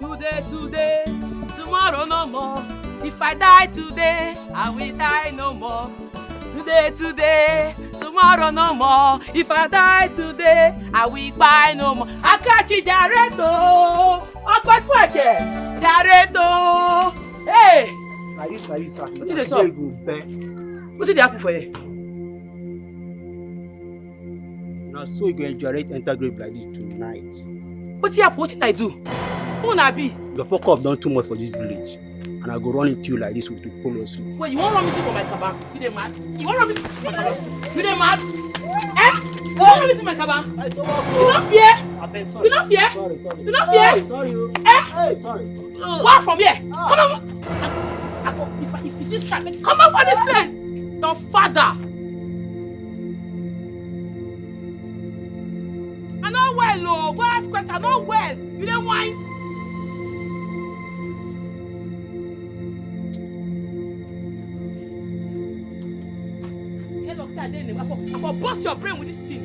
Today, tomorrow no more. If I die today, I will die no more. Today, tomorrow no more. If I die today, I will buy no more. Akachi Jareto, Akpatweke, Jareto. Hey, what did they say? What did they happen for you? Now, so you go enjoy it, enter grave like this tonight. What did happen? What did I do? Who na be? Your fuck up done too much for this village, and I go run into you like this with the police. Wait, you won't run me for my cabin? You dey mad? You won't run me for my cabin? You dey mad? Eh? You won't run me for my cabin? You not fear? You not fear? Sorry. You not fear? Sorry. Eh? Hey, sorry. Walk from here. Come on. If this trap, come out for this place. Your father. I'm not well, oh. Go ask question. I'm not well. You don't whine. I for bust your brain with this thing.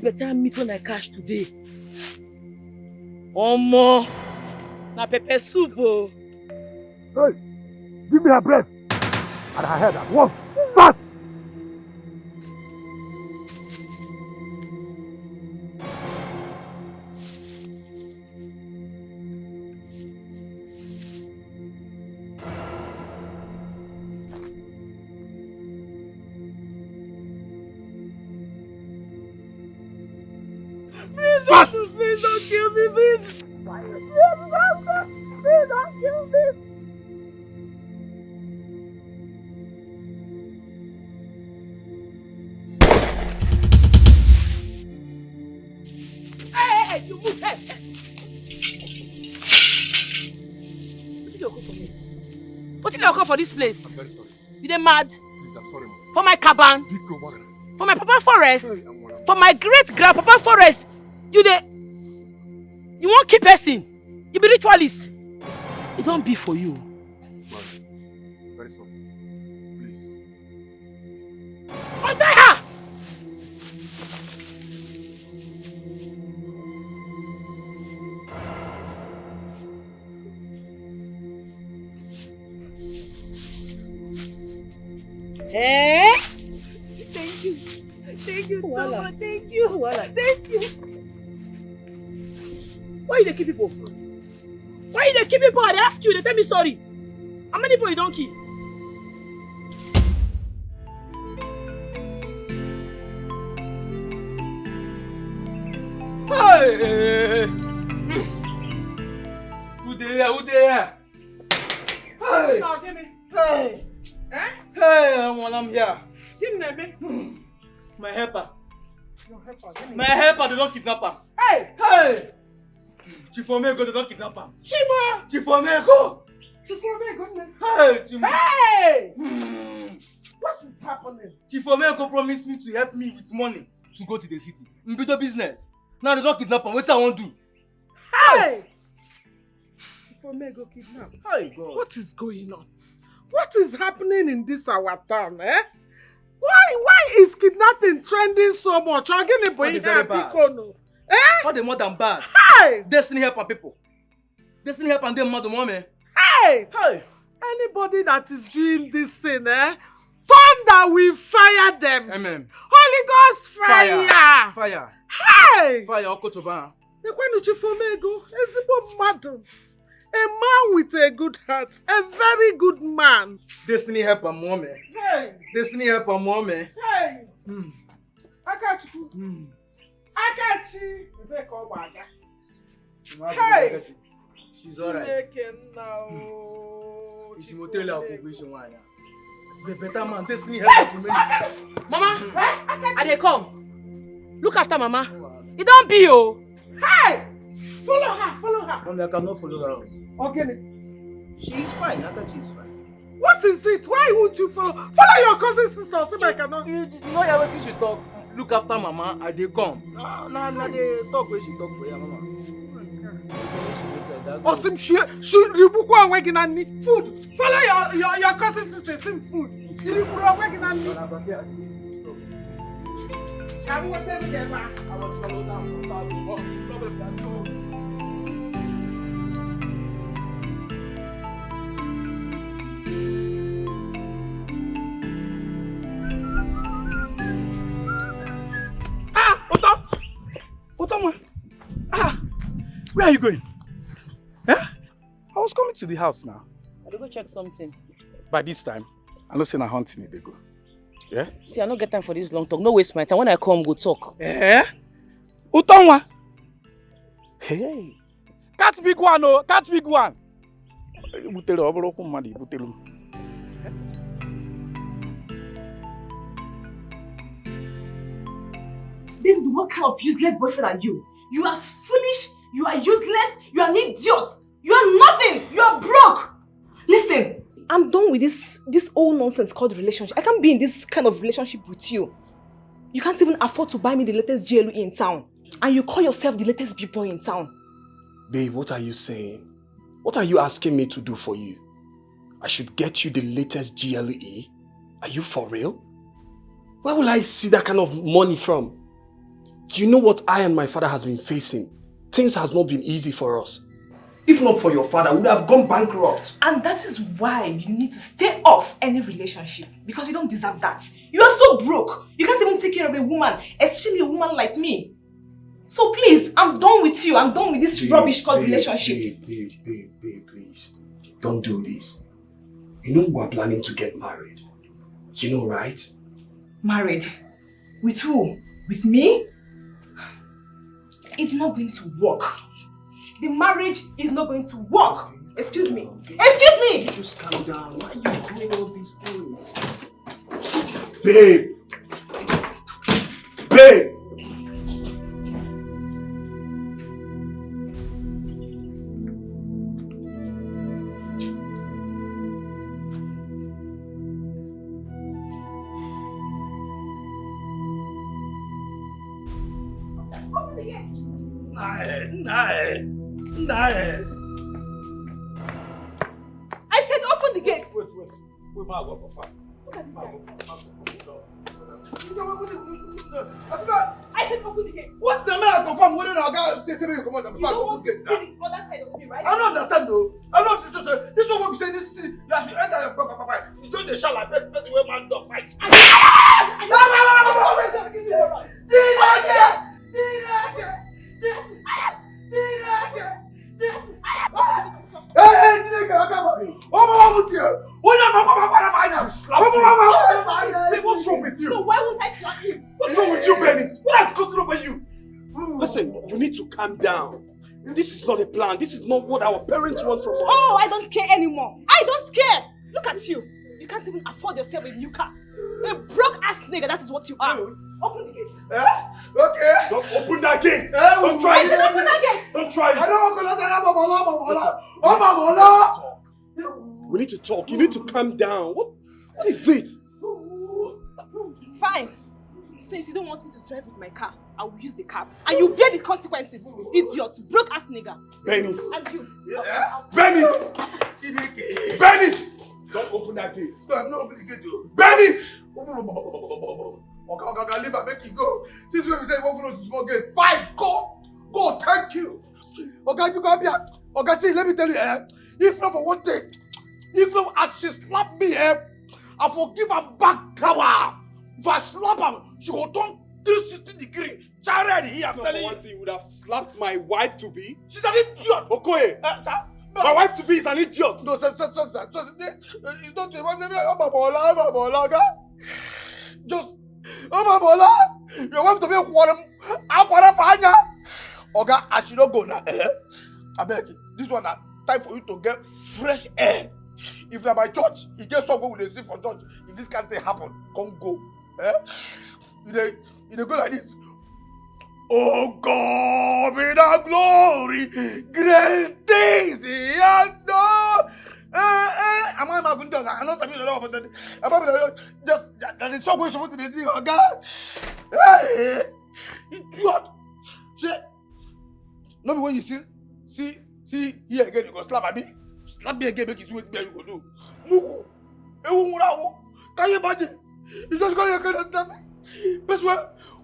Better meat when I catch today. Omo, na pepper soup oh. Hey, give me her bread and her head at once. Start! Please don't kill me, please. Please don't kill me. Hey, you move, hey. What did you come for this place? I'm very sorry. You dey mad? Please, I'm sorry, ma'am. For my cabin? For my papa forest? For my great-grandpapa forest? You won't keep person. You be ritualist. It don't be for you. Very sorry. Please. Oh, die her! Eh? Thank you. Thank you so much. Thank you. Thank you. Why you dey kill people? Why you dey kill people? I dey ask you, they tell me sorry. How many people you don't kill? Hey! Who there? Hey! No, give me. Hey! Eh? Hey, I'm here. Give me. My helper. Your helper, give me. My helper, they don't kidnap him. Hey! Hey! Chifomeko, they don't kidnap him. Chima! Chifomeko! Hey! Hey! What is happening? Chifomeko promised me to help me with money to go to the city. Mbito business. Now they don't kidnap him. What I want to do? Hey! For me go kidnap. Hey, God. What is going on? What is happening in this our town, eh? Why is kidnapping trending so much? I'm getting What is very bad? Eh? What the more than bad? Hey! Destiny help our people. Destiny help and them mother mommy. Hey! Hey! Anybody that is doing this thing, eh? Thunder will fire them. Amen. Holy Ghost fire. Fire. Hey! Fire, Okochoba. A man with a good heart, a very good man. Destiny help a mommy. Hey! Destiny help a mommy. Hey! I got you. I got you. Hey! She's alright. She's in hotel occupation one. The better man, Destiny help me. Mama, I dey come. Look after Mama. It don't be oh. Hey! Follow her. Mommy, I cannot follow her. Okay. She is fine. I bet she is fine. What is it? Why would you follow? Follow your cousin sister so I cannot. You know everything she talk. Look after Mama, I dey come. Nah, they talk where she talk for you, Mama. Osim she ribuku aweginani food. Follow your cousin sister same food. Ribuku aweginani. Can we tell them? I was follow down. Problem that no. Otama! Where are you going? Eh? I was coming to the house now. I will go check something. By this time, I'm not saying I'm hunting it, they go. Yeah? See, I don't get time for this long talk. No waste my time. When I come, go talk. Eh? Utonwa! Hey! Catch big one, oh! Catch big one! Butelo, obolo kumadi, butelo. David, what kind of useless boyfriend are you? You are foolish, you are useless, you are an idiot, you are nothing, you are broke! Listen, I'm done with this old nonsense called relationship. I can't be in this kind of relationship with you. You can't even afford to buy me the latest GLE in town. And you call yourself the latest big boy in town. Babe, what are you saying? What are you asking me to do for you? I should get you the latest GLE? Are you for real? Where will I see that kind of money from? You know what I and my father has been facing. Things has not been easy for us. If not for your father, we would have gone bankrupt. And that is why you need to stay off any relationship. Because you don't deserve that. You are so broke. You can't even take care of a woman, especially a woman like me. So please, I'm done with you. I'm done with this rubbish called relationship. Babe, please. Don't do this. You know we're planning to get married. You know, right? Married? With who? With me? It's not going to work. The marriage is not going to work. Excuse me. Excuse me! Just calm down. Why are you doing all these things? Babe! Babe! Open the gate. Nah. I said open the gate. Wait, ma, go for Look at this guy. I said open the gate. What the man confirm? What did I got say me come on? You don't want to see the other side of me, right? I don't understand though. I don't. This one what we say. This you have to enter your you join the shop like person where man dog fight. What's wrong with you? No, why won't I slap him? What's wrong with you, Benis? What has gotten over you? Listen, you need to calm down. This is not a plan. This is not what our parents want from us. Oh, I don't care anymore. I don't care. Look at you. You can't even afford yourself a new car. A broke ass nigga, that is what you are. Open the gate. Okay. Don't open that gate. Don't try it. Open that gate. Don't try it. I don't want to We need to talk. You need to calm down. What is it? Fine. Since you don't want me to drive with my car, I will use the cab. And you bear the consequences, idiot, broke ass nigga. Benis. And you. Benis! Benis! Don't open that gate. No, I'm not opening the gate though. Benis! Okay, leave and make it go. Since when we say you won't follow the small gate, fine, go, thank you. Okay, you come here. Okay, see, let me tell you, if not for one thing, if not as she slapped me, I forgive her back tower. If I slap her, she will turn 360 degree. Jared here, I'm telling you. You would have slapped my wife to be. She's an idiot. Okoye, Sir? my wife to be is an idiot. No, sir. It's not the one. Okay? Just, your wife to be a quarter. Okay, I should not go now. I beg you. This one, time for you to get fresh air. If you're by church, you get someone with a sin for church. If this can't happen, come go. You go like this. Oh God, be the glory, great things He has done. Am I not going to do that? I'm not saying that, but just that is so much supposed to do. Oh God, idiot. See, not when you see here again, you go slap me. Slap me again, make it sweet. You go do. Muku, can you imagine? It's just going to slap me. Best way.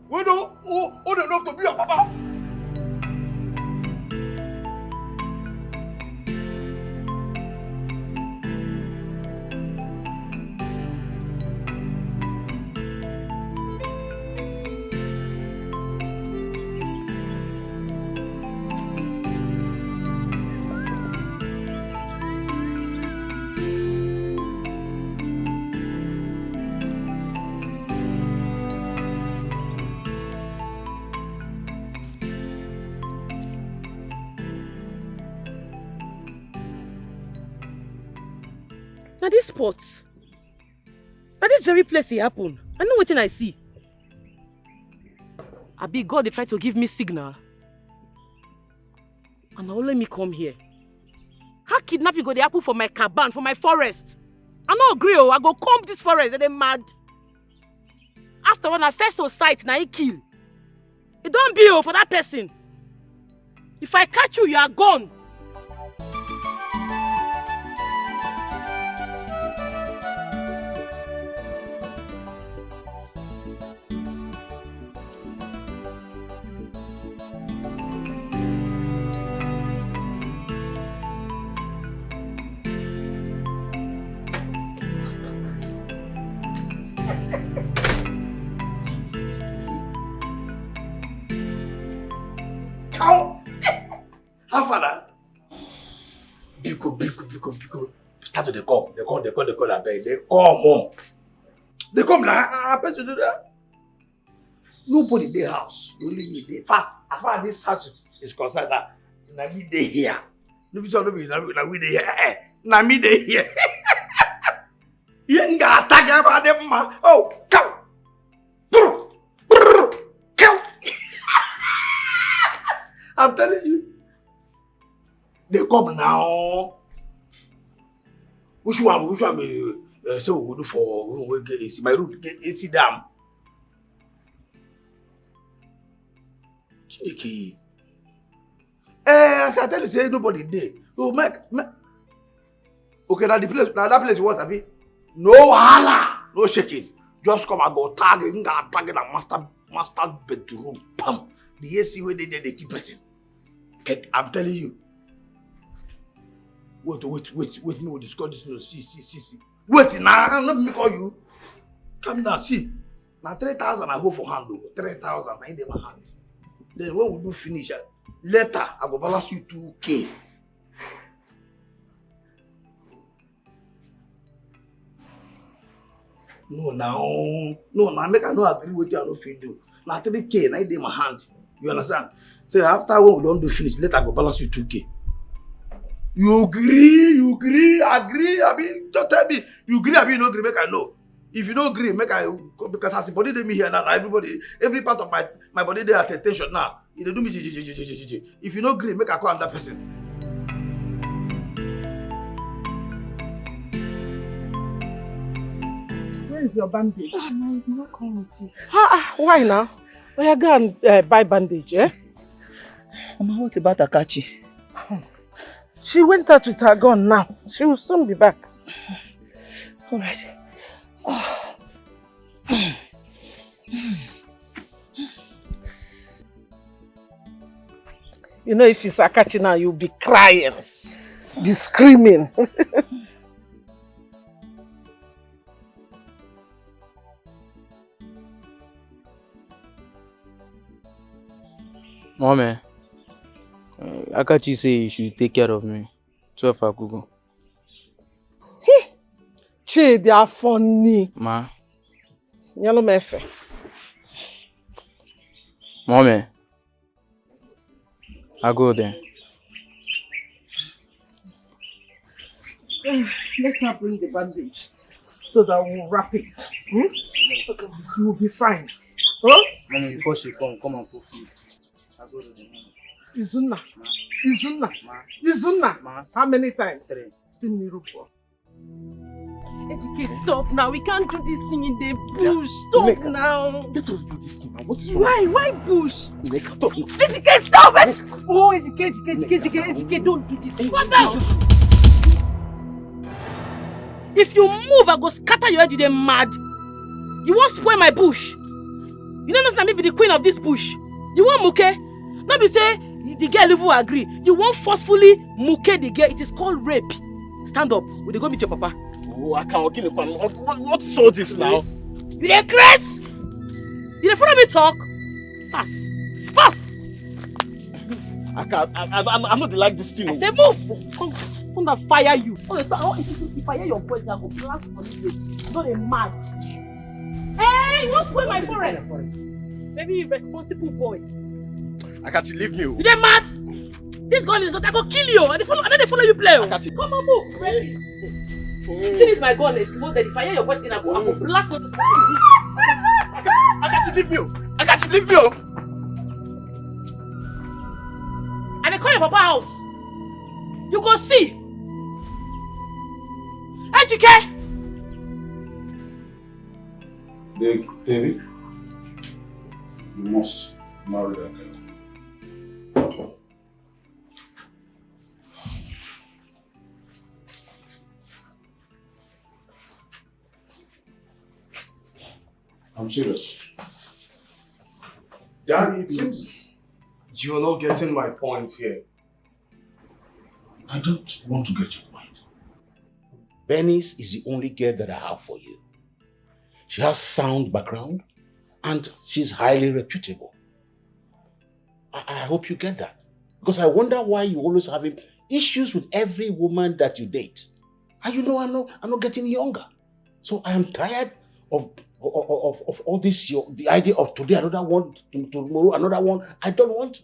We don't old enough to be a papa. Now this spot, now this very place it happen. I know what I see. I be God they try to give me signal. And now let me come here. How kidnapping go they happen for my cabin, for my forest? I no agree, oh, I go comb this forest and they mad. After when I first saw sight, now he kill. It don't be oh for that person. If I catch you, you are gone. How father? Biko. Start to they come. They come. They come home. They come now. I person do that. Nobody in the house. Only me. In fact, as far as this house is concerned, na me dey here. No be we dey here. Na me dey here. You ain't got attack about them, ma. Oh, come. Come. I'm telling you. They come now. Which one say we go do for room we get AC? My room get AC dam. Chineke. As I tell you, say nobody there. Oh, make. Okay, now that place what abi? No wahala, no shaking. Just come and go tag it, tag the master bedroom. Pam. The AC where they keep person. I'm telling you. Wait, me will discuss this. No, see. Wait, now, let me call you. Come down, see. Now 3,000 I hold for hand, 3,000 I in my hand. Then when we do finish, later I go balance you 2K. No, now, make I no agree with you, I no fit do. Now 3K, I in my hand. You understand? So after when we don't do finish, later I go balance you 2K. You agree, I mean, just tell me, you agree, I mean, no agree, make I know. If you don't agree, make I, because as the body they me here now, every part of my body they at attention now. If they do me, if you don't agree, make I call another person. Where is your bandage? I'm not coming with you. Why now? Oh, go and buy bandage, eh? Mama, what about Akachi? She went out with her gun now. She will soon be back. All right. Oh. You know, if it's Akachi now, you'll be crying, be screaming. Mommy, Akachi say you should take care of me. 12 Akugo. Che, they are funny. Ma. Yellow mefe. Mommy. I go there. Let her bring the bandage so that we'll wrap it. Okay, you will be fine. Huh? Mommy, before she come and put food. I go to the Izuna. Izuna. Izuna. Ma. How many times? 3. See me, Rupo. Ejike, stop now. We can't do this thing in the bush. Stop now. Let us do this thing now. What is Why? Why bush? Stop. Ejike, stop it! Oh, Ejike, don't do this. What now? If you move, I go scatter your head. You mad. You won't spoil my bush. You don't understand me be the queen of this bush. You want muke? Not be say the girl will agree. You won't forcefully muke the girl. It is called rape. Stand up. We dey go meet your papa. Oh, I can't kill him. What is all this now? You dey craze? You dey follow me talk? Pass. Pass. I can't. I'm not like this thing. I say move. Come and fire you. If I hear your voice, I go blast for you. You know they mad. Hey, you won't spoil my forest. Very irresponsible boy. I can't leave me. You dey mad? This gun is not. I go kill you. I know they follow you play. Come on, move. Ready? See this my gun is loaded. If I hear your voice again, I go blast us. I can't leave you. I can't leave you. And they call your papa house. You go see. Ejike. David, you must marry that girl. I'm serious. Daddy, it seems you're not getting my point here. I don't want to get your point. Bernice is the only girl that I have for you. She has sound background and she's highly reputable. I hope you get that. Because I wonder why you always having issues with every woman that you date. And you know, I'm not getting younger. So I am tired of all this, the idea of today another one, tomorrow another one. I don't want to.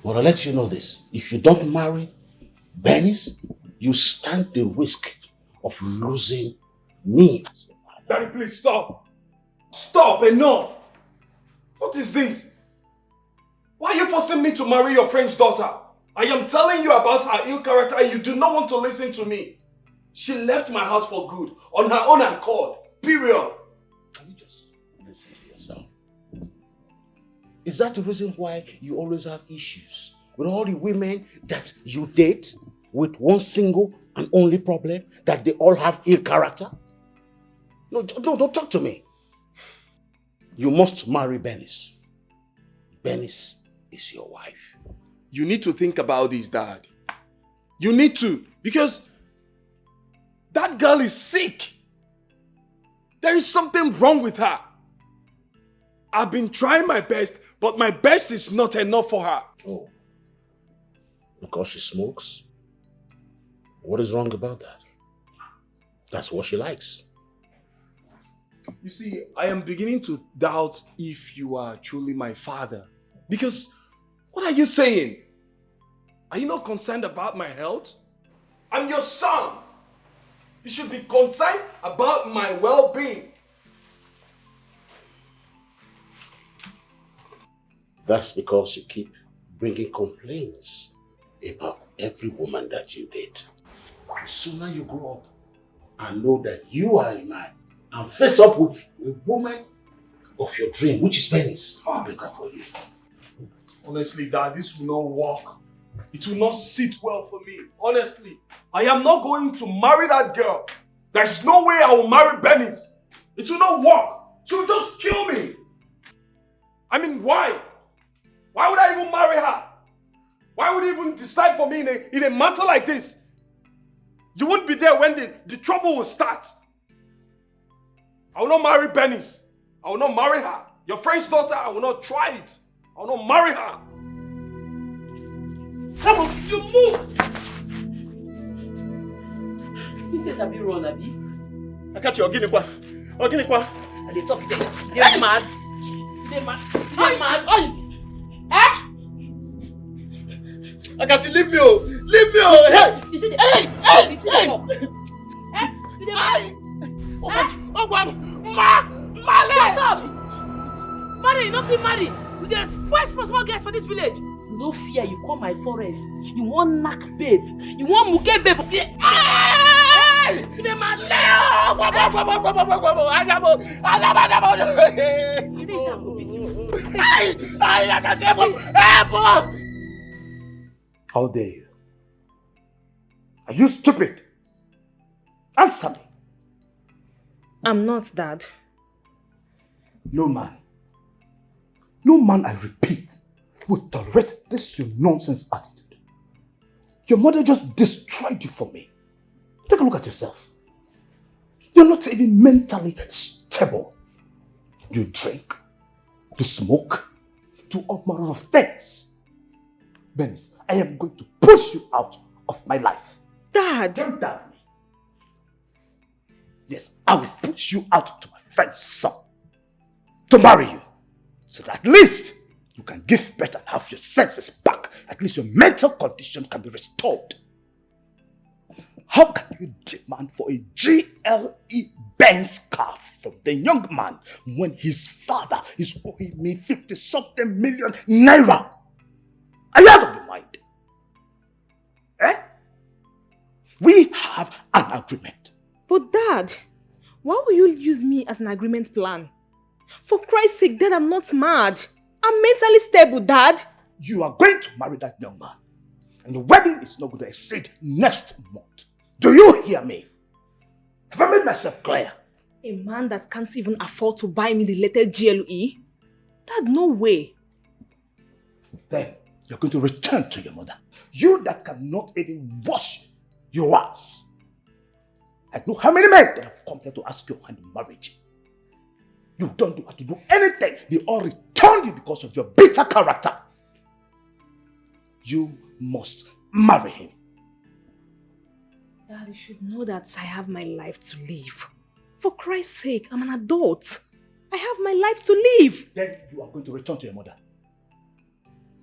But I'll let you know this. If you don't marry Bernice, you stand the risk of losing me. Daddy, please stop. Stop, enough. What is this? Why are you forcing me to marry your friend's daughter? I am telling you about her ill character and you do not want to listen to me. She left my house for good, on her own accord, period. Can you just listen to yourself? Is that the reason why you always have issues with all the women that you date with one single and only problem, that they all have ill character? No, don't talk to me. You must marry Bernice. Bernice is your wife. You need to think about this, Dad. You need to, because that girl is sick. There is something wrong with her. I've been trying my best, but my best is not enough for her. Oh, because she smokes? What is wrong about that? That's what she likes. You see, I am beginning to doubt if you are truly my father. Because, what are you saying? Are you not concerned about my health? I'm your son. You should be concerned about my well-being. That's because you keep bringing complaints about every woman that you date. The sooner you grow up and know that you are a man and face up with a woman of your dream, which is Bernice, better for you. Honestly, Dad, this will not work. It will not sit well for me. Honestly, I am not going to marry that girl. There's no way I will marry Bernice. It will not work. She will just kill me. I mean, why? Why would I even marry her? Why would you even decide for me in a matter like this? You won't be there when the trouble will start. I will not marry Bernice. I will not marry her. Your friend's daughter, I will not try it. I will not marry her. Come on, you move! This is a bit wrong, Abi. I catch you, Oginikwa. Oginikwa. And they talk, they're mad. They're mad. They're mad. Eh? I got you, leave me, oh! Leave me, oh! Hey! You see the Shut up! Marry, you don't keep marry. We just small girls for this village. You no fear, you come my forest. You want knack babe. You want muke babe for fear. Hey! You dey mad. How dare you? Are you stupid? Answer me. I'm not, Dad. No man, I repeat, will tolerate this your nonsense attitude. Your mother just destroyed you for me. Take a look at yourself. You're not even mentally stable. You drink, you smoke, do all manner of things. Bernice, I am going to push you out of my life. Dad! Don't doubt me. Yes, I will push you out to my friend's son to marry you, so that at least you can give birth and have your senses back. At least your mental condition can be restored. How can you demand for a GLE Benz car from the young man when his father is owing me 50-something million naira? Are you out of your mind? Eh? We have an agreement. But Dad, why will you use me as an agreement plan? For Christ's sake, Dad, I'm not mad. I'm mentally stable, Dad. You are going to marry that young man. And the wedding is not going to exceed next month. Do you hear me? Have I made myself clear? A man that can't even afford to buy me the latest GLE? Dad, no way. Then you're going to return to your mother. You that cannot even wash your ass. I know how many men that have come here to ask your hand in marriage. You don't have to do anything. They all returned you because of your bitter character. You must marry him. Dad, you should know that I have my life to live. For Christ's sake, I'm an adult. I have my life to live. Then you are going to return to your mother.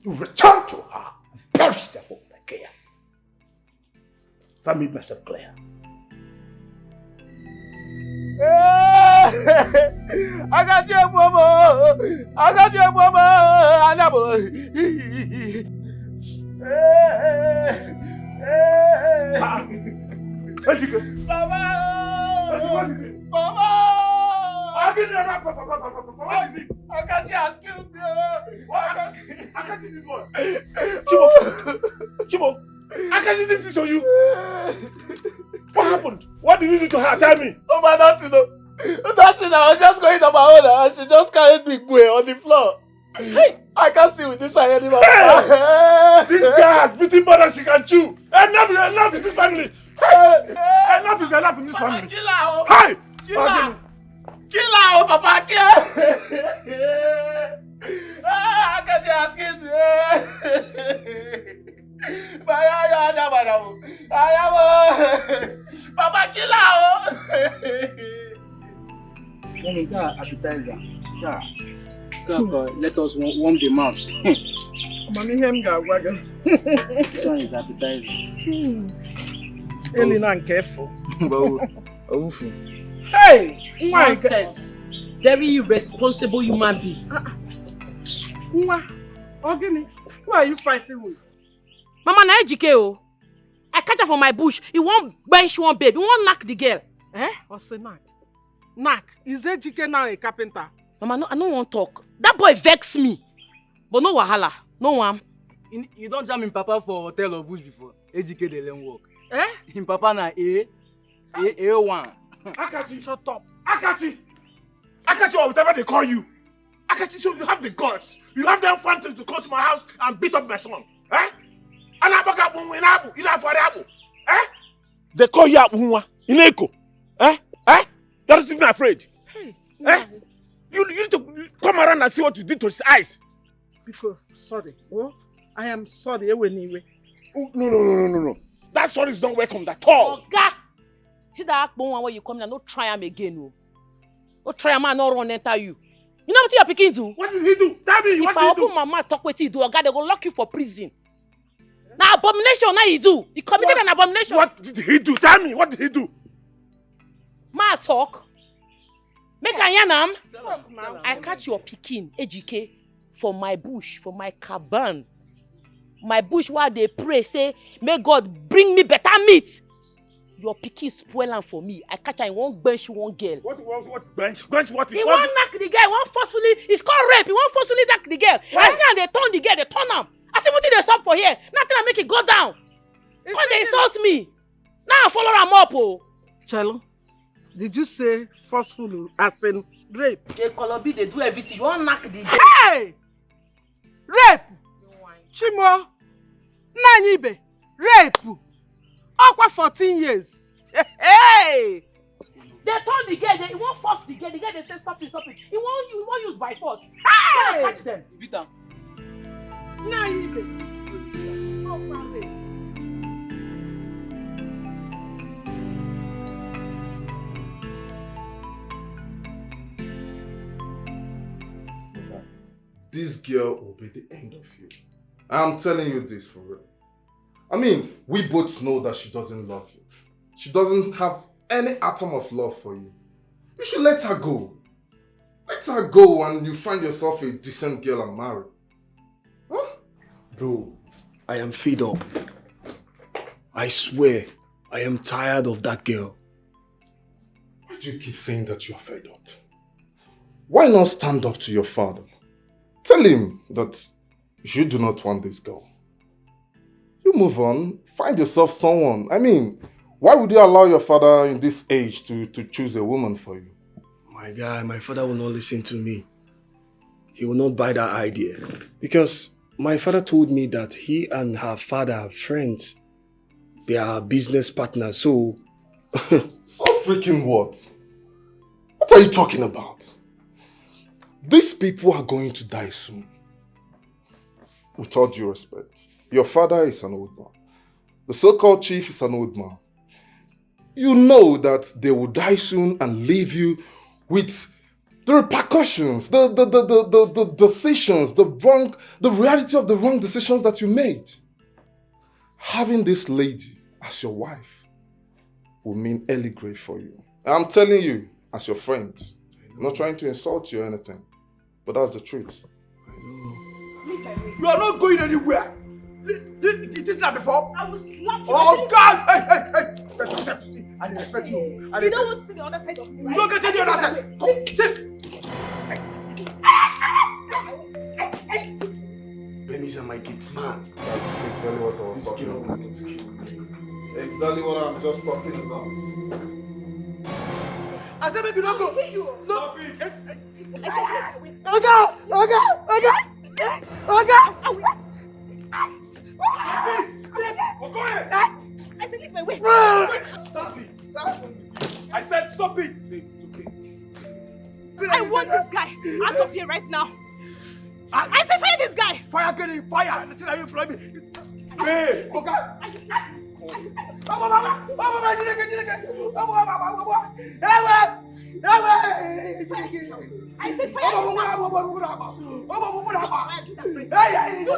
You return to her and perish there for my care. If I made myself clear. I got you, Mama. I got you, Mama. I never. Mama. Mama. I got you. Excuse me. I got you this one. Chibo, I can't see this on you. What happened? What did you do to her? Tell me. Oh my, nothing. Nothing. I was just going on my own and she just carried me on the floor. Hey, I can't see with this eye anymore. Hey! This girl has beaten more than she can chew. Enough in this family. Hey! Enough is enough in this family. Kill her. Hey! Kill her, Papa. Kill her. I can't just kill me. Papa, kill her. Appetizer. Let us warm the mouth. Mommy, him ga waga. This one is appetizer. Elena, and careful. Hey! Nonsense. Very irresponsible human being. Ogini, who are you fighting with? Mama, na ejike o. I catch her from my bush. He won't bench one babe. He won't knock the girl. Eh? What's the knack? Knack? Is Ejike now a carpenter? Mama, no, I don't want to talk. That boy vex me. But no wahala. No one. You don't jam in Papa for hotel or bush before. Ejike they learn work. Eh? In Papa na A1. Akachi, shut up. Akachi, or whatever they call you. Akachi, so you have the guts. You have the effrontery to come to my house and beat up my son. Eh? They call you Abu Ineko. Eh? You're not even afraid. Hey, eh? You need to come around and see what you did to his eyes. Because, sorry. Oh, I am sorry. Anyway. Oh, no. That sorry is not welcome at all. Oga! See that one where you come in, no try him again. No try him and not run enter you. You know what you're picking to? What did he do? Tell me, what did he do? If I open my mouth, talk with you, do Oga, they go lock you for prison. Now abomination, now you do. He committed an abomination. What did he do? Tell me, what did he do? Ma talk. Make a yanam. I catch your pikin, EGK, for my bush, for my cabin. My bush while they pray, say, may God bring me better meat. Your pikin spoil am for me. I catch her in one bench, one girl. What's bench? Bench what? He won't knock the girl, he won't forcefully, it's called rape, he won't forcefully knock the girl. What? I see how they turn the girl, they turn am. I see what they stop for here. Nothing I make it go down. Come they insult me. Now I follow am up, oh. Chelo, did you say forceful as in rape? They Colobi, they do everything. You won't knock the girl. Hey! Rape! Chimo! Nanyibe! Rape! Okwa 14 years. Hey! They turn the girl, they won't force the girl. The girl they say stop it. He won't use by force. Hey! Catch them. Beat am. Nanyibe! Okwa rape. This girl will be the end of you. I'm telling you this for real. I mean, we both know that she doesn't love you. She doesn't have any atom of love for you. You should let her go. Let her go and you find yourself a decent girl and marry. Huh? Bro, I am fed up. I swear, I am tired of that girl. Why do you keep saying that you are fed up? Why not stand up to your father? Tell him that you do not want this girl. You move on, find yourself someone. I mean, why would you allow your father in this age to choose a woman for you? My guy, my father will not listen to me. He will not buy that idea. Because my father told me that he and her father are friends. They are business partners, so... So freaking what? What are you talking about? These people are going to die soon. With all due respect. Your father is an old man. The so-called chief is an old man. You know that they will die soon and leave you with the repercussions, the decisions, the reality of the wrong decisions that you made. Having this lady as your wife will mean early grave for you. I'm telling you, as your friend, I'm not trying to insult you or anything, but that's the truth. You are not going anywhere. It is not before. I will slap you. Oh God! Hey! I respect you. You don't want to see the other side of me, right? You don't get to the other side. Come, sit. Benny's my kids, man. That's exactly what I was talking about. Exactly what I'm just talking about. I said make you don't go. Stop it! Oga! I said leave my way. Stop it! I said stop it! I want this guy out of here right now. I said fire this guy. Fire, get him! Fire! Nothing that you employ me. Hey! Oga! I said fire. Do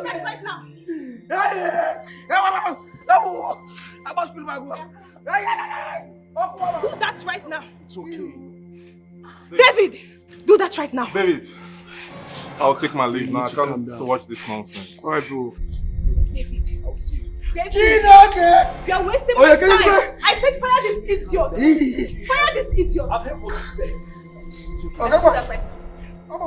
that right now. Do that right now. It's okay. David, do that right now. David, I'll take my leave now. I calm can't down. watch this nonsense. Alright, bro. David. I'll see you. David, Gina, you are wasting Oh, my yeah, can you time. I said fire this idiot. Fire this idiot. I've heard what you say. Do that right now.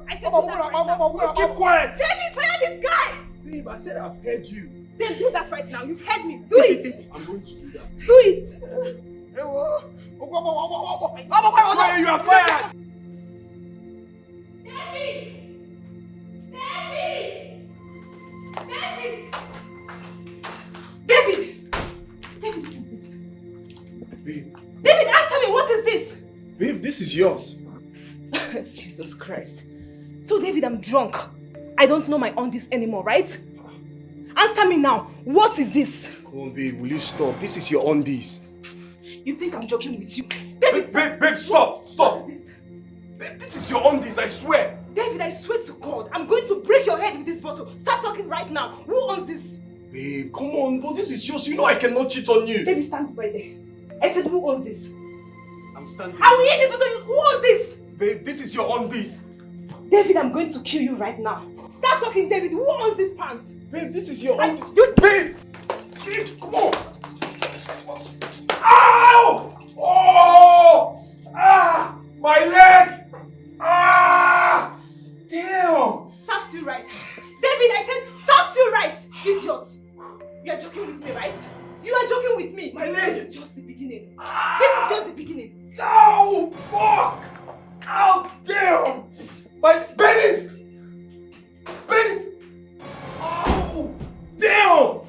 I said do that right now. Keep quiet. David, fire this guy. Babe, I said I've heard you. Then do that right now. You've heard me. Do it. I'm going to do that. Do it. Fire, you are fired. David! David, what is this? Babe. David, answer me, what is this? Babe, this is yours. Jesus Christ. So, David, I'm drunk. I don't know my undies anymore, right? Answer me now. What is this? Come on, babe. Will you stop? This is your undies. You think I'm joking with you? David, babe, stop! Stop! What is this? Babe, this is your undies, I swear! David, I swear to God, I'm going to break your head with this bottle. Start talking right now. Who owns this? Babe, come on, but this is yours. You know I cannot cheat on you. David, stand right there. I said, who owns this? I'm standing. I will eat this bottle. Who owns this? Babe, this is your undies. David, I'm going to kill you right now. Start talking, David. Who owns this pants? Babe, this is your undies. Babe! Babe, come on! Ow! Oh! Ah! My leg! Ah! Damn! Serves you right. David, I said, serves you right, idiot. You are joking with me, right? You are joking with me. My leg! This is just the beginning. This is just the beginning. Ow! Fuck! Ow! Damn! My penis! Penis! Oh! Damn!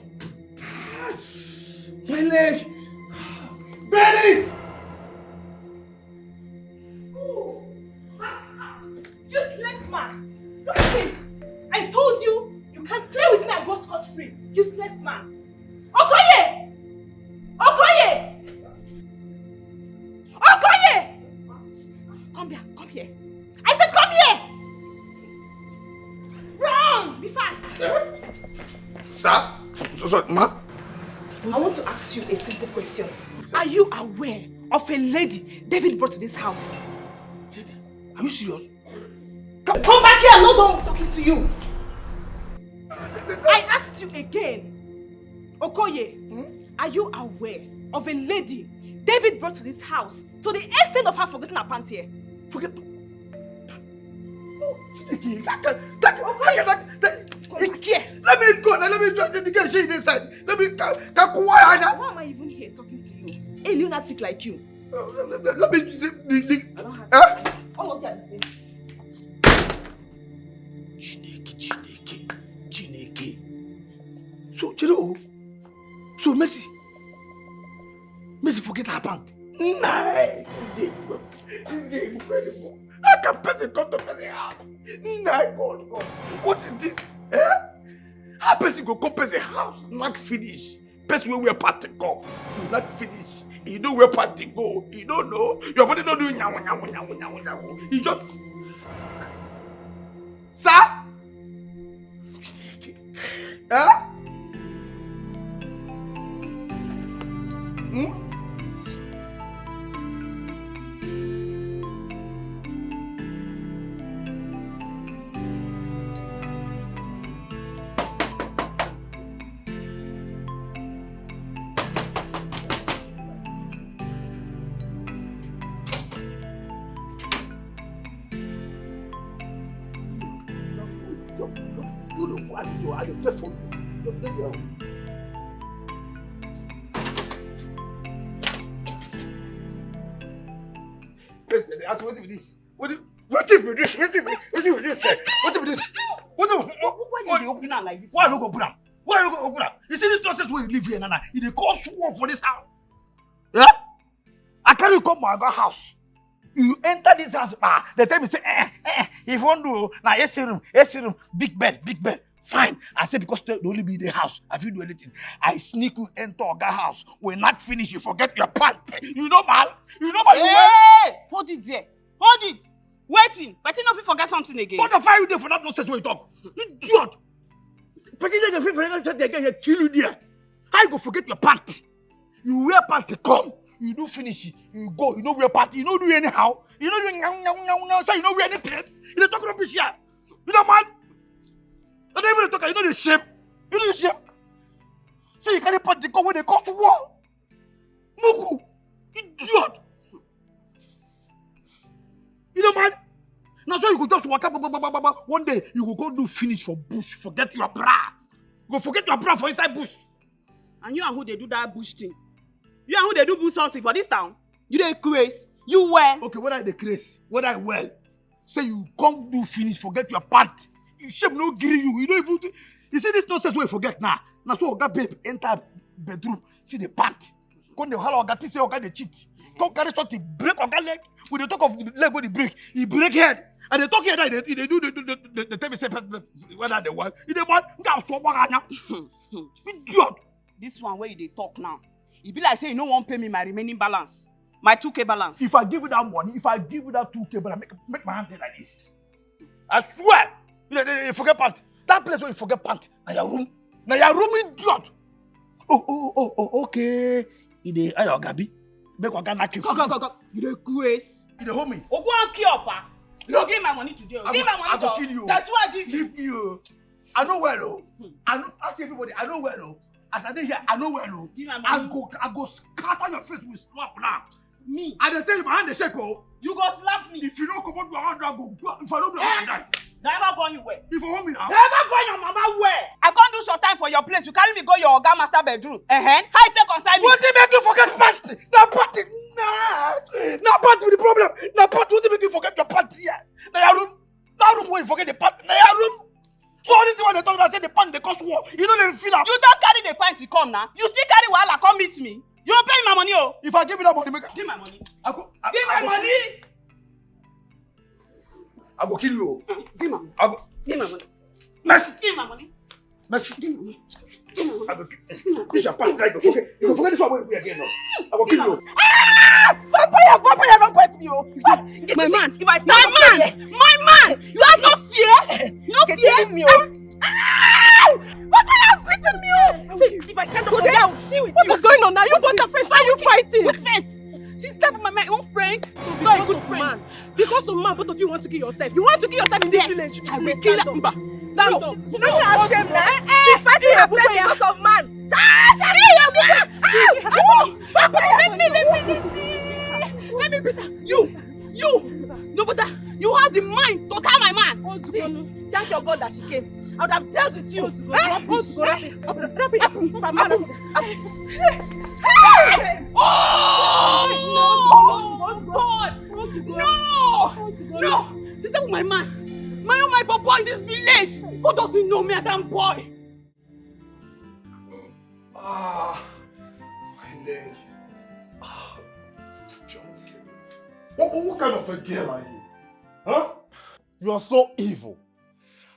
My leg! Penis! Useless man! Look at him! I told you, you can't play with me and go scot-free. Useless man. Okoye! Okoye! Okoye! Come here, come here. I said come here! Run! Be fast! Sir? So, ma? I want to ask you a simple question. Are you aware of a lady David brought to this house? Are you serious? Come back here! I'm not done talking to you. I asked you again. Okoye, are you aware of a lady David brought to this house to the extent of her forgetting her pants here? Forget? Let me go. Let me do the girl. She inside. Let me. Why am I even here talking to you? A lunatic like you. Let me. I don't have all of you are the same. Chineke. So, you know, so Messi forget her pant. Nah, this game incredible. How can person come to person house? Nah, God. What is this? How person go come person house? Not finish. Person where we are part to come. Not finish. You know where part to go. You don't know. Your body don't do nyawo. You just. Sir? What is this? What is this? Why you open am like this? Why I no go open am? Why you go open am? You see this nonsense where you live here, Nana? You dey cause war for this house. Yeah? I carry you come my house. You enter this house, they tell me say, if you want to, now AC room, big bed. Fine. I say because they only be the house. If you do anything, I sneak you enter a guy house. When not finish, you forget your pants. You know, man. Hey! Hold it there. Hold it. Waiting. But you know if you forget something again. What the fire you there for that nonsense when you talk? Idiot. Kill you there. How you go forget your pants? You wear pants to come. You do finish it. You go. You know wear pants. You don't do anyhow. You don't do anyhow. So you don't wear anything. You don't talk rubbish here. You know, man. I don't even talk. You know the shape. You know the shape. So you carry part to go where they cause war. Mugu. Idiot. You know, man. Now so you go just walk up. One day you will go do finish for bush. Forget your bra. Go forget your bra for inside bush. And you and who they do that bush thing? You and who they do bush something for this town? You dey craze. You well. Okay, what I the craze? What I well? Say you come do finish. Forget your part. You shape no gree you. You don't even. You see this nonsense where you forget now. Now so oga babe enter bedroom. See the pant. Come the holla oga say oga dey cheat. come carry something, break Oga leg. When they talk of the leg when he break head. And they talk here that they do the tell me say whether they want. If they want, idiot. This one where you talk now. It be like say you no wan pay me my remaining balance. My 2K balance. If I give you that money, if I give you that 2K, but I make my hand like this. I swear. You forget pant. That place where you forget pant. Now your room. Now your room, idiot. Oh, okay. You dey ayo gabi. Make Oga knock you. Go. You dey grace. You dey hold me. Ogo an kill up. You give my money today. Give my money. I go kill you. That's why I give you. Leave you. I know well, oh. I see everybody. I know well, oh. As I dey here, I know well, oh. Give my money. I go scatter your face with slap now. Me. I dey tell you, my hand dey shake, oh. You go slap me. If you don't come out your hand, I go. If I don't do it, I die. Never born you where? If you hold me now. Never born your mama where? I can't do short time for your place. You carry me go your Oga master bedroom. How you take consign me? What did make you forget party? That party. Nah, party with the problem. Nah, party. What did make you forget your party here? Now your room. That room where you forget the party. Now your room. So all this is what they talk about. Say the pant they cause war. You know they feel up. You don't carry the pant to come now. You still carry wahala come meet me. You don't pay my money, oh. If I give you that money, give my money. Give my money. I go kill you. Give my money. Give my money. Mercy. Give my money. Mercy. Give my money. I go kill you. This your past like okay. You forget this one we again now. I go kill you. Papa, don't bite me, oh. My man. If I stand my man. You have no fear. No fear. Me, oh. Papa has beaten me, oh. See, if I stand up down, what is going on now? You both are friends. Why are you fighting? Which friends? She slept with my own friend. She's not a good friend. Because of man, both of you want to kill yourself. You want to kill yourself in this village. I will kill her. Stand up. She's not ashamed now. She's fighting her friend because of man. Papa, let me. Let me beat her. You. No, but you have the mind to tell my man. See, thank your God that she came. I would have dealt with you. No! Sister with my man. My boy in this village. Who doesn't know me as that boy? My leg. This is pure wickedness. What kind of a girl are you? Huh? You are so evil.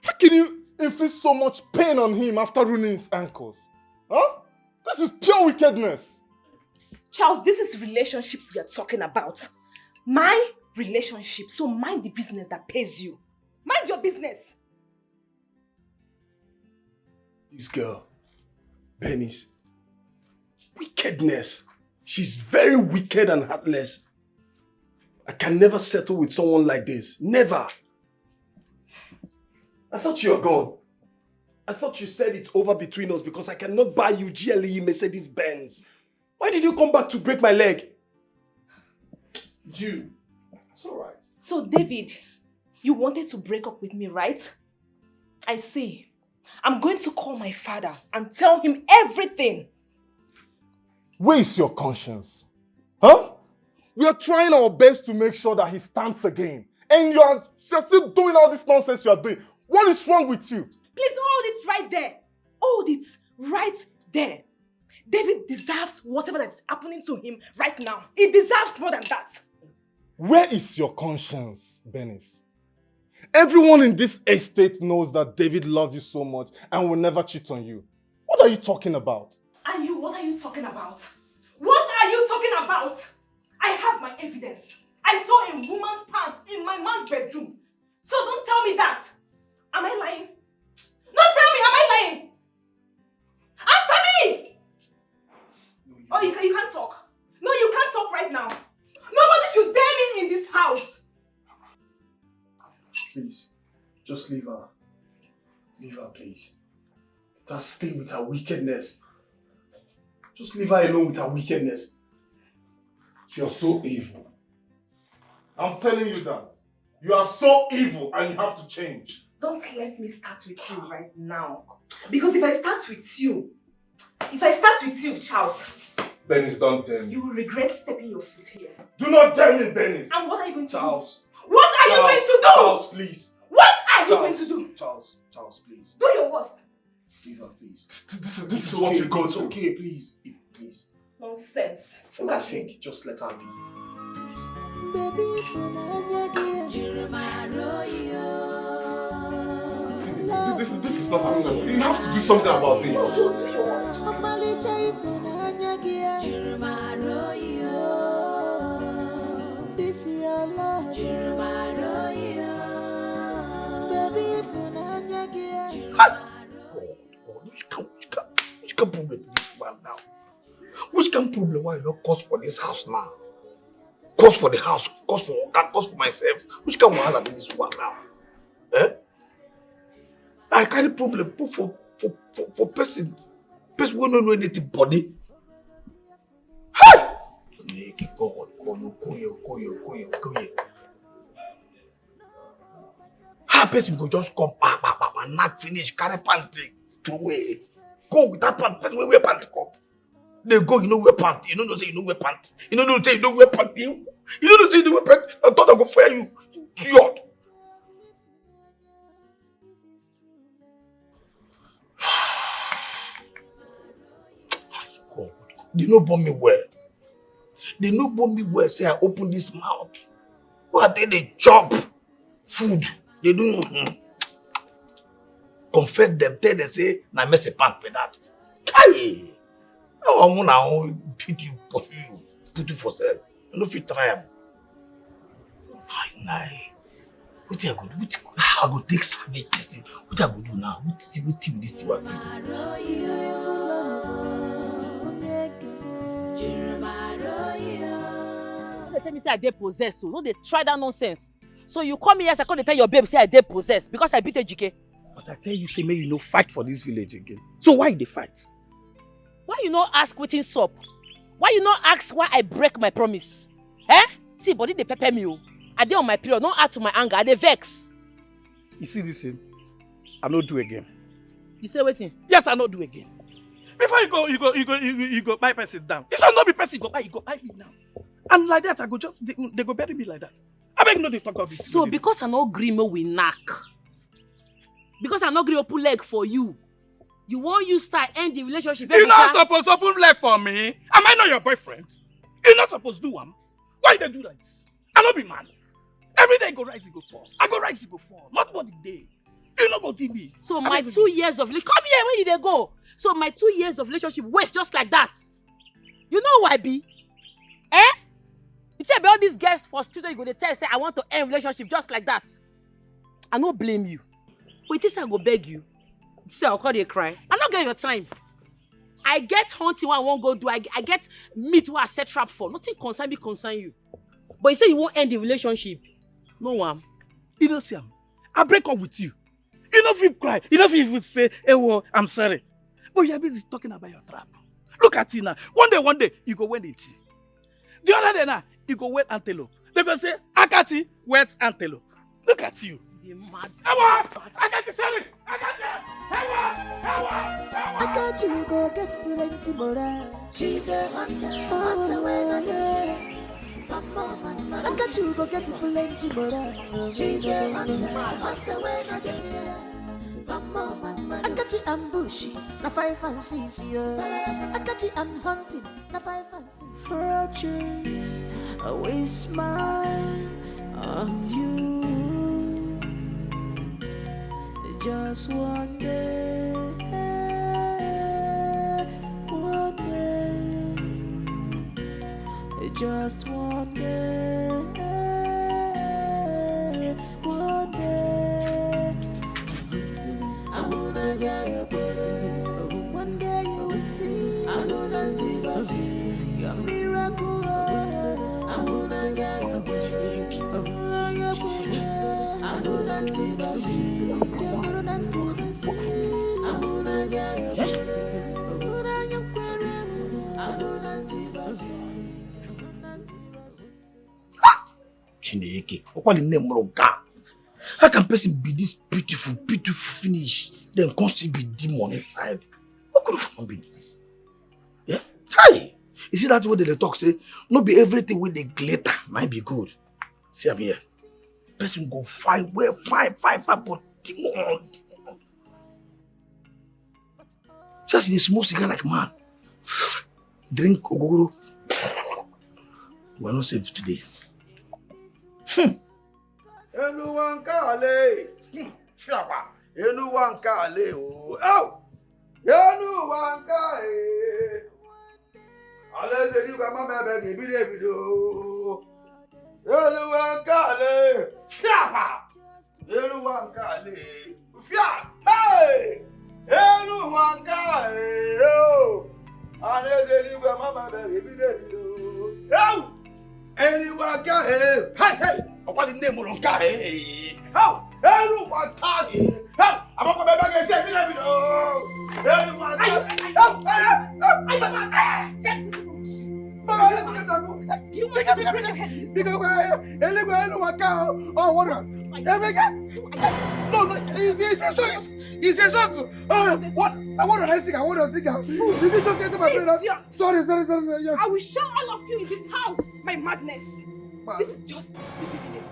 How can you inflict so much pain on him after ruining his ankles? Huh? This is pure wickedness. Charles, this is relationship we are talking about. My relationship. So mind the business that pays you. Mind your business. This girl, Bernice, wickedness. She's very wicked and heartless. I can never settle with someone like this. Never. I thought you were gone. I thought you said it's over between us because I cannot buy you GLE Mercedes Benz. Why did you come back to break my leg? You. It's alright. So David, you wanted to break up with me, right? I see. I'm going to call my father and tell him everything. Where is your conscience? Huh? We are trying our best to make sure that he stands again. And you're still doing all this nonsense you are doing. What is wrong with you? Please hold it right there. Hold it right there. David deserves whatever that's happening to him right now. He deserves more than that. Where is your conscience, Bernice? Everyone in this estate knows that David loves you so much and will never cheat on you. What are you talking about? And you, what are you talking about? What are you talking about? I have my evidence. I saw a woman's pants in my man's bedroom. So don't tell me that. Am I lying? Don't tell me, am I lying? Answer me! Oh, you can't talk. No, you can't talk right now. Nobody should dare me in this house. Please, just leave her. Leave her, please. Let her stay with her wickedness. Just leave her alone with her wickedness. You're so evil. I'm telling you that. You are so evil and you have to change. Don't let me start with you right now. Because if I start with you, Charles, Bernice, don't dare me. you will regret stepping your foot here. Do not dare me, Bernice. And what are you going to Charles. do? What are you going to do? Charles, please. What are you going to do? Charles, please. Do your worst. Leave her, please. This is what you go It's to. okay, please. Please. Nonsense. For God's sake, just let her be. Please. This is not acceptable. You have to do something about this. This is your love. Baby, Which can problem this one now? Which can problem why you don't cause for this house now? Cause for the house, cause for myself. Which can wahala be this one now? Eh? I carry problem put for person who don't know anything body. Hey! Go. How person go just come and not finish, carry panty, throw away. Go with that pant, person wear panty come. They go, you know wear panty. You don't know say you know wear panty. You don't know say you don't wear panty. You don't know say you don't wear panty. I thought I go fire you. Idiot. God. They no bomb me well. They no bomb me well. Say I open this mouth. But they chop food. They do confess them. Tell them say na mess a pant with that. Kai. I want to beat you, put you for sale. You know if you try them. Nah. What I go do? How I go take savage this thing? What I go do now? What is with this thing? They tell me say I dey possessed, so no they try that nonsense. So you come here, I come to tell your babe say I dey possessed because I beat Ejike. But I tell you, say may you no fight for this village again. So why they fight? Why you no ask wetin sup? Why you no ask why I break my promise? Eh? See, body they pepper me. I dey on my period, no add to my anger, I dey vex. You see this thing? I no do again. You say wetin? Yes, I no do again. Before you go buy person down. It shall not be person you go buy me now. And like that, I go just they go bury me like that. I beg no they talk about this. So because I no gree me we knack. Because I no gree open leg for you. You want you start end the relationship. You're not supposed to open leg for me. Am I not your boyfriend? You're not supposed to do one. Why they do that? I no be man. Every day go rise, go fall. I go rise, go fall. Not about the day. You not go to me. So my 2 years of relationship, come here, where you they go? So my 2 years of relationship waste just like that. You know who I be? Eh? You say about these girls frustrated, you go to tell say I want to end relationship just like that. I no blame you. Wait, this I go beg you. Say I'll call you cry. I not get your time. I get hunting what I won't go do. I get meat what I set trap for. Nothing concern you. But you say you won't end the relationship. No one. You know, Sam, I break up with you. You know if you cry. You know if you say, hey, well, I'm sorry. But you're busy talking about your trap. Look at you now. One day, you go wet it. The other day now, you go wet antelope. They go say, Akati, wet antelope. Look at you. You're mad. Akati, sorry. Akati go get plenty more. She's a hunter when I Akati go get plenty more. She's a hunter when I Akachi and bushy, na 5 and 6 years. Akachi and hunting, na 5 and 6. For a change, I waste mine on you. Just one day, just one day, one day. One day you will see. I know nothing but see your miracle. I know nothing but see. Chineke, what the name of God? How can person be this beautiful finish, then constantly be demon inside? What kind of human be this? Yeah? Hi! You see that way they talk say, not be everything with the glitter might be good. See, I'm here. Person go fine, but demon. Just in a small cigar like man. drink ogogoro. We are not safe today. Anyone kale. Fiapa. Anyone kale. Oh. Anyone kale. Unless they leave my baby, give me the video. Anyone kale. Fiapa. Anyone kale. Fiapa. Hey. Anyone kale. Oh. Unless they leave my baby, give me the video. Oh. Anyone kale. Hey, hey. What the name of Hey! How? Anyone talking? How? I'm not going to say it. Anyone he says, what? I want to sing. I want to sing. Did you just get to my friend? Sorry. Yes. I will show all of you in this house my madness. This is just the beginning.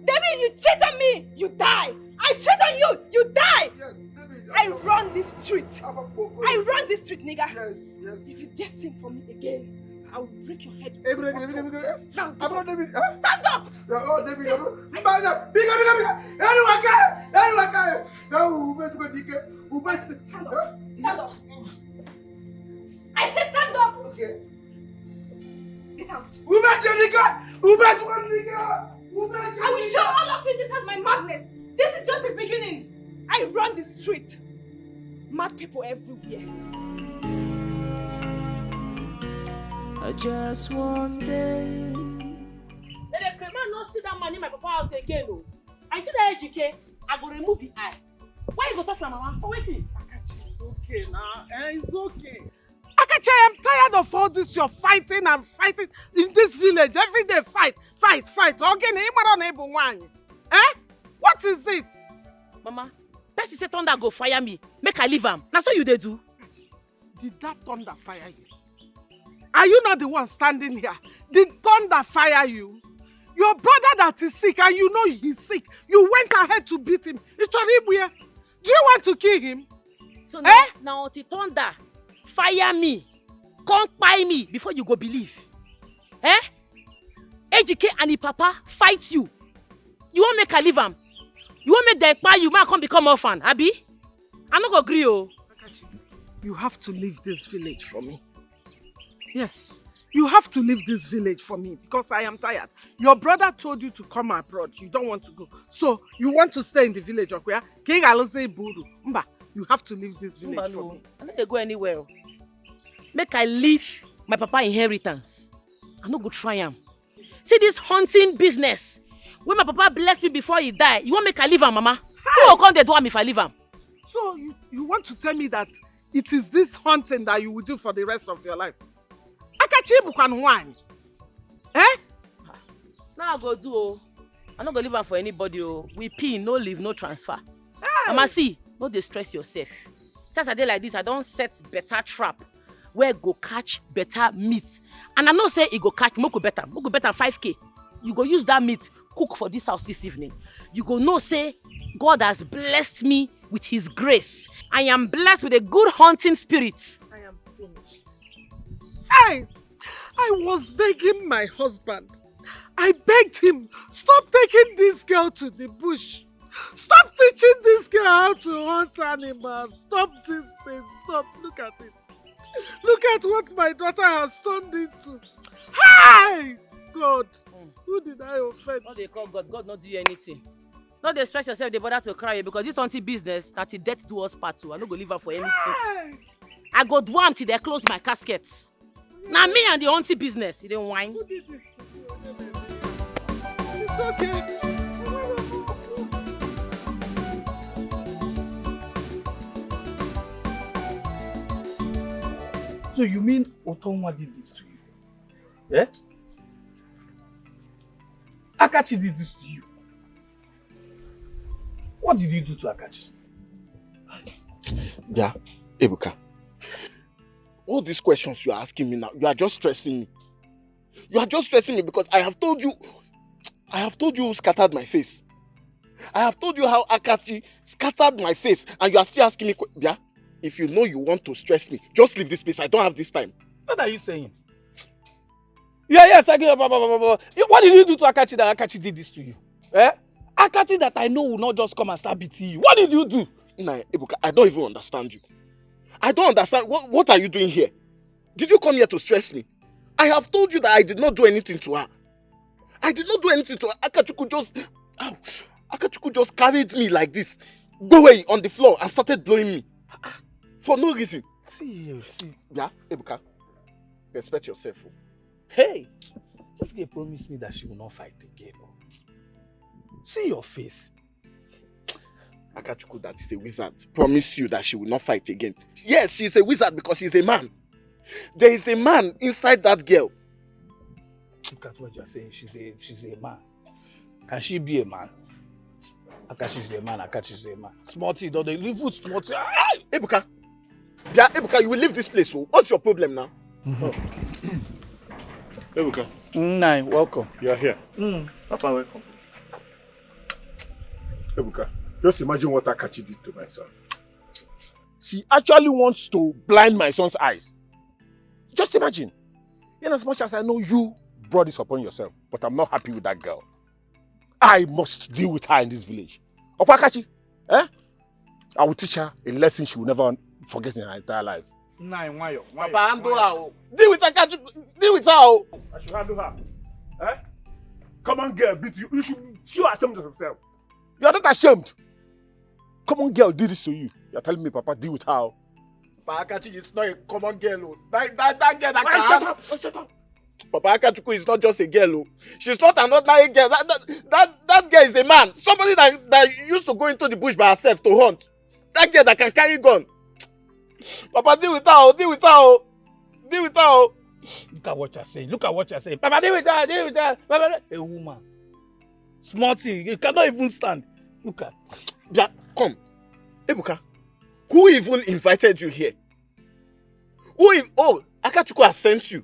David, you cheat on me, you die. I cheat on you, you die. Yes, David, I run this street. I run this street, nigga. Yes. If you just sing for me again, I will break your head. Now, David. Stand up. Oh, David. Anyone. Stand up. I said stand up. Okay. Get out. I will show all of you this as my madness. This is just the beginning. I run the street. Mad people everywhere. Just one day. The man not see that man in my papa house again. No. I see that educate. I go remove the eye. Why you go touch my mama? Oh, wait. It's okay now. It's okay. Akachi, I am tired of all this. You're fighting and fighting in this village. Every day, fight. Okay, what is it? Mama, person say thunder go fire me. Make I leave him. That's what you do. Did that thunder fire you? Are you not the one standing here? Did thunder fire you? Your brother that is sick and you know he's sick. You went ahead to beat him. Do you want to kill him? So now the thunder fire me. Come buy me before you go believe. Ejike and the papa fight you. You won't make a leave him. You won't make them buy you, man come become orphan, Abi? I'm not gonna agree, oh. You have to leave this village for me. Yes, you have to leave this village for me because I am tired. Your brother told you to come abroad. You don't want to go. So, you want to stay in the village, okay? You have to leave this village for me. I'm not going to go anywhere. Make I leave my papa inheritance. I'm not going to try him. See this hunting business. When my papa blessed me before he died, you want make I leave him, Mama? Who will come there do him if I leave him? So, you want to tell me that it is this hunting that you will do for the rest of your life? Now I go do, oh. I'm not going to leave him for anybody, oh. We pay, no leave, no transfer. Mama, see, no dey stress yourself. Since I dey like this, I don't set better trap where go catch better meat. And I know say it go catch more better 5K. You go use that meat, cook for this house this evening. You go know say God has blessed me with his grace. I am blessed with a good hunting spirit. I am finished. I was begging my husband. I begged him, stop taking this girl to the bush. Stop teaching this girl how to hunt animals. Stop this thing. Stop. Look at it. Look at what my daughter has turned into. Hi! God, who did I offend? What they call God? God not do you anything. Not dey stress yourself, they bother to cry because this hunting business, that the death do us part too. I no go leave her for anything. Hi! I go do am till they close my casket. Now me and the hunting business, you don't whine. Who did this? It's okay. So you mean Otonwa did this to you? Eh? Akachi did this to you. What did you do to Akachi? Yeah, Ebuka. All these questions you are asking me now, you are just stressing me. You are just stressing me because I have told you who scattered my face. I have told you how Akachi scattered my face and you are still asking me, yeah? If you know you want to stress me, just leave this place. I don't have this time. What are you saying? Yes, I get. What did you do to Akachi that Akachi did this to you? Eh? Akachi that I know will not just come and start beating you. What did you do? Nah, Ebuka, I don't even understand you. I don't understand. What are you doing here? Did you come here to stress me? I have told you that I did not do anything to her. I did not do anything to her. Akachuku just carried me like this, go away on the floor and started blowing me. For no reason. See. Yeah, Ebuka, respect yourself. Hey, this girl promised me that she will not fight again. See your face. Akachuku, that is a wizard, promised you that she will not fight again. Yes, she's a wizard because she's a man. There is a man inside that girl. Look at what you're saying. She's a man. Can she be a man? Akachi's a man. Akachi's a man. Smarty, don't they live with Smarty? Ebuka. Yeah, Ebuka, you will leave this place. So what's your problem now? Ebuka. Nai, welcome. You are here. Papa, welcome. Ebuka, just imagine what Akachi did to my son. She actually wants to blind my son's eyes. Just imagine. In as much as I know you brought this upon yourself, but I'm not happy with that girl. I must deal with her in this village. Opa Akachi, I will teach her a lesson she will never forget in her entire life. Nai, why? Papa, handle her. Deal with her, Akachi. Deal with her. I should handle her. Come on, girl, beat you. You should feel ashamed of yourself. You are not ashamed. Come on, girl, did this to you. You are telling me, Papa, deal with her. Papa Akachi is not a common girl. That girl that can... Shut up. Papa Akachuku is not just a girl. She's not an ordinary girl. That girl is a man. Somebody that used to go into the bush by herself to hunt. That girl that can carry gun. Papa, deal with her. Deal with her. Look at what you're saying. Papa, deal with her. Papa, a woman. Smarty, you cannot even stand. Look at. Yeah, come. Ebuka, who even invited you here? Akachuku has sent you.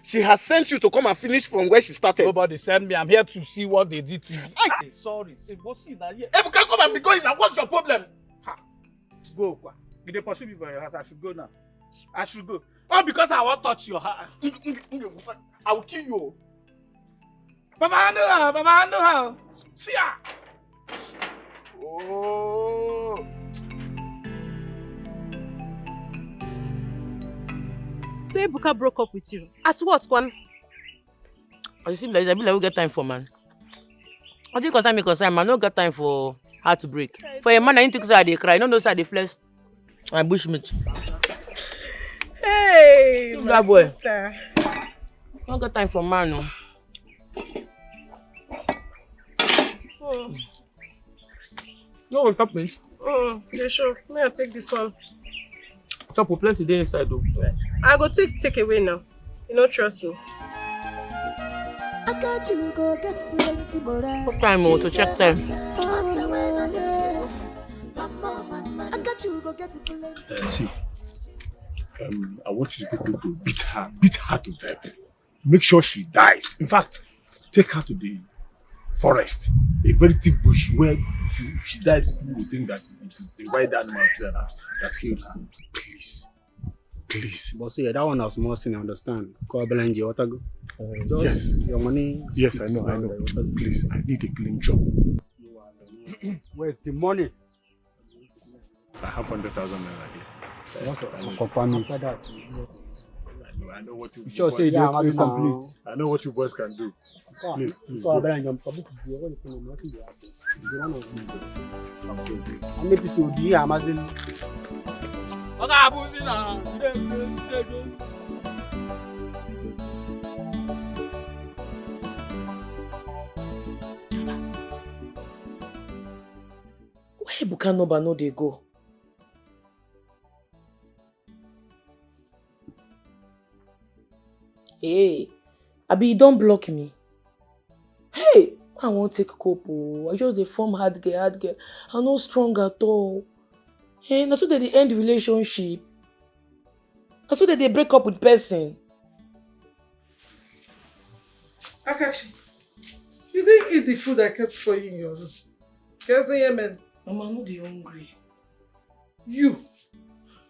She has sent you to come and finish from where she started. Nobody sent me. I'm here to see what they did to you. Sorry. Go see that here. Ebuka, come and be going now. What's your problem? Go. If they pursue me from your house, I should go now. All because I won't touch your heart. I will kill you. Papa, handle her. See her. Oh. So Ebuka broke up with you. As what, Kwan? I seem like we get time for man. I think concern man, no get time for her to break. For a man, I think say they cry, no side the flesh. And bushmeat. Hey, my boy. sister. No got time for man, no. No one top me. Yeah, sure. May I take this one? Chop plenty there inside though. I go take away now. You don't trust me. I got you go get plenty more. What time to check time? I got you go get plenty. See, I want you people to beat her to death. Make sure she dies. In fact, take her to the forest, a very thick bush where if she dies, people will think that it is the wild animals there that killed her. Please. But see, that one was more sin, I understand. Call Belenji, what I go? Yes. Your money. Yes, I know. Please, I need a clean job. Where's the money? I have 100,000 naira here. Confirm it. I know what you sure say boys they complete. I know what you boys can do. Please. So Belenji, I'm Where Ebuka number no dey go? Hey, Abi, you don't block me. Hey, I won't take cope. I just dey form hard girl. I'm not strong at all. Hey, na so they end relationship. Na so they break up with person. Akachi, you didn't eat the food I kept for you in your room. Yes, man. Mama, I'm not hungry. You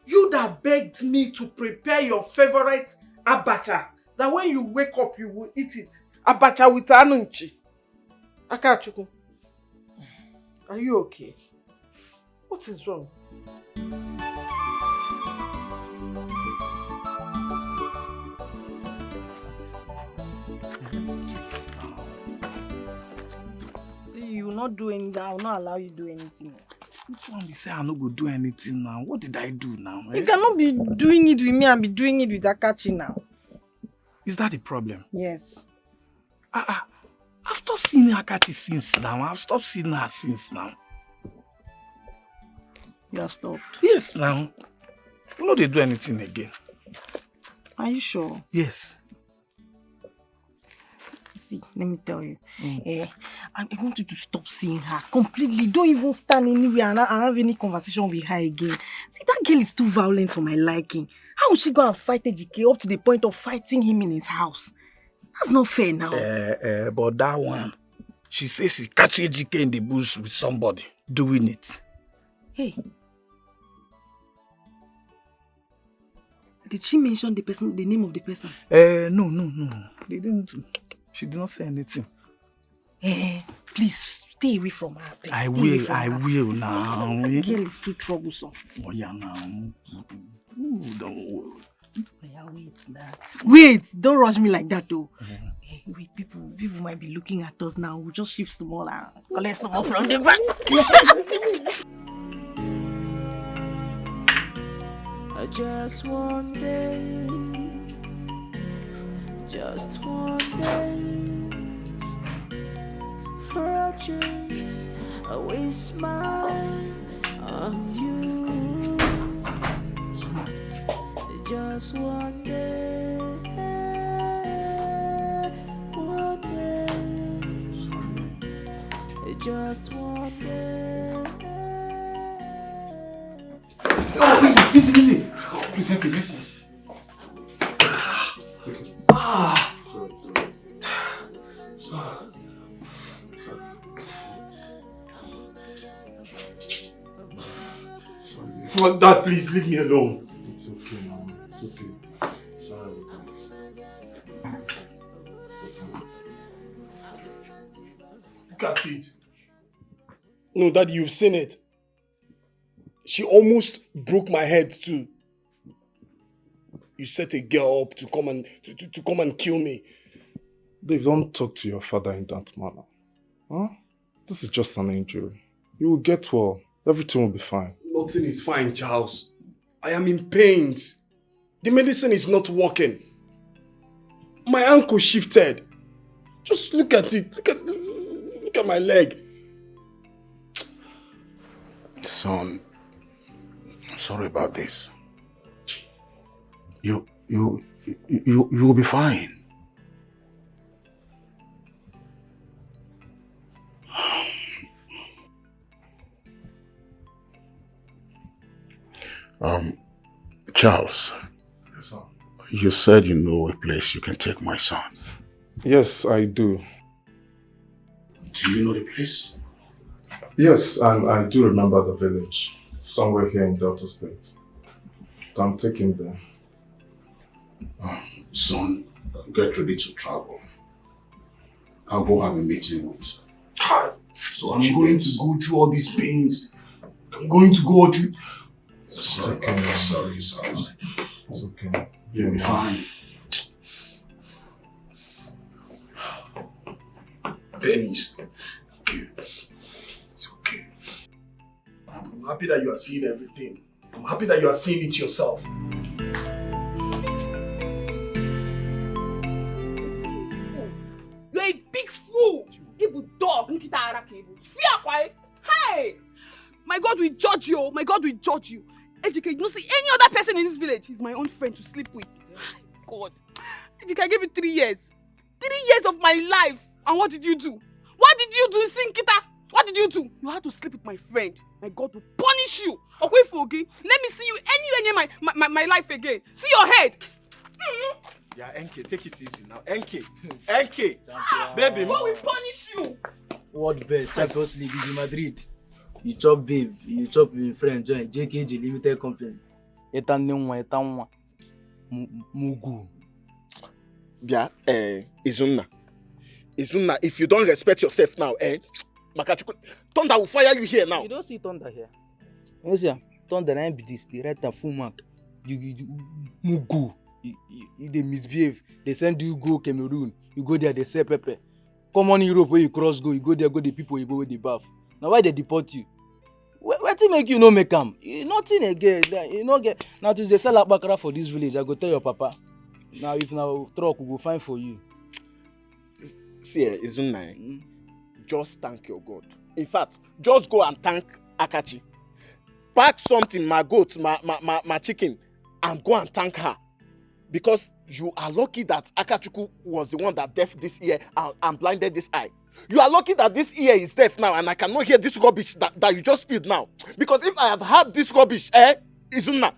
You that begged me to prepare your favorite abacha, that when you wake up you will eat it. Abacha with anunchi. Akachukwu, are you okay? What is wrong? See, you will not do anything. I will not allow you to do anything. Which one be say I no go do anything now? What did I do now? You cannot be doing it with me and be doing it with Akachi now. Is that the problem? Yes. I've stopped seeing Akachi since now. I've stopped seeing her since now. You have stopped? Yes, now. You know they do anything again. Are you sure? Yes. See, let me tell you. I want you to stop seeing her completely. Don't even stand anywhere and have any conversation with her again. See, that girl is too violent for my liking. How would she go and fight Ejike up to the point of fighting him in his house? That's not fair now. But that one, she says she catch Ejike in the bush with somebody doing it. Hey. Did she mention the name of the person? No. They didn't. She did not say anything. Please stay away from her. Please. I will now. The girl is too troublesome. Oh yeah, now. Ooh, don't worry. Oh, yeah, wait now. Wait, don't rush me like that though. Wait, people might be looking at us now. We'll just shift some more and collect some more from the back. Just one day, just one day, for a change, I will smile on you. Just one day, just one day. Oh, Lizzy. Please help me. Sorry. Dad, please leave me alone. It's okay, Mom. It's okay. Sorry. Look at it. No, Daddy, you've seen it. She almost broke my head too. You set a girl up to come and kill me. Dave, don't talk to your father in that manner. Huh? This is just an injury. You will get well. Everything will be fine. Nothing is fine, Charles. I am in pains. The medicine is not working. My ankle shifted. Just look at it. Look at my leg. Son, I'm sorry about this. You will be fine. Charles. Yes, sir. You said you know a place you can take my son. Yes, I do. Do you know the place? Yes, and I do remember the village. Somewhere here in Delta State. I'm taking there. Son, get ready to travel. I'll go have a meeting with. So I'm going to go through all these pains. I'm going to go through. Sorry. It's okay. You'll be fine. Pennies. Okay. It's okay. I'm happy that you are seeing everything. I'm happy that you are seeing it yourself. You're a big fool. Ibu dog. Hey! My God will judge you. My God will judge you. Ejike, you don't see any other person in this village. He's my own friend to sleep with. God. Ejike, I gave you 3 years. 3 years of my life. And what did you do? What did you do in Sinkita? What did you do? You had to sleep with my friend. My God will punish you. Okay, Fogi. Let me see you anywhere near my life again. See your head. Yeah, NK, take it easy now. NK. Baby. God will punish you. World Best Champions League in Madrid. You chop babe, you chop with friend join JKG Limited Company. Etanwa. Mugu. Bia, Izunna, if you don't respect yourself now, Makachuku, Thunder will fire you here now. You don't see Thunder here. You see, Thunder and be this, they write a full mark. You Mugu. You they misbehave. They send you go Cameroon. You go there, they say pepper. Come on Europe where you cross go. You go there, go the people, you go with the bath. Now why they deport you? What to make you no make them? You nothing again. You no get. Now to they sell a bakara for this village. I go tell your papa. Now if now truck we go find for you. See, Izunna, just thank your God. In fact, just go and thank Akachi. Pack something, my goat, my chicken, and go and thank her. Because you are lucky that Akachuku was the one that deaf this ear and blinded this eye. You are lucky that this ear is deaf now and I cannot hear this rubbish that you just spilled now. Because if I have heard this rubbish, Izunna,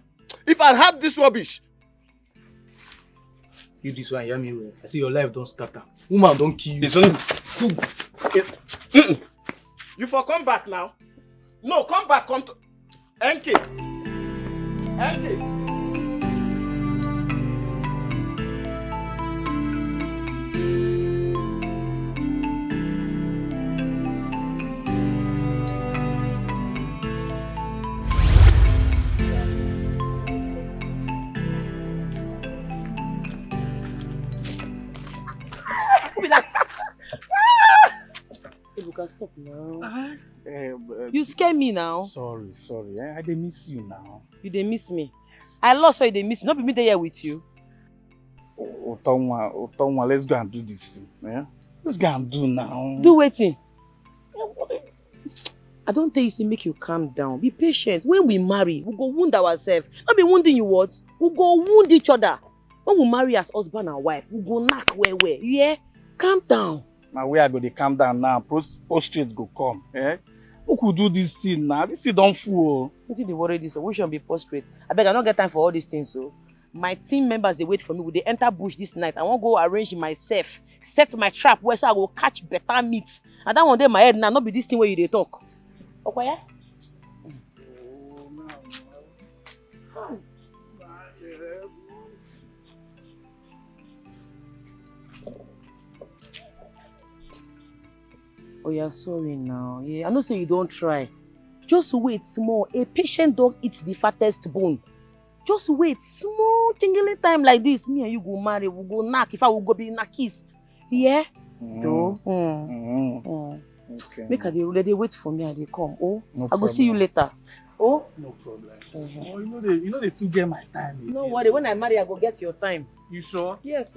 if I had this rubbish. You this one, hear me well. I see your life don't scatter. Woman don't kill you. Fool. You for come back now. No, come back, come to NK. You can stop now. You scare me now. Sorry. I dey miss you now. You dey miss me? Yes. I lost why you dey miss me. Not be me there with you. Otonwa, let's go and do this. Yeah? Let's go and do now. Do waiting. I don't tell you to make you calm down. Be patient. When we marry, we go wound ourselves. Not be wounding you what? We go wound each other. When we marry as husband and wife, we go knock where. Yeah? Calm down. Now where I go, they calm down now. Prostrate go come. Eh? Who could do this thing now? This thing don't fool. You see the worry this, so we shouldn't be prostrate. I beg I don't get time for all these things, so. My team members, they wait for me. Will they enter bush this night? I won't go arrange myself. Set my trap where so I will catch better meat. And that one day my head now, not be this thing where you they talk. Okay, yeah? Oh, you're sorry now. Yeah, I know say you don't try. Just wait small. A patient dog eats the fattest bone. Just wait small jingling time like this. Me and you go marry, we go knock. If I will go be knockist. Yeah? Okay. Make her they wait for me and they come. Oh, no I go see you later. Oh? No problem. Oh, you know they two get my time. No worry, when I marry, I go get your time. You sure? Yes,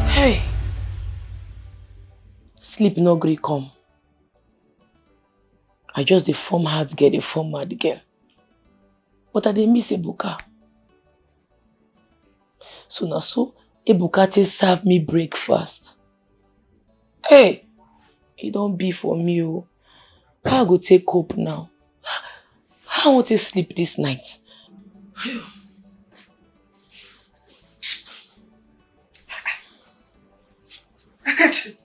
Hey, sleep no gree come. I just the form hard girl, the form mad girl. But I dey miss Ebuka. So now Ebuka take serve me breakfast. Hey, it don't be for me. Oh. How I go take cope now? How I want to sleep this night? Akachi!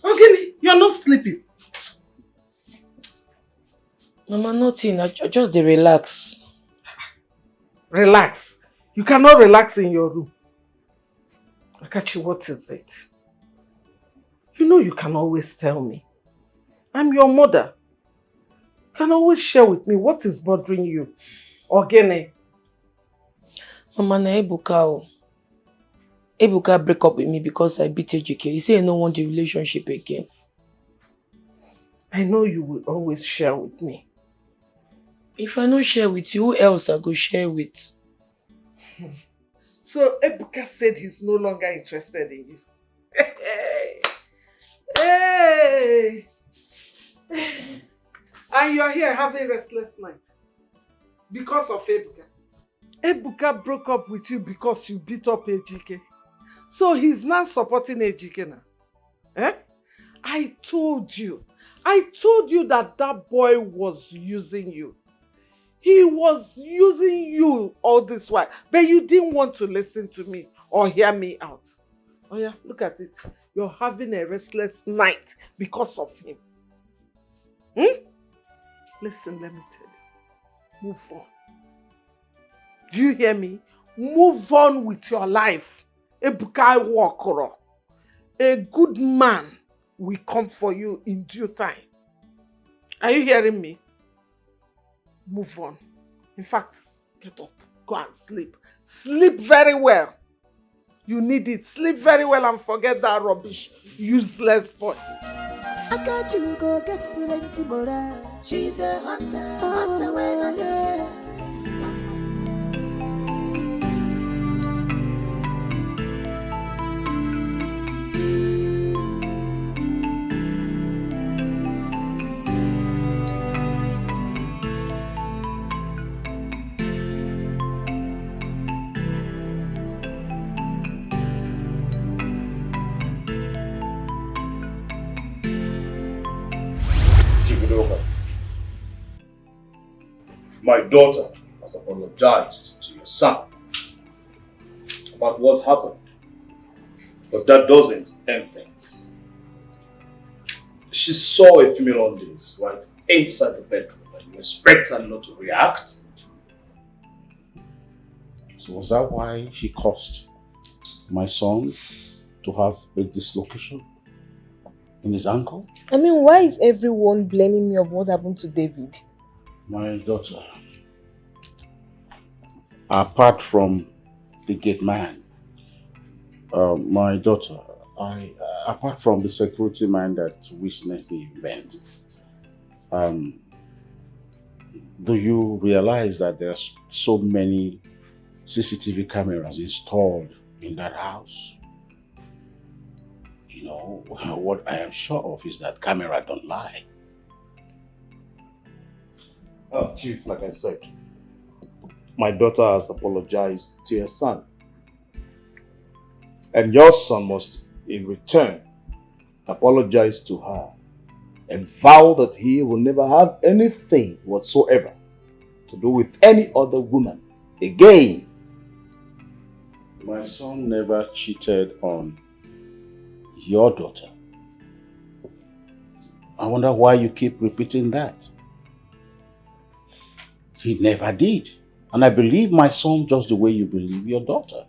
Okay, you're not sleeping. Mama, nothing. I just dey relax. Relax? You cannot relax in your room. Akachi, what is it? You know you can always tell me. I'm your mother. You can always share with me what is bothering you. Ogene. Mama, na Ebuka. Ebuka break up with me because I beat Ejike. You say I don't want the relationship again. I know you will always share with me. If I don't share with you, who else I go share with? So Ebuka said he's no longer interested in you. Hey! And you're here having restless night. Because of Ebuka. Ebuka broke up with you because you beat up Ejike. So he's not supporting Ejike now. Eh? I told you that boy was using you. He was using you all this while, but you didn't want to listen to me or hear me out. Oh yeah, look at it. You're having a restless night because of him. Listen, let me tell you. Move on. Do you hear me? Move on with your life. Ebuka Wakoro. A good man will come for you in due time. Are you hearing me? Move on. In fact, get up. Go and sleep. Sleep very well. You need it. Sleep very well and forget that rubbish. Useless boy. I got you, go get plenty more. She's a hunter, hunter when I get. My daughter has apologized to your son about what happened, but that doesn't end things. She saw a female on this right inside the bedroom, and you expect her not to react? So was that why she caused my son to have a dislocation in his ankle? I mean, why is everyone blaming me of what happened to David? My daughter, apart from the gate man, my daughter, apart from the security man that witnessed the event, do you realize that there's so many CCTV cameras installed in that house? You know, what I am sure of is that camera don't lie. Chief, like I said, my daughter has apologized to your son. And your son must, in return, apologize to her and vow that he will never have anything whatsoever to do with any other woman again. My son never cheated on your daughter. I wonder why you keep repeating that. He never did. And I believe my son just the way you believe your daughter.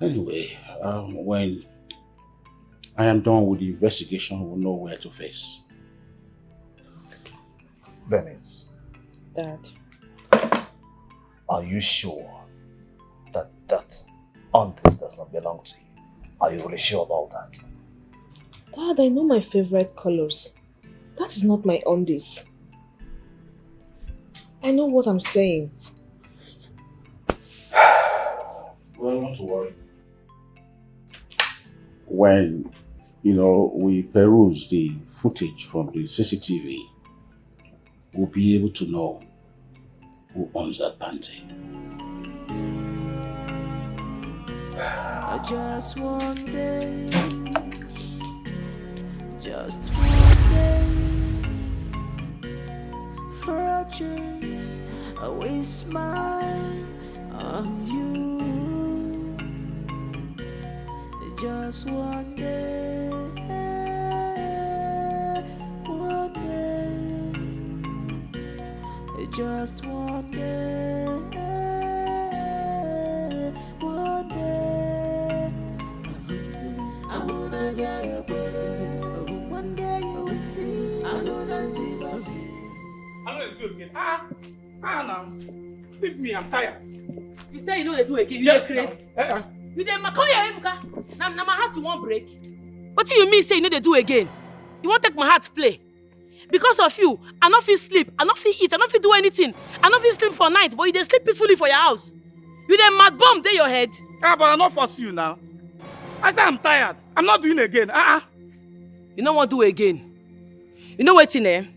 Anyway, when I am done with the investigation, we'll know where to face. Venice. Dad. Are you sure that undies does not belong to you? Are you really sure about that? Dad, I know my favorite colors. That is not my undies. I know what I'm saying. Well, not to worry. When, we peruse the footage from the CCTV, we'll be able to know who owns that panty. Just one day, just one day, for a change, I will smile on you. Just one day, just one day, one day. I wanna get your body. One day you will see. I know nothing but see. I know they do again. Now. Leave me, I'm tired. You say you know they do again. Yes, you Chris. now. You dey come here, Ebuka. Now my heart won't break. What do you mean say you know they do again? You won't take my heart to play. Because of you, I not feel sleep, I not feel eat, I not feel do anything. I not feel sleep for night, but you dey sleep peacefully for your house. You dey mad bomb dey your head. But I not force you now. I say I'm tired. I'm not doing again. You know what do again? You know what's in there?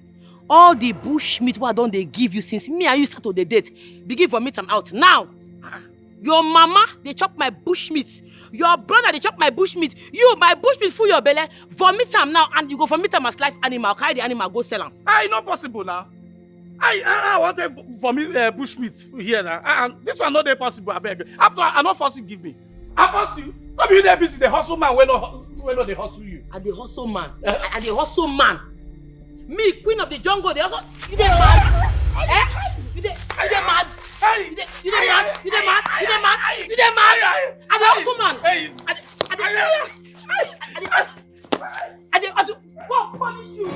All the bush meat what I don't they give you since me and you start to the date. Begin vomit am out. Now, your mama, they chop my bush meat. Your brother, they chop my bush meat. You, my bush meat full your belly. Vomit am now and you go vomit am as live animal. Carry the animal, go sell am. It's not possible now. I wanted for me bushmeat here now. And this one not dey possible, I beg. After I not force you give me. I force you. Not be you there busy, the hustle man when not they hustle you. I the hustle man. I the hustle man. Me, queen of the jungle, they also you dey mad. You dey mad. You dey mad. You dey mad. You dey mad. You dey mad. I the hustle man. I what punish you?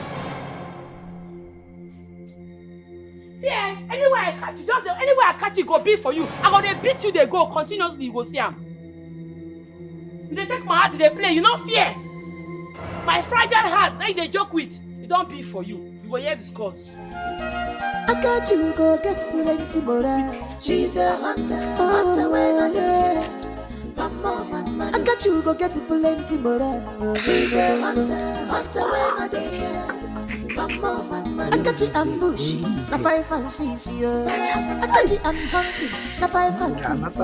See, anywhere I catch you, just anywhere I catch you, go be for you. I go they beat you, they go continuously. You go see am. You dey take my heart, they play. You no fear. My fragile heart, now you dey joke with. It don't be for you. You will hear discuss. I got you, go get plenty more. She's a hunter when I get. I got you, go get plenty more. She's a hunter when I get. I got you ambushing, na 5 and 6 years. I got you hunting, na 5 and 6.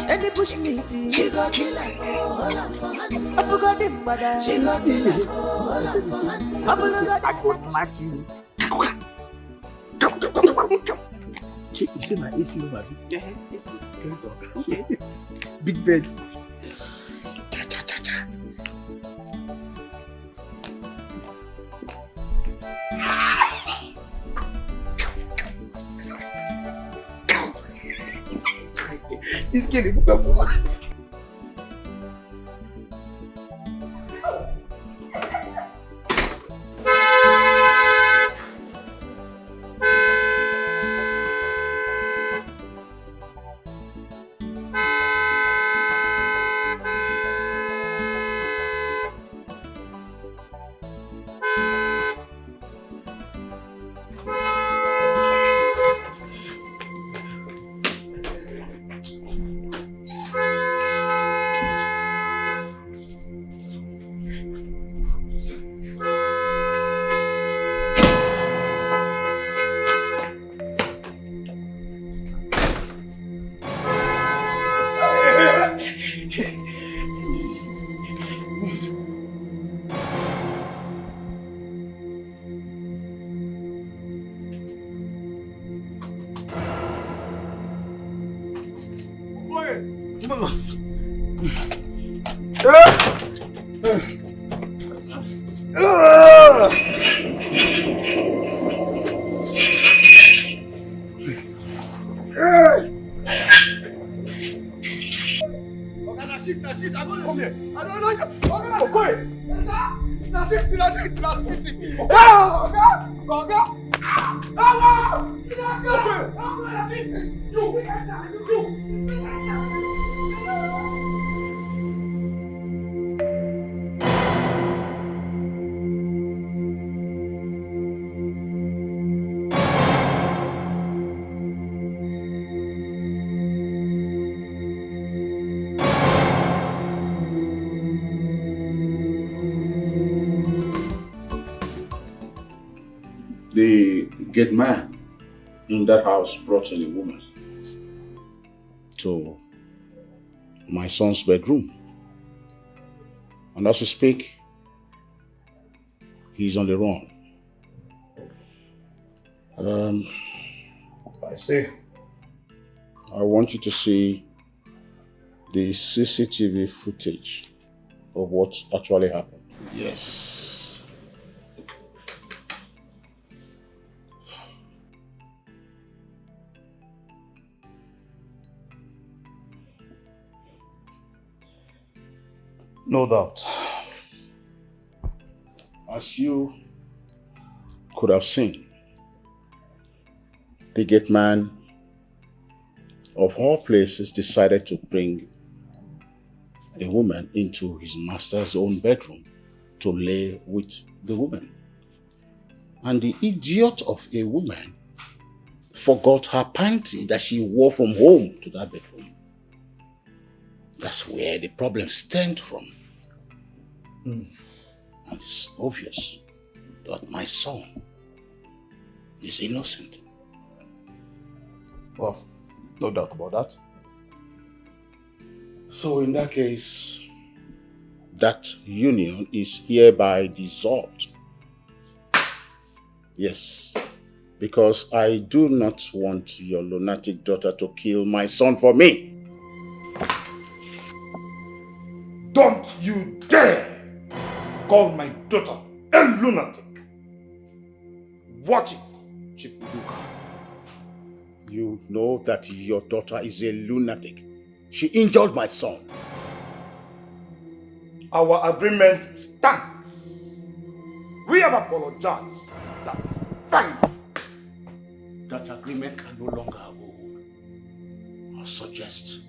Any bush meeting, she go kill him, hold up for handy. I forgot him, but she go kill him, hold up for handy. I got smack you. You see my AC over here? Yeah, okay. Big bed. He's getting more. The gate man in that house brought in a woman to my son's bedroom. And as we speak, he's on the run. I say, I want you to see the CCTV footage of what actually happened. Yes. No doubt. As you could have seen, the gate man of all places decided to bring a woman into his master's own bedroom to lay with the woman. And the idiot of a woman forgot her panty that she wore from home to that bedroom. That's where the problem stemmed from. And it's obvious that my son is innocent. Well, no doubt about that. So in that case, that union is hereby dissolved. Yes, Because I do not want your lunatic daughter to kill my son for me. Don't you dare call my daughter a lunatic. Watch it, Chipuduka. You know that your daughter is a lunatic. She injured my son. Our agreement stands. We have apologized. That is fine. That agreement can no longer hold. I suggest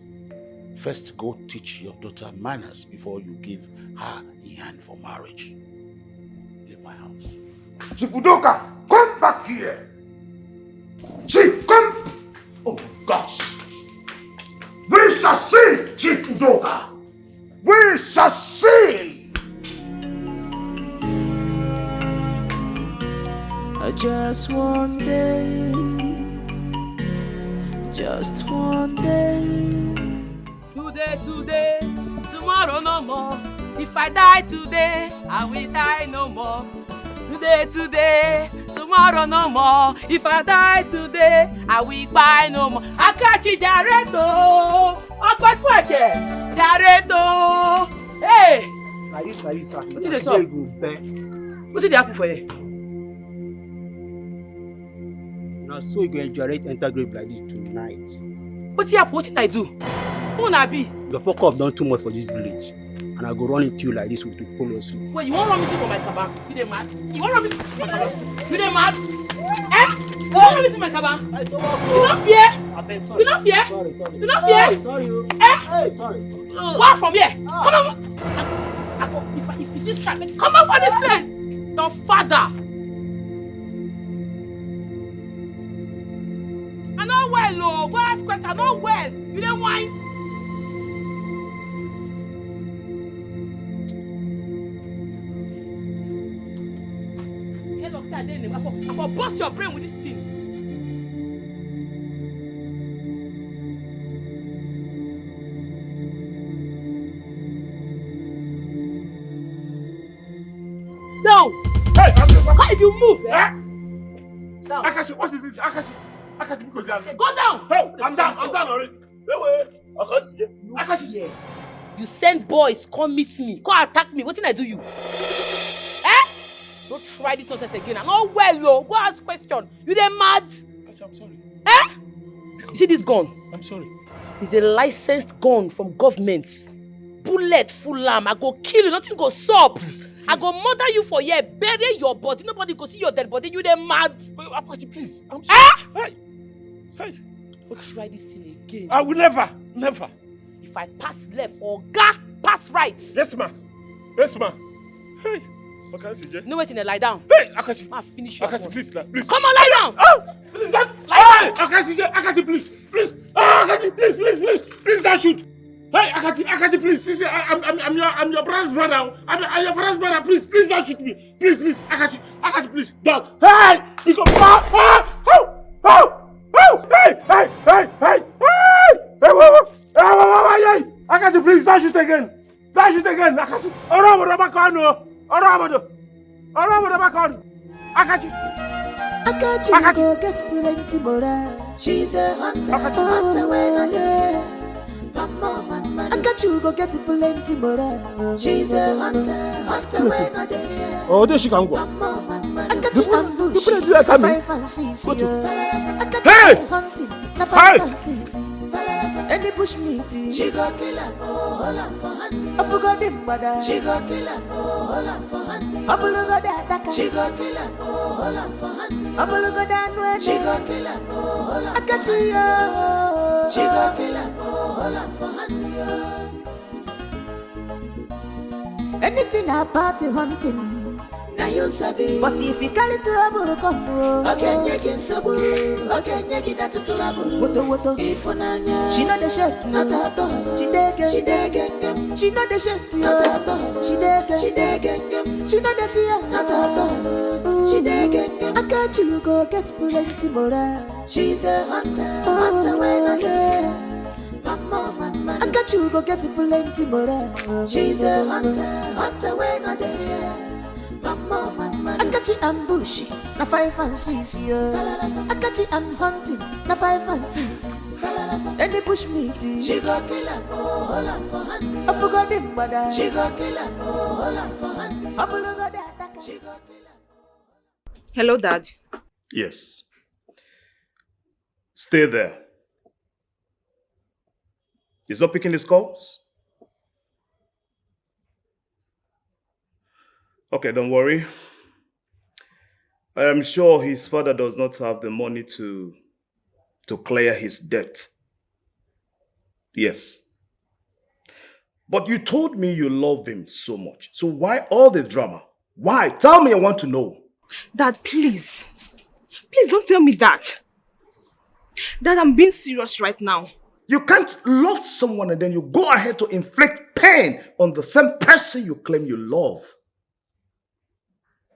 first go teach your daughter manners before you give her a hand for marriage. Leave my house. Chipudoka, come back here. Come. Oh my gosh. We shall see, Chipudoka. We shall see. Just one day, just one day. Today, tomorrow no more. If I die today, I will die no more. Today, tomorrow no more. If I die today, I will buy no more. Akachi Jareto, Akpatweke, Jareto. Hey! Larissa. What did they say? What did they happen for you? Now, so you go enjoy enter grave like this tonight. What did happen? What did I do? Who na be? Your fuck up done too much for this village. And I go run into you like this with the follow sleep. Wait, you want run me for my cabin? You dey mad? You want run me for my cabin? You dey mad? Eh? You want run me for my cabin? You not fear? You not fear? You not fear? Sorry. Eh? Hey, sorry. Walk from here. Come on. If this trap, come out for this place. Your father. I know well, oh. Go ask question. I know well. You don't whine. I for bust your brain with this thing. Down. Hey, if you move, eh? Down. Akashi, what is it? Akashi, because okay, go down. Hey, I'm down already. Wait. Akashi, you send boys, come meet me, come attack me. What did I do you? Don't try this nonsense again. I'm not well, yo. Go ask question. You dey mad? I'm sorry. Eh? You see this gun? I'm sorry. It's a licensed gun from government. Bullet full arm. I go kill you. Nothing go sup. Please. I go murder you for here. Bury your body. Nobody go see your dead body. You dey mad? Apache, please. I'm sorry. Hey. Don't try this thing again. I will never. If I pass left or pass right. Yes, ma. Hey. Okay, CJ. No waiting, lie down. Hey, Akashi. I'll finish you. Akashi, please. Come on, lie down. Oh, please, lie down. Akashi, please. Akashi, please, don't shoot. Hey, Akashi, please. See, I'm your brother's brother. I'm your brother's brother. Please, don't shoot me. Please, Akashi, please, don't. Hey, because hey. Akashi, please, don't shoot again. Akashi. Akachi, go get plenty more. She's a hunter when I get. Mama. Akachi go get plenty more. She's a hunter when I get. Oh, there she can go. Akachi ambush. Hey! Hunting. Any bush meat, she go kill him, hold him for handy. I forgot him, brother. She go kill him, hold him for handy. I believe that she go kill him, hold him for handy. I believe that way. She go kill him, hold him. I catch you. She go kill him, hold him for handy. Anything about hunting. Now you sabi. But if you carry trouble, come on. Okay, nyeki sabu. Okay, nyeki that's trouble. Woto. Ifonanya. She not the shake. Not at all. She dege. She not the shake. Not at all. She dege. She not the fear. Not at all. She dege. I catch you go get plenty more. She's a hunter when I get. Mama. I got you go get plenty more. She's a hunter when I get. Mama. I got Akachi and bushy, na 5 and 6 yo. Akachi and hunting, na 5 and 6. Then they push me to she go kill him, oh, hold on for handy. I forgot him, but she go kill him, oh, hold on for handy. She go kill him. Hello, Dad. Yes. Stay there. He's not picking his calls? Okay, don't worry. I am sure his father does not have the money to clear his debt. Yes. But you told me you love him so much. So why all the drama? Why? Tell me, I want to know. Dad, please. Please don't tell me that. Dad, I'm being serious right now. You can't love someone and then you go ahead to inflict pain on the same person you claim you love.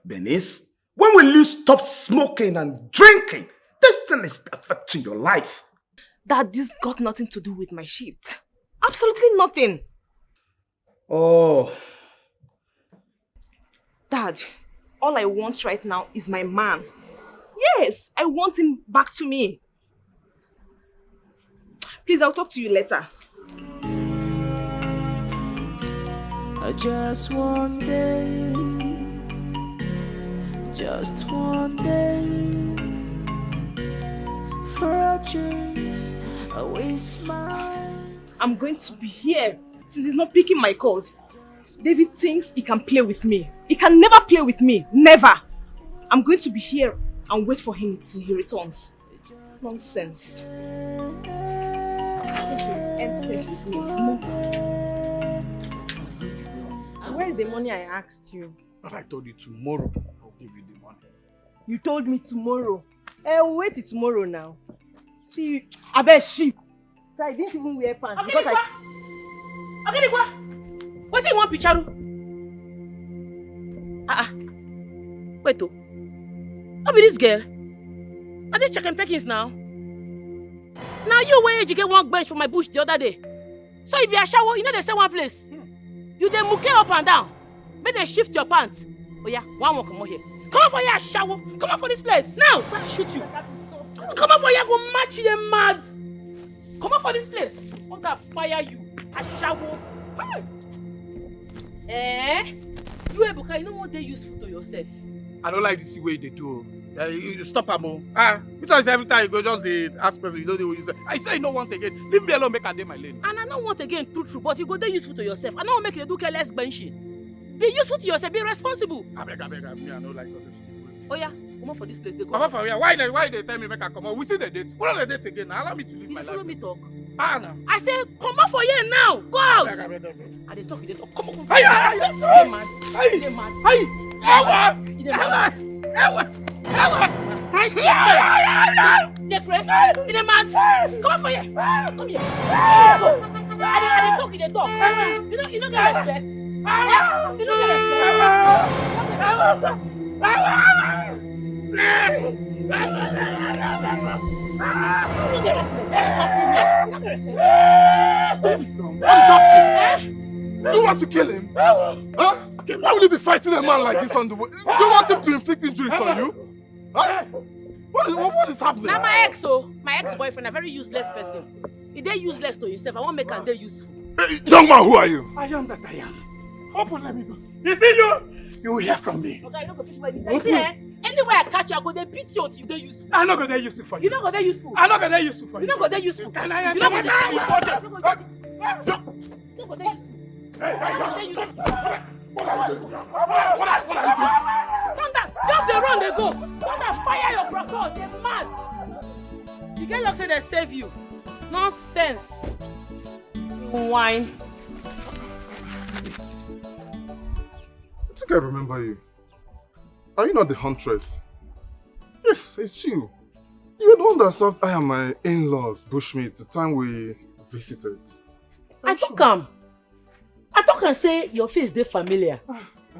Bernice, when will you stop smoking and drinking? This thing is affecting your life. Dad, this got nothing to do with my shit. Absolutely nothing. Oh. Dad, all I want right now is my man. Yes, I want him back to me. Please, I'll talk to you later. Just one day, just one day, for a change, I waste my... I'm going to be here since he's not picking my calls. David thinks he can play with me. He can never play with me. Never. I'm going to be here and wait for him till he returns. Nonsense. With me. Where is the money I asked you? But I told you tomorrow I'll give you the money. You told me tomorrow. We'll wait till tomorrow now. See, I bet sheep. So I didn't even wear pants because Okay, what's he want, Picharu? Wait, I'll be this girl. Are they checking Perkins now? Now you where you get one bench from my bush the other day. So if you are shower, you know they say one place. You then muke up and down. Make them shift your pants. Oh yeah, one more come on here. Come on for your shower. Come on for this place. Now, I'll shoot you. Come on for here, go match you them mad. Come on for this place. I want to fire you. I shower. You Ebuka, you know what they useful to yourself. I don't like this way they do. You stop Amo. Because every time you go just the ask person, you don't know what you say. I say you don't want again. Leave me alone, make a day my lane. And I don't want again true, but you go there useful to yourself. I don't make you do careless benching. Be useful to yourself, be responsible. I beg, I don't like all this. Oh yeah, come on for this place. They go. Come on for here. Why they tell me make I come on? We see the dates. What are the dates again? Now allow me to live my life. Follow me talk. No. I say come on for here now. Go out. I they talk. Come on. Hey, come on for here. Come here. I they talk. You don't get respect. You don't get Do you want to kill him? Huh? Why will you be fighting a man like this on the way? Do you want him to inflict injuries on you? Huh? What is happening? Now my ex-boyfriend, a very useless person. If they're useless to himself, I want to make a day useful. Young man, who are you? I am that I am. Open, let me go. You see you will hear from me. Okay, I don't go fit where you see, anywhere I catch you, I go there beat you until you dey useful. I'm not gonna useful for you. You're not gonna useful. I'm not gonna useful for you. You're not gonna useful. Can I You're not gonna useful. Just they run, they go. Thunder, fire your brothers. They're mad. You get lucky they save you. Nonsense. Wine. I think I remember you. Are you not the huntress? Yes, it's you. You were the one that served I and my in-laws, bushmeat, the time we visited. I talk and say your face dey familiar.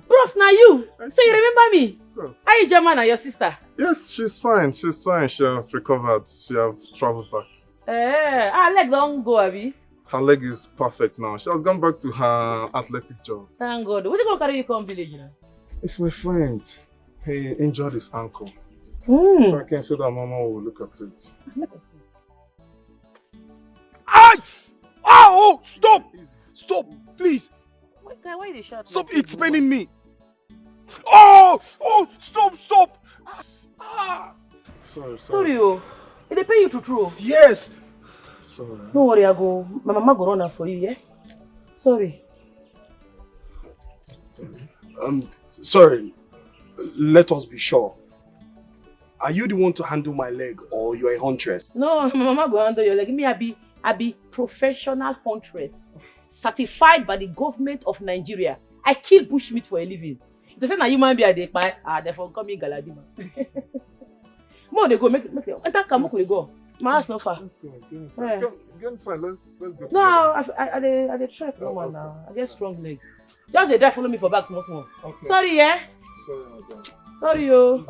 Bros, now you. So you remember me? Yes. Are you German and your sister? Yes, she's fine. She's fine. She have recovered. She have traveled back. Leg don't go, Abi. Her leg is perfect now. She has gone back to her athletic job. Thank God. What you gonna carry you come village now? It's my friend. He injured his ankle. Mm. So I can say that Mama will look at it. Ay! Oh! Stop! Stop! Please! Guy, why they shout? Stop! It's paining me! Oh! Oh! Stop! Stop! Ah! Sorry. Sorry, oh. Did they pay you to throw? Yes! Sorry. Don't worry, my mama go run her for you, yeah? Sorry. Sorry. Let us be sure. Are you the one to handle my leg or you are a huntress? No, my mama go handle your leg. Me, I be professional huntress. Certified by the government of Nigeria. I kill bushmeat for a living. If they say na human being I dey kpai, therefore call me Galadima. More they go, make it. Enter Kamuk we go. My house no far. Let's go. Get inside. Get inside. Let's go together. No, I dey trek no man now. I get strong legs. Just dey drive follow me for back small. Okay. Sorry, yeah? Sorry, madam. Sorry, yo.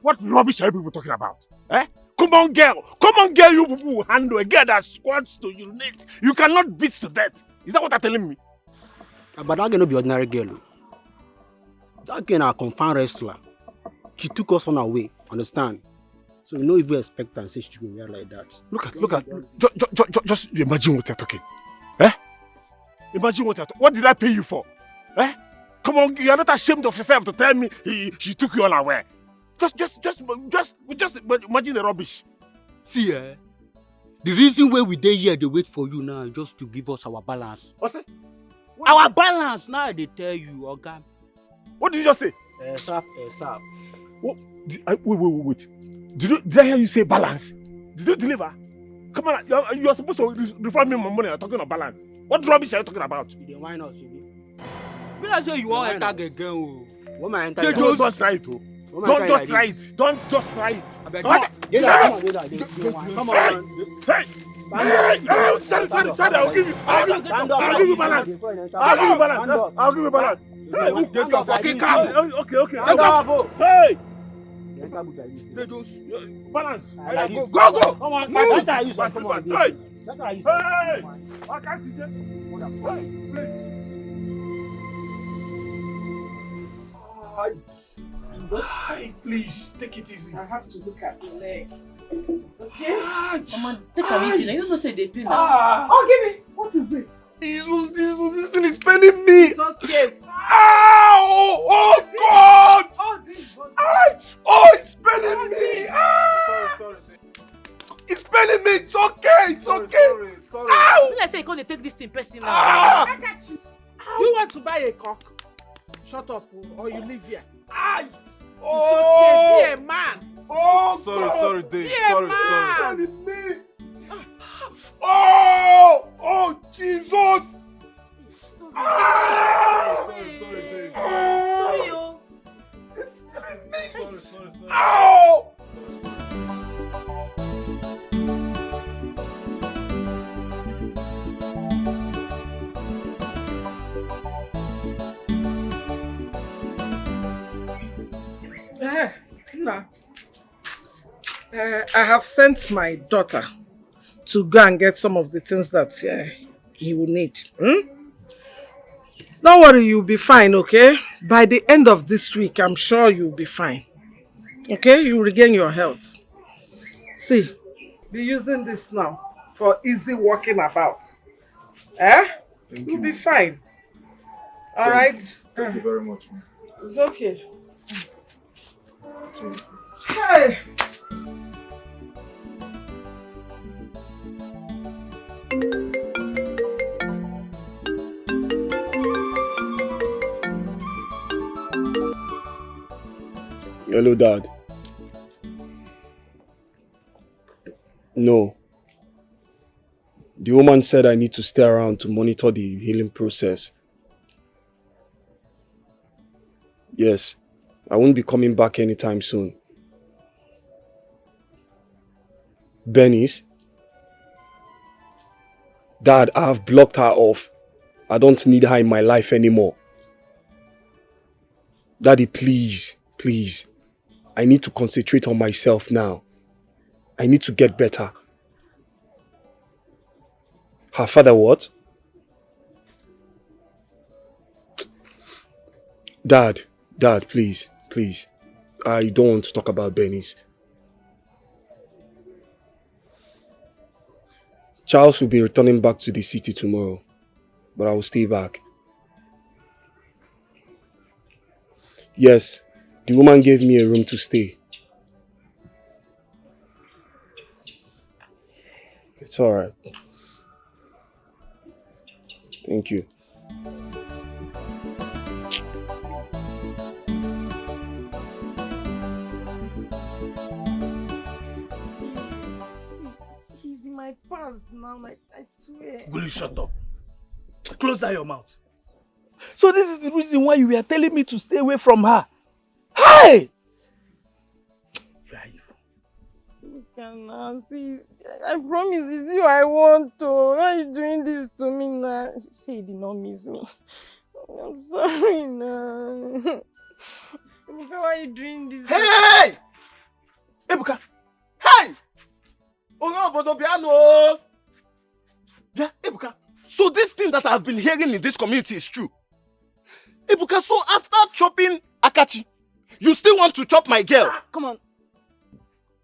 What rubbish are you people talking about? Eh? Come on, girl, you people will handle a girl that squats to urinate. You cannot beat to death. Is that what you're telling me? But that girl no be ordinary girl. That girl na a confirmed wrestler. She took us on her way, understand? So we no even expect her and say she go wear like that. Look at. Just imagine what you're talking. Eh? Imagine what you're talking. What did I pay you for? Eh? Come on, you're not ashamed of yourself to tell me she took you unaware. Just imagine the rubbish. See, the reason why we dey here, they wait for you now, is just to give us our balance. What's it? Our balance now, they tell you, okay? What did you just say? Sir. What? Wait. Did I hear you say balance? Did you deliver? Come on, you're supposed to refund me my money. You're talking about balance. What rubbish are you talking about? You why not, be like say you want enter again. What my enter? Don't try it, oh. Don't just try it. Don't just try it. Come on. Hey! Sorry, I'll give you balance. I'll give you balance. Get your fucking car. Okay. Hey! Balance. Go. Come on. Move. Hey! I can't see them. Hey, Hi, please, take it easy. I have to look at the leg. Okay? Mama, take it easy. You don't say they pain now. Oh, give me. What is it? This thing is paining me. It's okay. Ow! Oh God! Oh, it's paining me. Sorry. It's paining me. It's okay. Sorry. Ow! Let's say you can't take this thing personal. I got you. You want to buy a cock? Shut up, or you leave here. Oh! It's okay. Be a man. Oh! Sorry, Dave. Be a man. Oh, Jesus! Sorry, Dave. Sorry, yo. Sorry. Ow! I have sent my daughter to go and get some of the things that he will need. Don't worry, you'll be fine, okay? By the end of this week, I'm sure you'll be fine. Okay? You'll regain your health. See, be using this now for easy walking about. You'll be fine. All right? Thank you very much, man. It's okay. Hey! Hello, Dad. No. The woman said I need to stay around to monitor the healing process. Yes, I won't be coming back anytime soon. Benny's? Dad, I have blocked her off. I don't need her in my life anymore. Daddy, please. I need to concentrate on myself now. I need to get better. Her father what? Dad, please. I don't want to talk about Benny's. Charles will be returning back to the city tomorrow, but I will stay back. Yes, the woman gave me a room to stay. It's alright. Thank you. He's in my past now, like, I swear. Will you shut up? Close down your mouth. So this is the reason why you were telling me to stay away from her. Hey! You are evil. Can see, I promise it's you I want to. Why are you doing this to me now? She did not miss me. I'm sorry now. Ebuka, why are you doing this? Hey! Ebuka! Hey! Piano! Yeah, Ebuka. So this thing that I've been hearing in this community is true. Ebuka, so after chopping Akachi, you still want to chop my girl? Come on.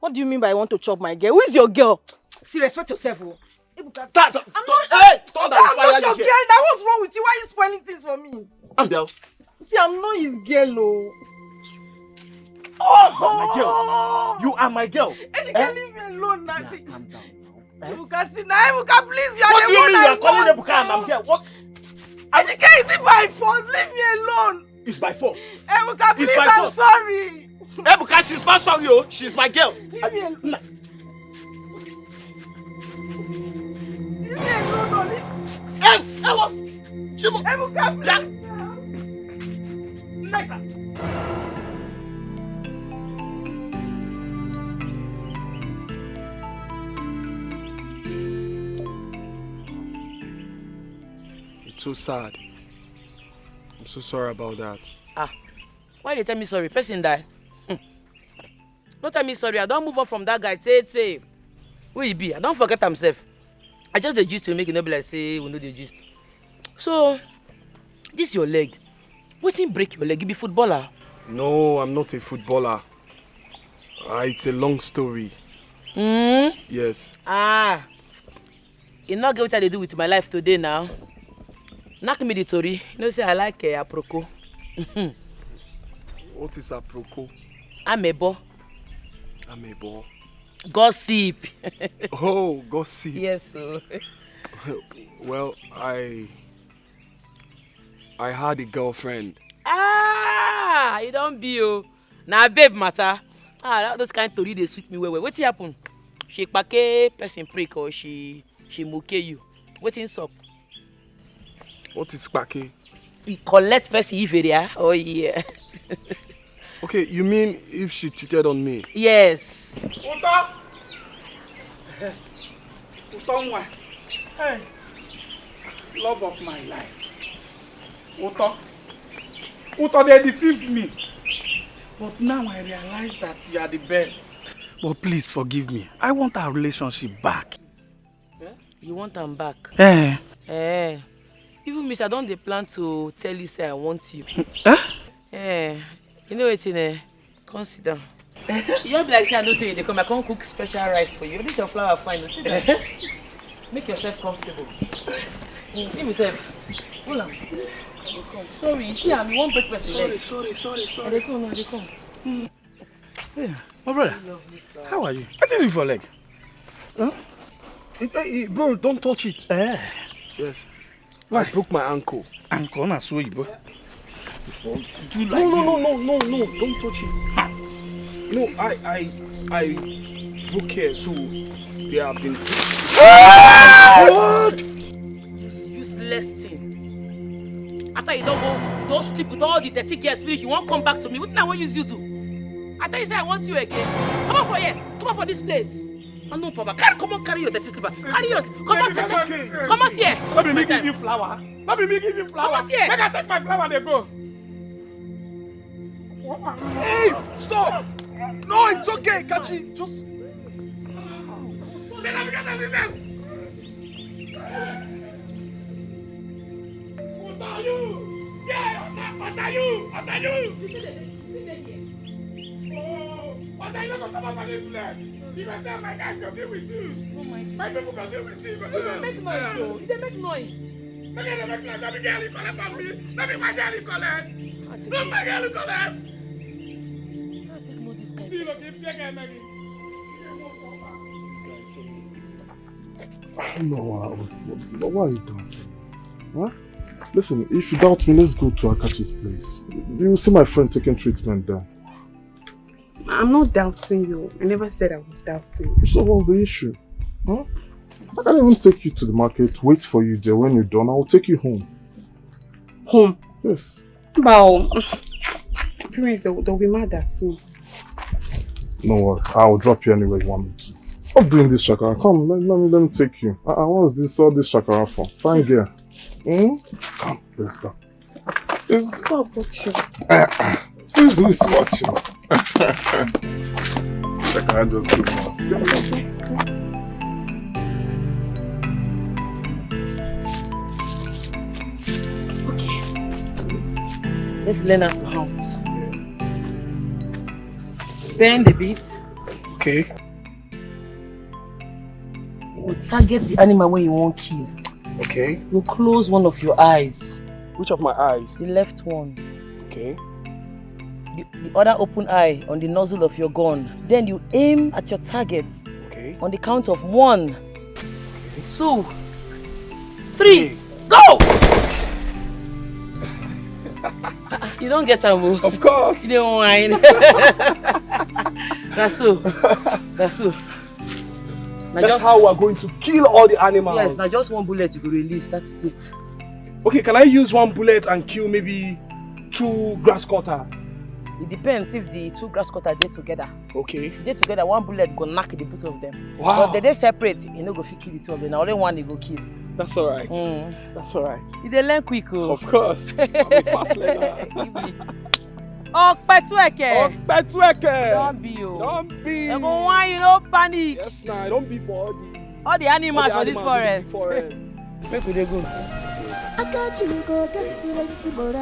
What do you mean by I want to chop my girl? Who is your girl? See, respect yourself. Oh. Ebuka, Hey, I'm not your girl. Now what's wrong with you? Why are you spoiling things for me? Ambiel. See, I'm not his girl. My girl. You are my girl. And you can leave me alone now. See, Ebuka, see now, Ebuka, please, you're what the do you one mean I you are calling want. Ebuka and I'm here? What? Ebuka, is it by force? Leave me alone. It's by force. Ebuka, please, by I'm force. sorry. Ebuka, she's not sorry, oh. She's my girl. Leave me alone. Leave me alone, no, leave. Ebuka, please. It's so sad. I'm so sorry about that. Why they tell me sorry? Person die. Don't tell me sorry. I don't move on from that guy. Say. Who he be? I don't forget himself. I just the gist to make it no be like say we know the gist. So, this your leg. Wetin break your leg? You be footballer? No, I'm not a footballer. It's a long story. Yes. You not get what I do with my life today now. Knock me the story. You know say I like aproko. What is aproko? Amebo. Amebo. Gossip. Oh, gossip. Yes, sir. Well, I had a girlfriend. You don't be oh. Now babe matter. Those kind of story they sweet me well. Wetin happen? She pake person prick or she moke you. Wetin up? What is pake? You collect person if area. Oh yeah. Okay, you mean if she cheated on me? Yes. Uta! Uta, hey, love of my life. Uta, they deceived me. But now I realize that you are the best. But please forgive me. I want our relationship back. You want them back? Even miss, I don't plan to tell you say I want you. You know it's in consider. You don't be like say I don't say they come. I can't cook special rice for you. This your flour fine. See that? Make yourself comfortable. Give yourself. Hold on. Sorry, you see I'm one breakfast. Sorry. They come. Hey, my brother, how are you? What did you do for leg? Huh? Bro, don't touch it. Yes. Why? I broke my ankle. Ankle, na so you, bro. Do like no, don't touch it. No, I broke here, so they have been. What? Useless thing. After you don't sleep with all the 30 girls finish, you won't come back to me. What I want use you to? I thought you said I want you again. Come on for here. Come on for this place. No problem. Carry your dirty slipper. Carry yours. Come on, come on here. Let me give you flower. Let me give you flower. Come on here. Make I take my flower and they go. Hey, stop! No, it's okay, Kachi. Just. What are you? Yeah, what are you? But I don't come up this flat. You can tell my guys to deal with you. Oh my God. My people can deal with you. You make noise, though. You make noise. Let me girl you collect from me. Let me my girl you collect. Let my girl you collect. I take no this kind You of look if you get Maggie. I don't know why are you doubting? Huh? Listen, if you doubt me, let's go to Akachi's place. You will see my friend taking treatment there. I'm not doubting you. I never said I was doubting you. So what's the issue? Huh? I can't even take you to the market, wait for you there. When you're done, I'll take you home. Home? Yes. Well, parents, they'll be mad at me. No worry, I'll drop you anywhere you want me to. Stop doing this, Shakara. Come, let me take you. What's this, all this Shakara for? Fine girl. Come, let's go. Stop watching. Who's watching? Shakara just took out. Let's learn how to hunt. Bend a bit. Okay. You target the animal when you want to kill. Okay. You close one of your eyes. Which of my eyes? The left one. Okay. The other open eye on the nozzle of your gun. Then you aim at your target. Okay. On the count of 1, 2, 3, go! You don't get a move. Of course. You don't whine. That's so. That's so. That's how we're going to kill all the animals. Yes, now just one bullet you will release. That is it. Okay, can I use one bullet and kill maybe 2 grass cutter? It depends if the 2 grass cutter dey together. Okay. If they together, one bullet go knock the both of them. Wow. But if they separate, you no go fit kill the 2 of them. Now only one they go kill. That's alright. That's alright. You dey learn quick, oh. Of course. I'm a fast learner. Okpetueke. Don't be, oh. Don't be. They go want you, no panic. Yes, nah. Don't be for all the animals for this forest. Make we dey go. Akachi go get plenty more.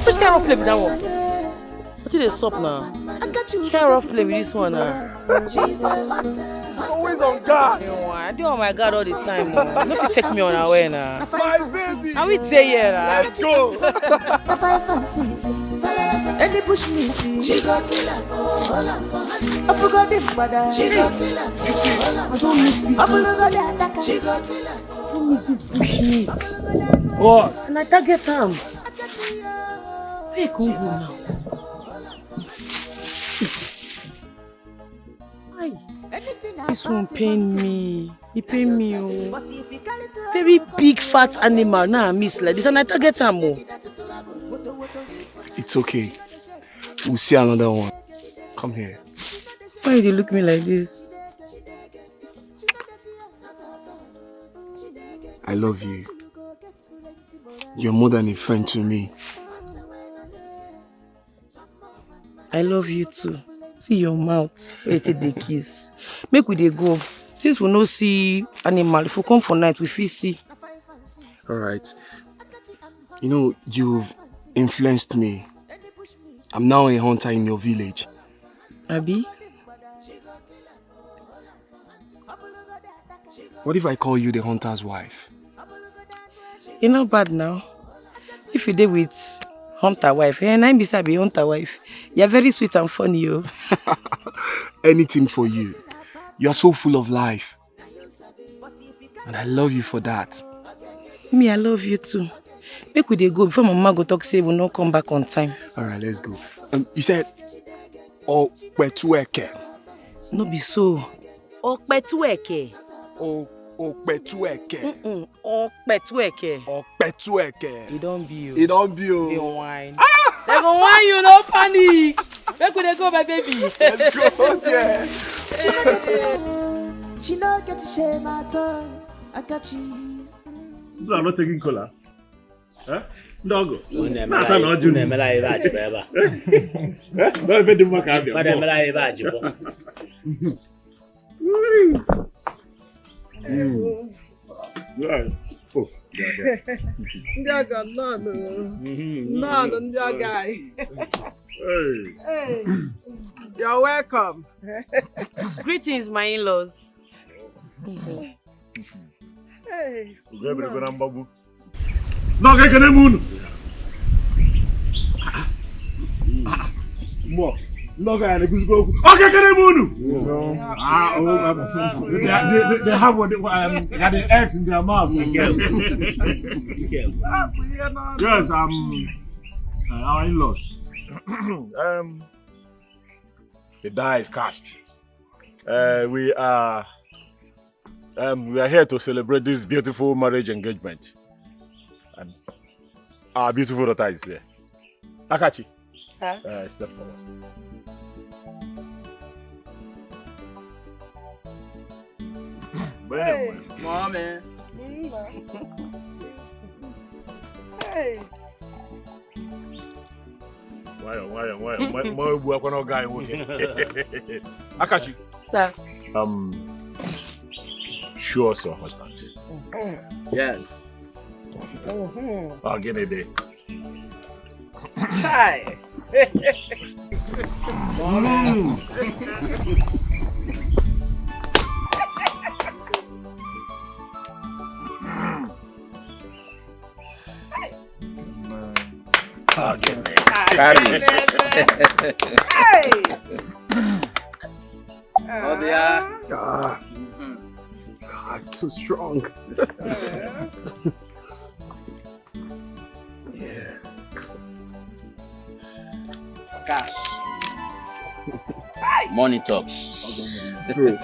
Which kind of play with that one? What is the sup now? Which kind of play with this one now? Always on guard. I do on my guard all the time. No fit check me on our way now. My baby. How we say here now? Let's go. Any push me to she go kill her. I forgot the mother. She go kill her. I don't miss this. I forgot the attacker. She go kill her. I don't miss this bushmeat. What? And I target him. Where can we go now? This one pain me. He pain me. Oh. Very big fat animal. Now I miss like this and I target him. Oh. It's okay. We'll see another one. Come here. Why do you look me like this? I love you. You're more than a friend to me. I love you too. See your mouth. Wait till they kiss. Make we dey go. Since we no see animal, if we come for night, we feel see. Alright. You know, you've influenced me. I'm now a hunter in your village. Abi? What if I call you the hunter's wife? You're not bad now. If you dey with hunter wife, and I'm beside be hunter wife. You're very sweet and funny, yo. Anything for you. You are so full of life. And I love you for that. Me, I love you too. Make we dey go before mama go talk say we no come back on time. Alright, let's go. You said Okpetueke. No be so. Okpetueke. Okpetueke. Okpetueke. Okpetueke. It don't be you. It don't be you. They whine. They go whine you, no panic. Make we dey go, my baby. Let's go. Yeah. She no get shame at all. Akachi. You are not taking cola. Huh? Dog. Oh, Ndiaga, no. No, Ndiaga. Hey. You're welcome. Greetings, my in-laws. Hey. No, get the moon. More. No, guy, the go. Okay, get the moon. They have what the eggs in their mouth. Yes, our in-laws. The die is cast. We are here to celebrate this beautiful marriage engagement. And our beautiful daughter is there. Akachi. Sir? Step forward. Hey. Mommy. Hey. Why? Akachi. Sir? Show us your husband. Yes. I'll get it there. Chai. I'll get it. Hey. Oh, they are. God, so strong. Yeah. Cash. Money talks. Hey.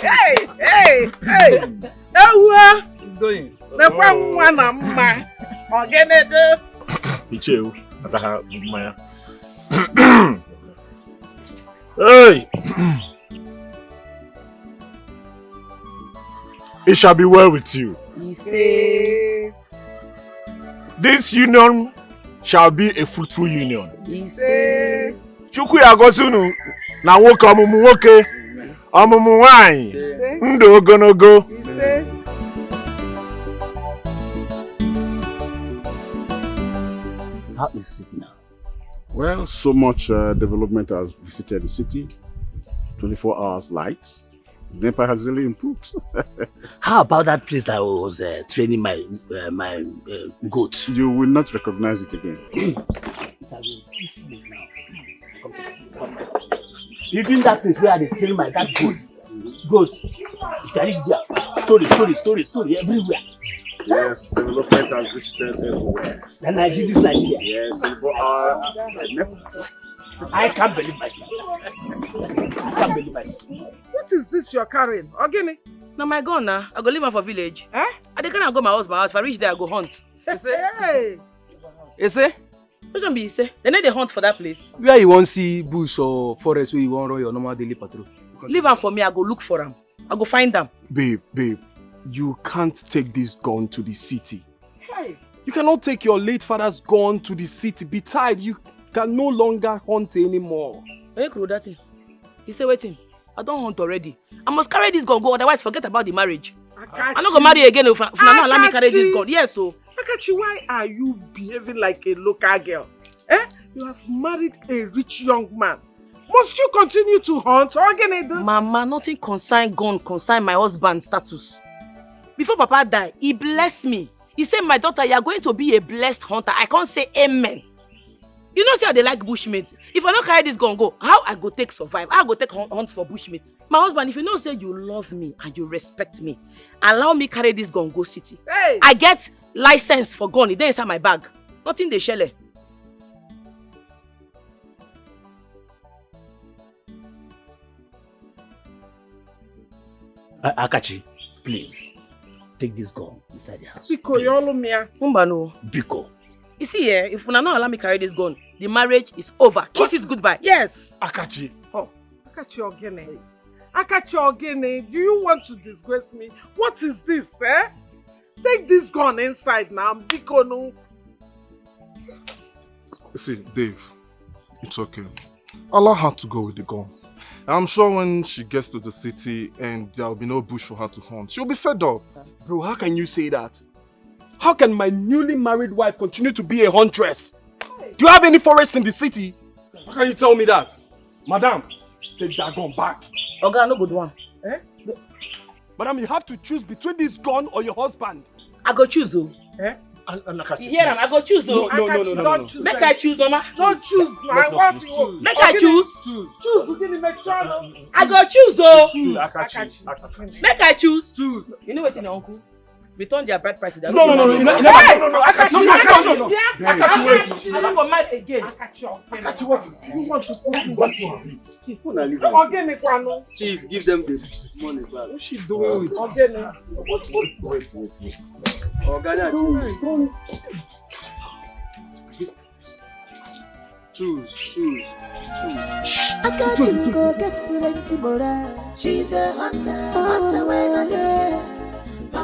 Hey. Ewa. Going. The one mama. Organize. Icheu, ataha maya. Hey! It shall be well with you. Say. This union shall be a fruitful union. Say. Chukwu ya gozunu na nwoke ọmụmụ nwoke, ọmụmụ nwanyị, ndụ ogologo. Say. How is the city now? Well, so much development has visited the city. 24 hours lights. The NEPA has really improved. How about that place that I was training my goats? You will not recognize it again. It has been 6 years now. Even that place where I train my goats. If I reach there, story everywhere. Yes, development has visited everywhere. Then Nigeria. Yes, 24 hours. I can't believe myself. What is this you're carrying? Ogini? Now my gun now. I go leave her for village. Eh? I dey gonna go my house. If I reach there, I go hunt. You say? Hey. You say? Which one be you say? They need the hunt for that place. Where you want see bush or forest where you want run your normal daily patrol? Leave them for me. I go look for them. I go find them. Babe, you can't take this gun to the city. Hey. You cannot take your late father's gun to the city. Besides, you can no longer hunt anymore. Hey, Krodati. He say, waiting. I don't hunt already. I must carry this gun go, otherwise forget about the marriage. I'm not gonna marry again if not allow me carry this gun. Yes, so. Akachi, why are you behaving like a local girl? Eh? You have married a rich young man. Must you continue to hunt? Mama, nothing concern gun, concern my husband's status. Before Papa died, he blessed me. He said, my daughter, you are going to be a blessed hunter. I can't say amen. You know, see how they like bushmeat. If I don't carry this gun go, how I go take survive? How I go take hunt for bushmeat? My husband, if you know say you love me and you respect me, allow me carry this gun go city. Hey. I get license for gun. It's inside my bag. Nothing they shell. Akachi, please. Take this gun inside the house. Biko, you all me. Umbano. Biko. You see here, if you not allow me carry this gun, the marriage is over. Kiss it goodbye. Yes. Akachi. Oh, Akachi Ogene. Akachi Ogene, do you want to disgrace me? What is this, eh? Take this gun inside now, Biko no. See, Dave, it's okay. Allow her to go with the gun. I'm sure when she gets to the city and there'll be no bush for her to hunt, she'll be fed up. Bro, how can you say that? How can my newly married wife continue to be a huntress? Do you have any forest in the city? How can you tell me that? Madam, take that gun back. Oga, no good one. Eh? Madam, you have to choose between this gun or your husband. I go choose, oh. Eh? You hear him? I go choose, oh. No. Make I choose, mama. Don't choose now. I want you. Make I choose. Choose. Give me make sure. I go choose, oh. Make I choose. Choose. You know what, your uncle? Return their bride price. No. I can't you. I don't go mad again. What is it? Chief, give them this money back. What's she doing with Wait. Choose. I got you go get plenty more. She's a hunter when I there. I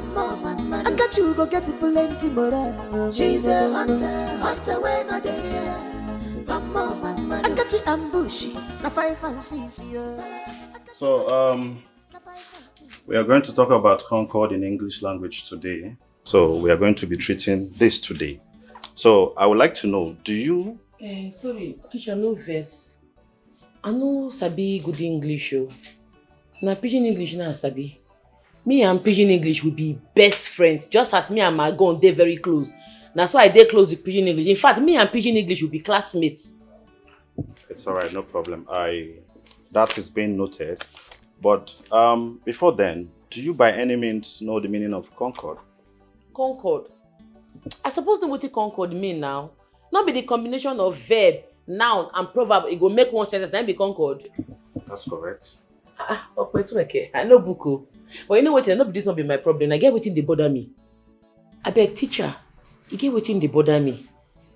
got you go get plenty more. She's a hunter when I there. I got you ambushy, na 5 and 6 years. So, we are going to talk about Concord in English language today. So, we are going to be treating this today. So, I would like to know, do you... Sorry, teacher, no verse. I know sabi good English, oh. Na pidgin English na sabi. Me and pidgin English will be best friends, just as me and my gun, they're very close. That's why they close with pidgin English. In fact, me and pidgin English will be classmates. It's all right, no problem. That is being noted. But before then, do you by any means know the meaning of Concord? Concord? I suppose know what Concord mean now. Not be the combination of verb, noun, and proverb. It go make one sentence, then be Concord. That's correct. Okay. I know buku. But you know what? This not be my problem. I get waiting they bother me. I beg teacher, you get waiting they bother me.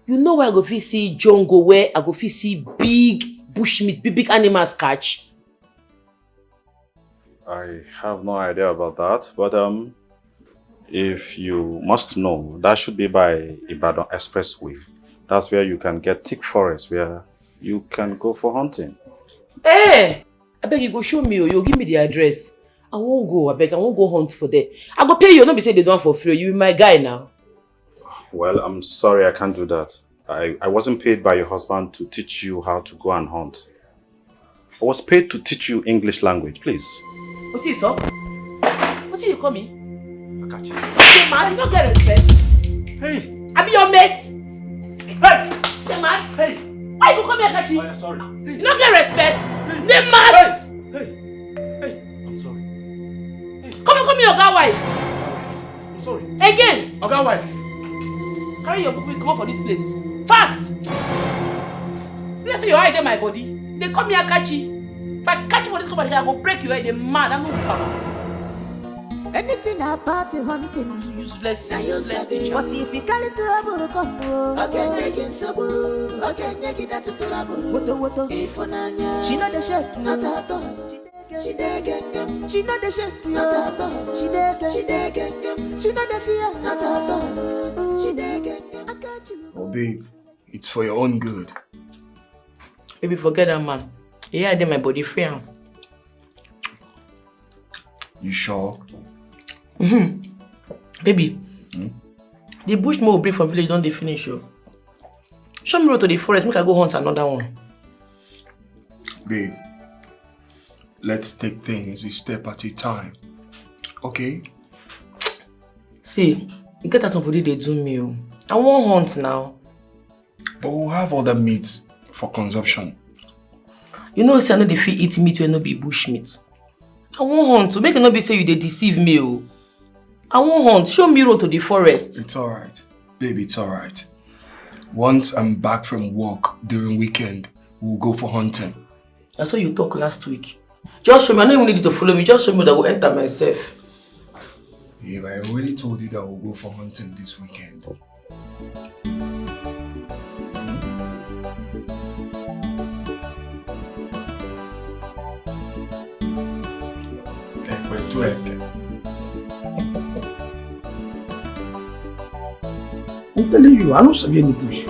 You know where I go fit see jungle, where I go fit see big bushmeat, big animals catch. I have no idea about that, but if you must know, that should be by Ibadan Expressway. That's where you can get thick forest, where you can go for hunting. Hey! I beg you go show me, or you give me the address. I won't go, I beg, I won't go hunt for there. I go pay you, not be say they don't for free. You be my guy now. Well, I'm sorry, I can't do that. I wasn't paid by your husband to teach you how to go and hunt. I was paid to teach you English language, please. What do you talk? What do you call me? Akachi. Hey man, you don't get respect. Hey! I be your mate. Hey! Hey man. Hey! Why you call me Akachi? Oh, yeah, sorry. You don't get respect. Hey man! Hey! I'm sorry. Hey. Come and call me Oga wife. I'm sorry. Again! Oga wife. Carry your book, come out for this place. Fast! Let's say your eye in my body. They call me Akachi. If I catch you for this company, I go break your head. They're mad. I'm not power. Anything about hunting. Useless. But if you carry trouble, come. Again, making trouble. Again, making that trouble. What? If she not the shake, not at all. She degengem. She not the shake, not at all. She degengem. She not the fear, not at all. She degengem. I got you. Oh, babe, it's for your own good. Baby, forget that man. Yeah, I did my body free. You sure? Baby, the bush will bring from village, don't they finish you? Show me road to the forest, make I go hunt another one. Babe, let's take things a step at a time. Okay? See, you get that somebody they do me. I won't hunt now. But we'll have other meats for consumption. You know, say I know the fit eat meat when no be bush meat. I won't hunt to make it not be say you they deceive me. Oh. I won't hunt. Show me road to the forest. It's alright. Baby, it's alright. Once I'm back from work during weekend, we'll go for hunting. That's what you talked last week. Just show me. I don't even need you to follow me. Just show me that I will enter myself. Yeah, I already told you that we'll go for hunting this weekend. I'm telling you, I don't see any bush.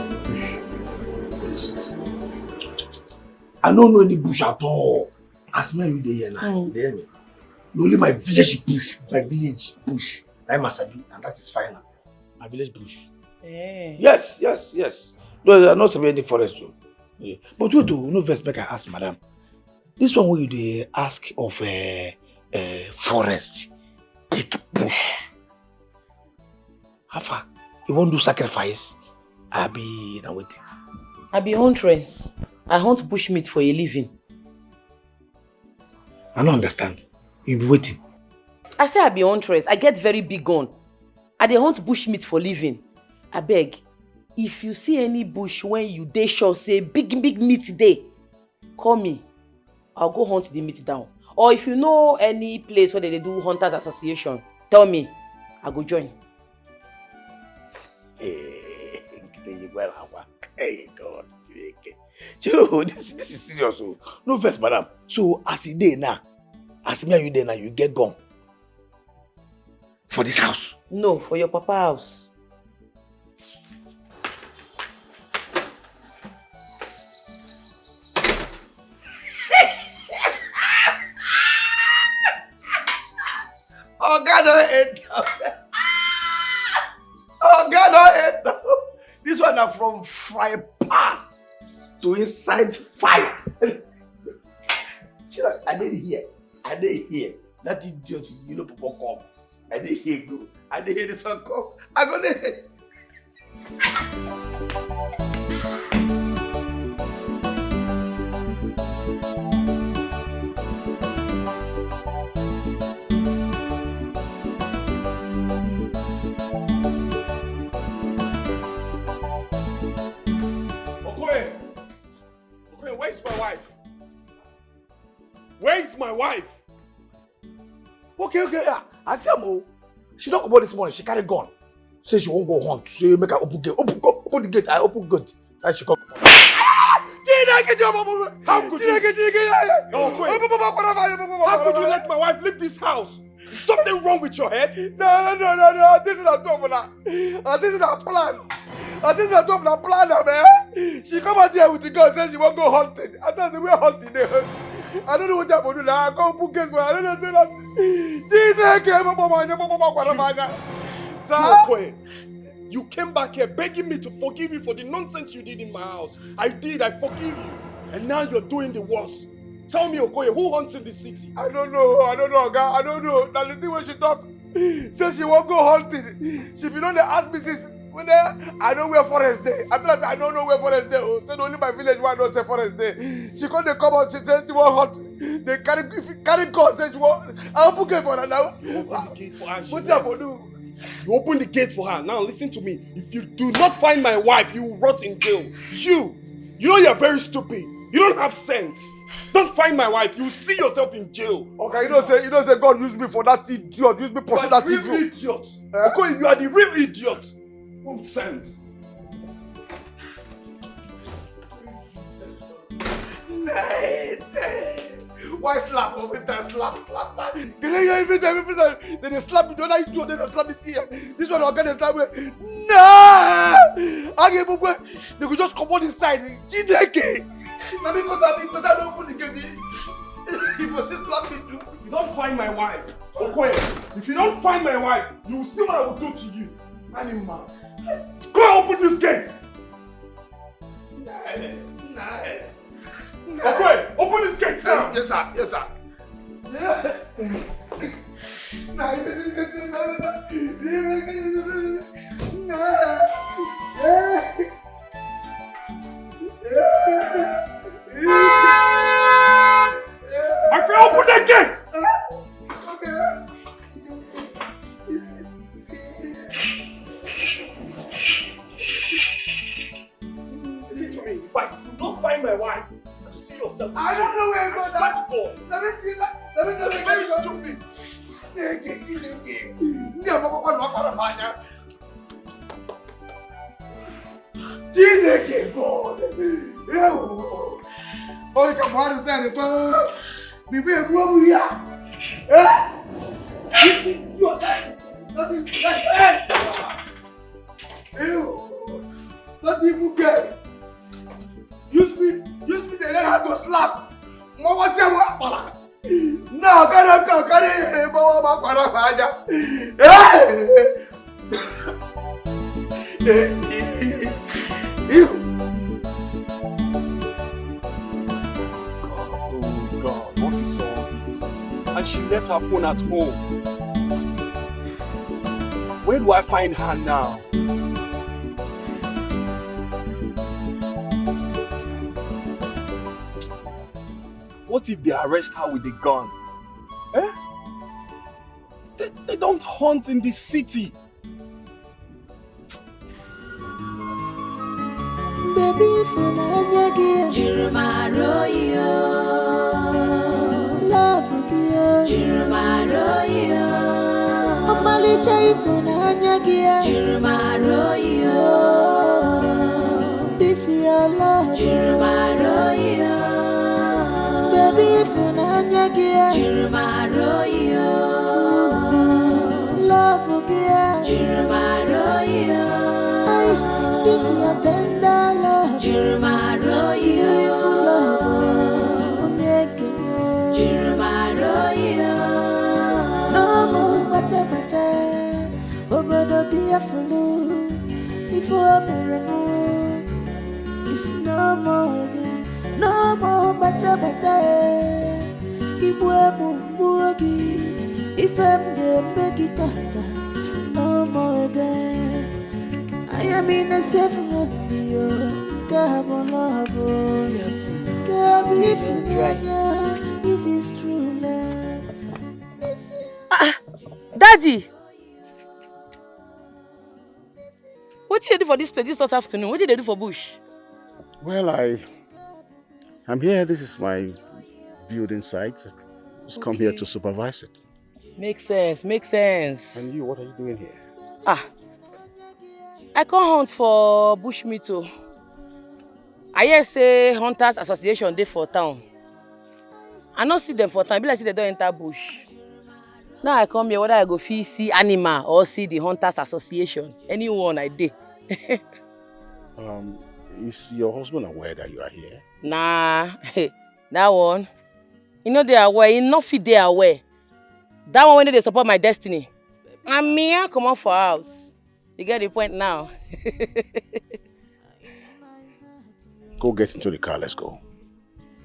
I don't know any bush at all. As me you dey here now, you dey hear me? Only my village bush, I'm a sabi, and that is final. My village bush. Yes. No, there are not any forest too. Yeah. But we do no first make I ask madam. This one where you dey ask of forest, thick bush. How far? You won't do sacrifice? I be now waiting. I be huntress. I hunt bushmeat for a living. I don't understand. You be waiting. I say I be huntress. I get very big gun. I dey hunt bushmeat for living. I beg, if you see any bush when you dey sure say big meat dey, call me. I'll go hunt the meat down. Or if you know any place where they do hunters association, tell me. I go join. Hey God. You know, this is serious. No first, madam. So as you dey now, as me and you dey now, you get gone. For this house? No, for your papa house. Oh God, don't hate them. Oh God, don't hate them. This one are from fry pan to inside fire. I didn't hear. That idiot, you know, people come. I didn't hear go. I didn't hear this one come. I go there. Okay, where's my wife? Where's my wife? Okay, yeah. I see her. She don't come out this morning. She carry gun. Say she won't go hunt. She make her open gate. Open the gate. I open good. And she come. How could you? How could you let my wife leave this house? Is something wrong with your head? No. This is not governor. This is our plan. This is not plan, man. She come out here with the gun. Say she won't go hunting. I thought we were hunting there. I don't know what I'm going to do now. I can't put case for. I don't know say that. You came back here begging me to forgive you for the nonsense you did in my house. I did. I forgive you. And now you're doing the worst. Tell me, Okoye, who hunts in the city? I don't know, Oga. I don't know. Now the thing when she talk, say she won't go hunting. She be don't ask me since when I know where forest day. After that, I don't know where forest day. So only my village one don't say forest day. She come come out. She says she won't hunt. They carry gun. Say she won't. I open gate for her now. You open the gate for her. What that for do? You open the gate for her. Now listen to me. If you do not find my wife, you will rot in jail. You know you're very stupid. You don't have sense. Don't find my wife. You will see yourself in jail. Okay, you don't say God use me for that idiot. Use me for that idiot. You are the real idiot. Okay, you are the real idiot. Nonsense. Why slap? Every time slap. Can you hear every time? Then they slap me. The other idiot, then they slap me. See, this one organic slap me. Nah! I get book. They could just come on this side. Jideke. Now because I don't open the gate. If you just slap me too. If you don't find my wife, okay. If you don't find my wife, you will see what I will do to you. Animal. Go open this gate. Nah. Okay, open this gate now. Yes, sir. My friend, open the gate. Listen to me. If I do not find my wife, you see yourself. I don't know where it goes. Let me see that. Let me know. Very stupid. Olha que a mora sério, pô. Me vê como ia. Eu Oh God, what is all this? And she left her phone at home. Where do I find her now? What if they arrest her with a gun? Eh? They don't hunt in this city. Baby, for Nanya, Jirumaroyo. Love you, Jirumaroyo. Omali Chai for Nanya, Jirumaroyo. This is your love, Jirumaroyo. Baby, for Nanya, Jirumaroyo. Love you, Jirumaroyo. This is your tender love, Jirumaroyo. Beautiful love, Jirumaroyo. No more mata, obodo be a fool. Before me remove, it's no more again. No more mata. Ibwe mumbugi, if I'm the make it tata. No more again. I am in a safe with you. This is true love. Daddy! What did you do for this place this hot afternoon? What did they do for bush? Well, I'm here. This is my building site. Just come here to supervise it. Makes sense. And you, what are you doing here? I come hunt for bush meat too. I hear say Hunters Association dey for town. I no see them for town. Be like say they don't enter bush. Now I come here whether I go see animal or see the Hunters Association. Anyone I dey. Is your husband aware that you are here? Nah, that one. You know they are aware. You no fit dey aware. That one when they support my destiny. And me, I come out for house. You get the point now. Go get into the car. Let's go.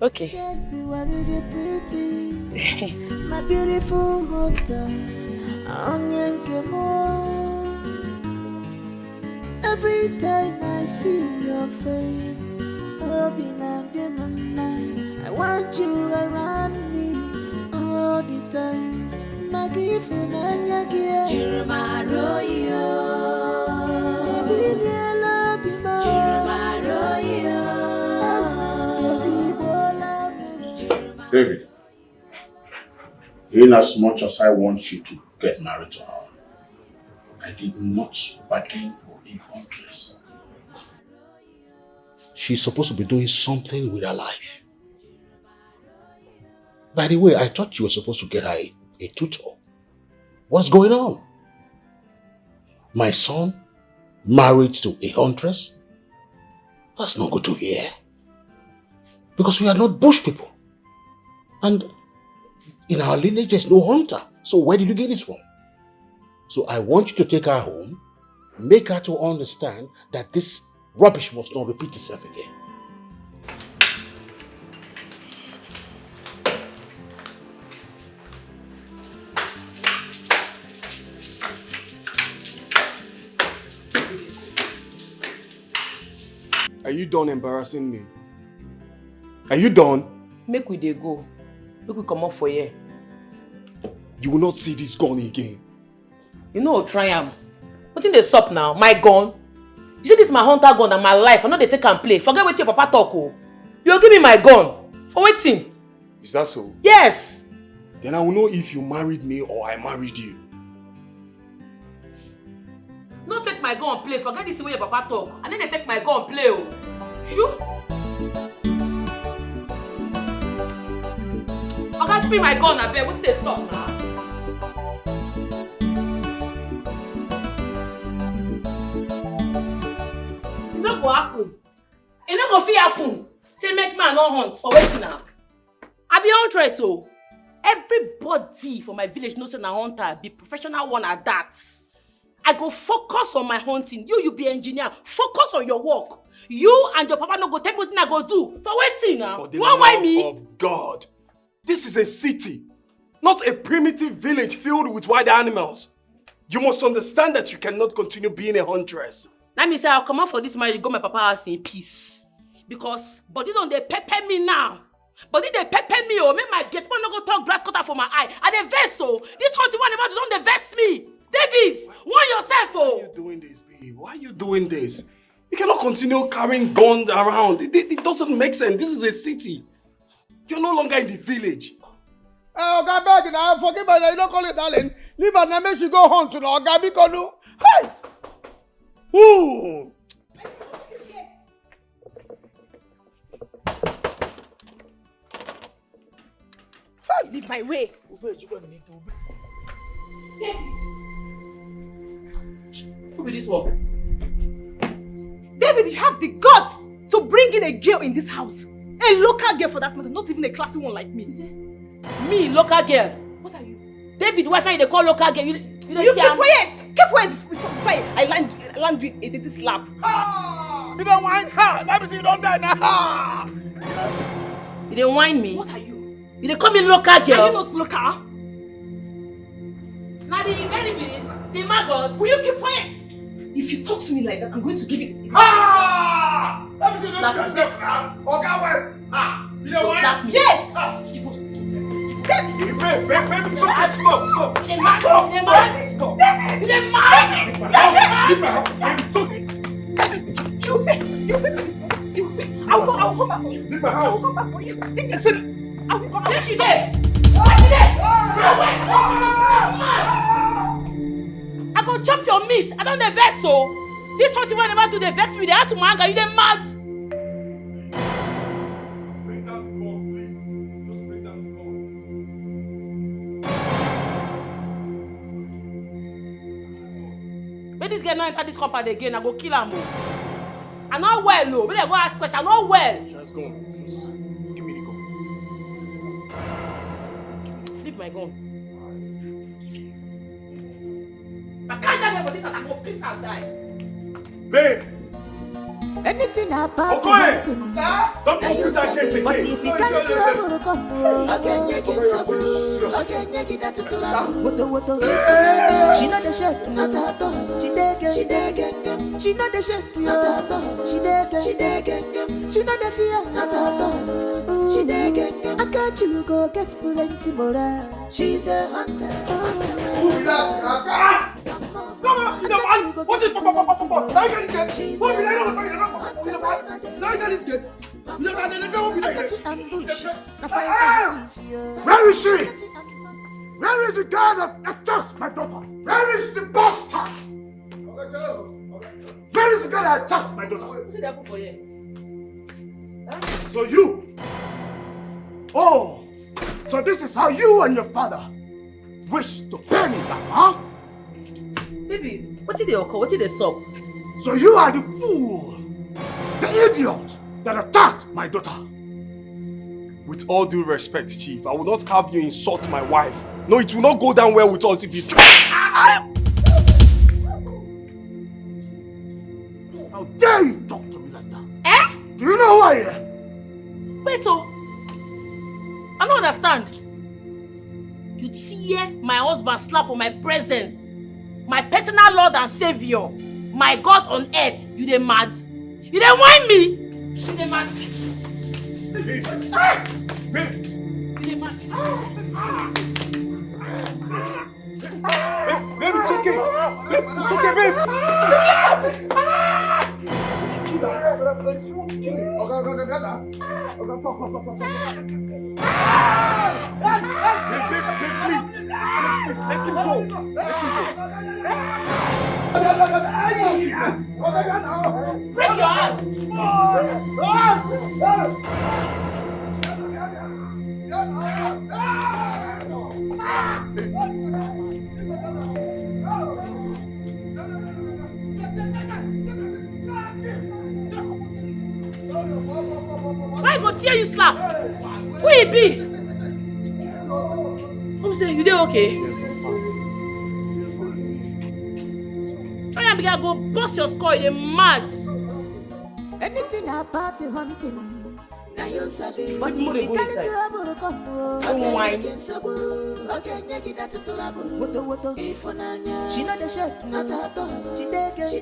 Okay. You are really pretty, my beautiful mother. Every time I see your face, I want you around me all the time. My gift and Anya, Jirumaroyo. Baby, love you more. Jirumaroyo. David, in as much as I want you to get married to her, I did not bargain for a huntress. She's supposed to be doing something with her life. By the way, I thought you were supposed to get her a tutor. What's going on? My son married to a huntress? That's not good to hear. Because we are not bush people. And in our lineage, there's no hunter. So where did you get this from? So I want you to take her home, make her to understand that this rubbish must not repeat itself again. Are you done embarrassing me? Are you done? Make we dey go. Make we come up for here. You will not see this gun again. You know, try am. What in the sup now? My gun? You see this my hunter gun and my life. I know they take and play. Forget what your papa talk. Oh. You give me my gun. For waiting. Is that so? Yes. Then I will know if you married me or I married you. No take my gun play. Forget this way your papa talk. And then they take my gun play. Oh. Sure? Okay, give me my gun, I bet. What did they stop now? It no go happen. It no go fit happen. Say make man no hunt for waiting now. I be huntress, so Everybody for my village knows I'm a hunter, be professional one at that. I go focus on my hunting. You be engineer. Focus on your work. You and your papa no go tell me what I go do. For waiting now. For the love of God, this is a city, not a primitive village filled with wild animals. You must understand that you cannot continue being a huntress. That means I'll come out for this marriage, go my papa house in peace. Because body don't they pepper me now. Body they pepper me, make my get man no go talk grass cutter for my eye. And the vessel, this hunting one about don't they vex me. David, warn yourself, oh! Why are you doing this, babe? Why are you doing this? You cannot continue carrying guns around. It doesn't make sense. This is a city. You're no longer in the village. Oga beg now, forgive me, you don't call it darling. Leave her now, make she go hunt to Oga Bikonu. Hey! Ooh! Leave my way. Who be this one? David, you have the guts to bring in a girl in this house. A local girl for that matter, not even a classy one like me. Me, local girl? What are you? David, why can't you call local girl? You keep quiet! Keep quiet before I land with a dirty slap. You don't whine her. Let me see you don't die now. You didn't whine me? What are you? You didn't call me local girl? Are you not local? Now the benefits, the maggots. Will you keep quiet? If you talk to me like that, I'm going to give it. Ah! Let me see you Slap don't die. Oga, wait. Ah! You don't whine? Slap me. Yes! Baby, stop. You didn't mad? You didn't mad? You didn't I'll go back for you. Leave my house. I'll go back for you. I said, I'll go back. Where she there? Where she there? I go chop your meat. I don't the vex so. This hunting one never do the vex me. They have to manga. You dey mad? bring down the gun, please. Just bring down the gun. When this girl not enter this compound again, I go kill am. I not well, no. When I go ask question, I not well. Just go. Just give me the gun. Leave my gun. I can't die for this and I go beat and die. Babe! Anything about Don't you that case but again. if you can't trouble, come again, you get trouble. Again, you get that trouble. Woto. She not the shake, not at all. She degen. She not the shake, not at all. She degen. She not the fear, not at all. She degen. I got you go get plenty more. She's a hunter. Come on, you know what is Papa? Now you get this get. What will I know? Now you get this get. You never Where is she? Where is the guy that attacked my daughter? Where is the bastard? Where is the guy that attacked my daughter? So you? Oh, so this is how you and your father wish to pay me back, huh? Baby, what did they occur? What did they suck? So you are the fool, the idiot that attacked my daughter. With all due respect, Chief, I will not have you insult my wife. No, it will not go down well with us if you try. How dare you talk to me like that? Eh? Do you know who I am? Wait, so I don't understand. You tear my husband slap for my presence. My personal Lord and Savior, my God on earth, you dey mad? You dey whine me? You dey mad? You dey mad? Babe, it's okay. Babe, it's okay, babe. Please, let him go. Break your heart. Why go tear you slap? Who he be? okay? Yes, I'm fine. Try and begin go bust your skull, you mad. Anything about the hunting. Now you sabi. But if you carry trouble come, wine. She know the shake, not at all. She dege. She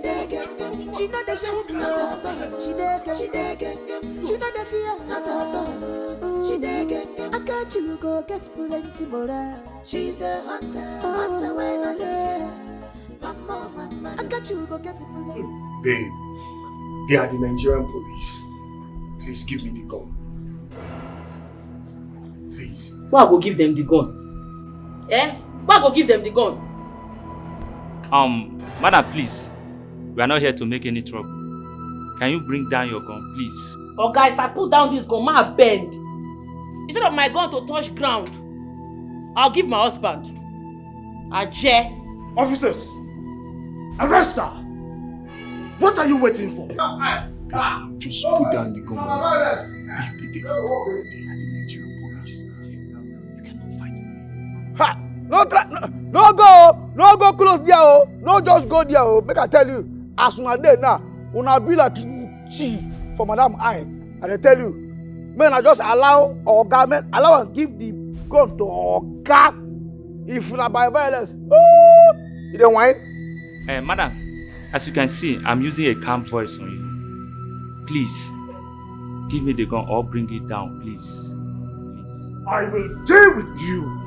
know the shake, not at all. She dege. She know the fear, not at all. She dege. I got you go get plenty more. She's a hunter when I live. Mama, I got you go get plenty. Babe, they are the Nigerian police. Please give me the gun. Please. Why go give them the gun? Eh? Why go give them the gun? Madam, please. We are not here to make any trouble. Can you bring down your gun, please? Okay, if I put down this gun, my bend. Instead of my gun to touch ground, I'll give my husband. Ajay. Officers, arrest her. What are you waiting for? Just put down the gun. Babe, they are the Nigerian police. You cannot fight with them. Ha! No go close there, oh. No just go there, oh. Make I tell you, as una dey now, una be like chi for Madam I. And I tell you, man, I just allow Oga, man, allow and give the gun to Oga. If una by violence, you don't whine. Madam, as you can see, I'm using a calm voice on you. Please, give me the gun or bring it down, please. I will deal with you.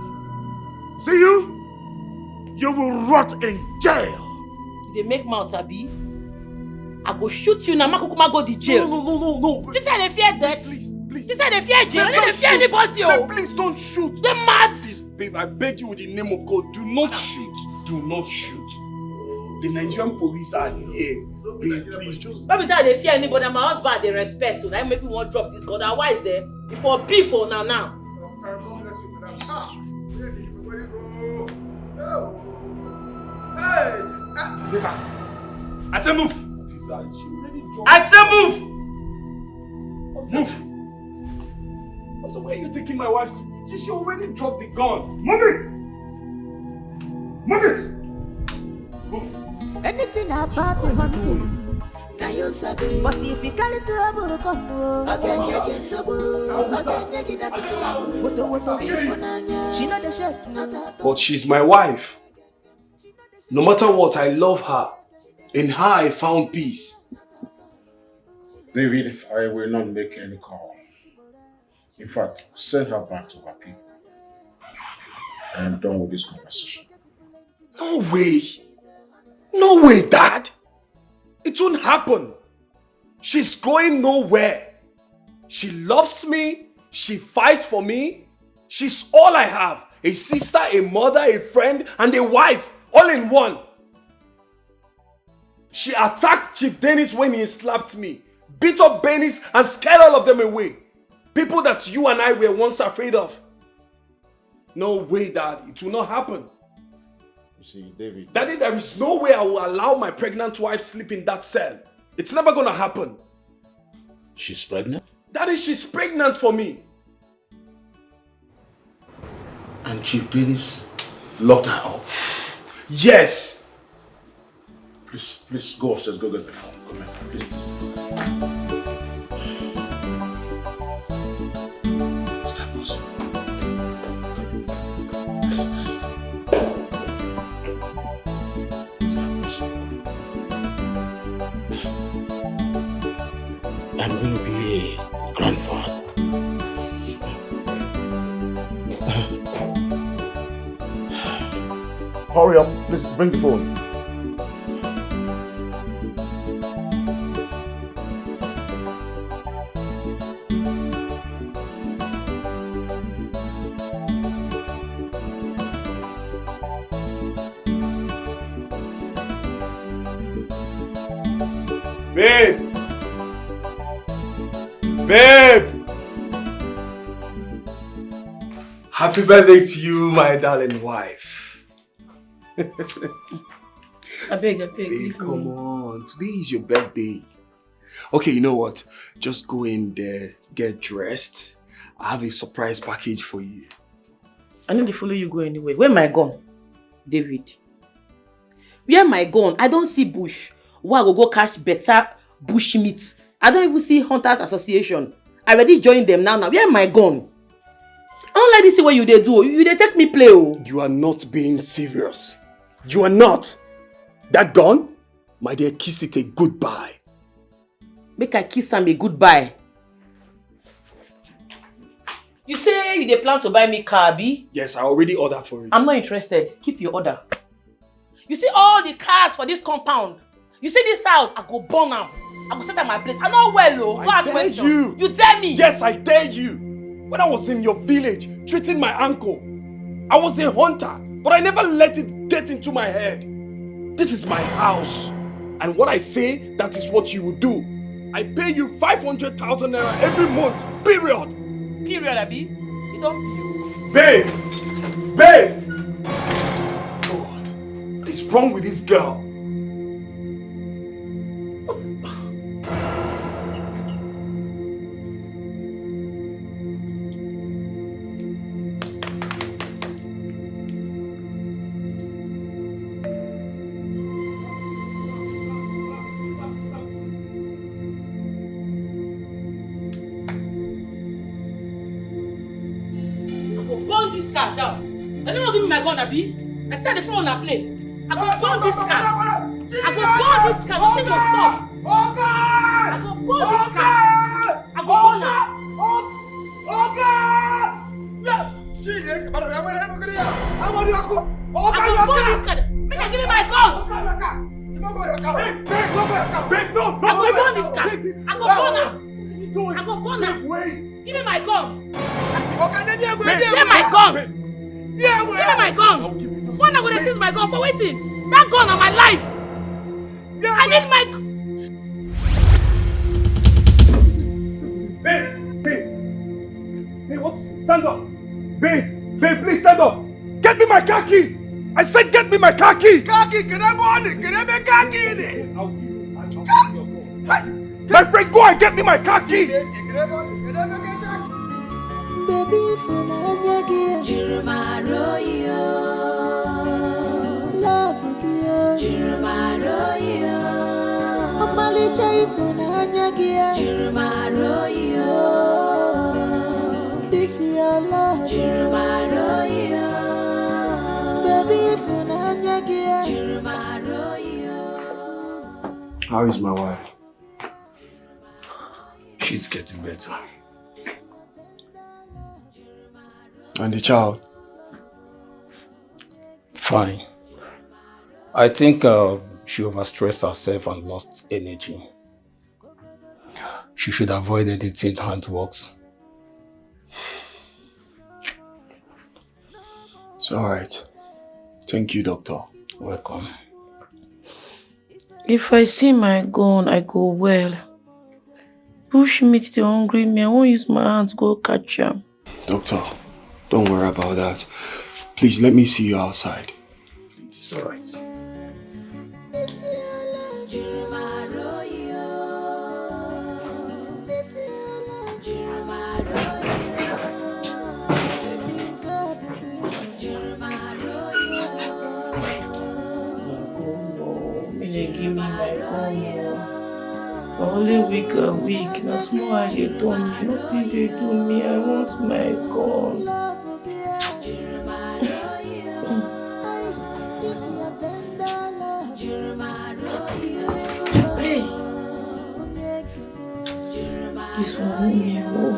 See you? You will rot in jail. They make mouth, Abi. I go shoot you now. Makukuma go to jail. No. This side they fear death. Please. This side they fear jail. They fear anybody. Babe, please don't shoot. They're mad. Please, babe, I beg you in the name of God, do not shoot. Do not shoot. The Nigerian police are here. Babe, please just... Let me say they fear anybody. My husband they respect. So that make me want to drop this gun. Otherwise, if for beef for now. I say move! I say move! Move! Also, where are you taking my wife's... She already dropped the gun. Move it! Move it! Move! Anything about the hunting. Now you sabi. But if you carry trouble come, again sabu. Again that's trouble. Woto. She know the shake, not at all. But she's my wife. No matter what, I love her. In her, I found peace. David, I will not make any call. In fact, send her back to her people. I am done with this conversation. No way. No way, Dad. It won't happen. She's going nowhere. She loves me. She fights for me. She's all I have. A sister, a mother, a friend, and a wife. All in one. She attacked Chief Dennis when he slapped me. Beat up Bennis and scared all of them away. People that you and I were once afraid of. No way, Dad. It will not happen. You see, David... Daddy, there is no way I will allow my pregnant wife sleep in that cell. It's never gonna happen. She's pregnant? Daddy, she's pregnant for me. And Chief Dennis locked her up? Yes. Please go upstairs, go get my phone. Come here, please. I'm going to be a grandfather. Hurry up, please bring the phone. Babe! Babe! Happy birthday to you, my darling wife. I beg. Babe, come on. Today is your birthday. Okay, you know what? Just go in there, get dressed. I have a surprise package for you. I know they follow you go anywhere. Where my gun? David. Where my gun? I don't see bush. Why I go catch better bush meat? I don't even see Hunters Association. I already joined them now. Where my gun? I don't let this see what you they do. You they take me play. Oh. You are not being serious. You are not. That gun? My dear, kiss it a goodbye. Make I kiss am a goodbye. You say you dey plan to buy me car, Abi? Yes, I already ordered for it. I'm not interested. Keep your order. You see all the cars for this compound. You see this house, I go burn am. I go set at my place. I know well, oh. Go ask questions. You tell me. Yes, I dare you. When I was in your village, treating my uncle, I was a hunter, but I never let it get into my head. This is my house. And what I say, that is what you will do. I pay you 500,000 naira every month, period. Period, Abi. You don't. Babe! Babe! God, what is wrong with this girl? Abi, I tell the phone on play. I go burn this car. I go burn this car. Nothing go stop. I go burn this car. I go burn it. I go burn this car. Make I give me my gun. I go burn this car. I go burn her. I go burn her. Give me my gun. Give me my gun. Give me my gun. When I gonna seize my gun for waiting? That gun on my life. I need my. Babe, what? Stand up. Babe, please stand up. Get me my car key. I said get me my car key. Car key, can I burn it? Can I make car key in it? My friend, go and get me my car key. Baby, for Nanya, Jirumaroyo. Love you, Jirumaroyo. Amali Chai for Nanya, Jirumaroyo. This is your love, Jirumaroyo. Baby, for Nanya, Jirumaroyo. How is my wife? She's getting better. And the child? Fine. I think she overstressed herself and lost energy. She should avoid anything handworks. It's alright. Thank you, doctor. Welcome. If I see my gun, I go well. Bush meat the hungry me. I won't use my hands to go catch him. Doctor, don't worry about that. Please let me see you outside. It's alright. Give me my gun. Only week a week. Now small I they do me. Nothing they do me. I want my gun. Hey. This one me oh.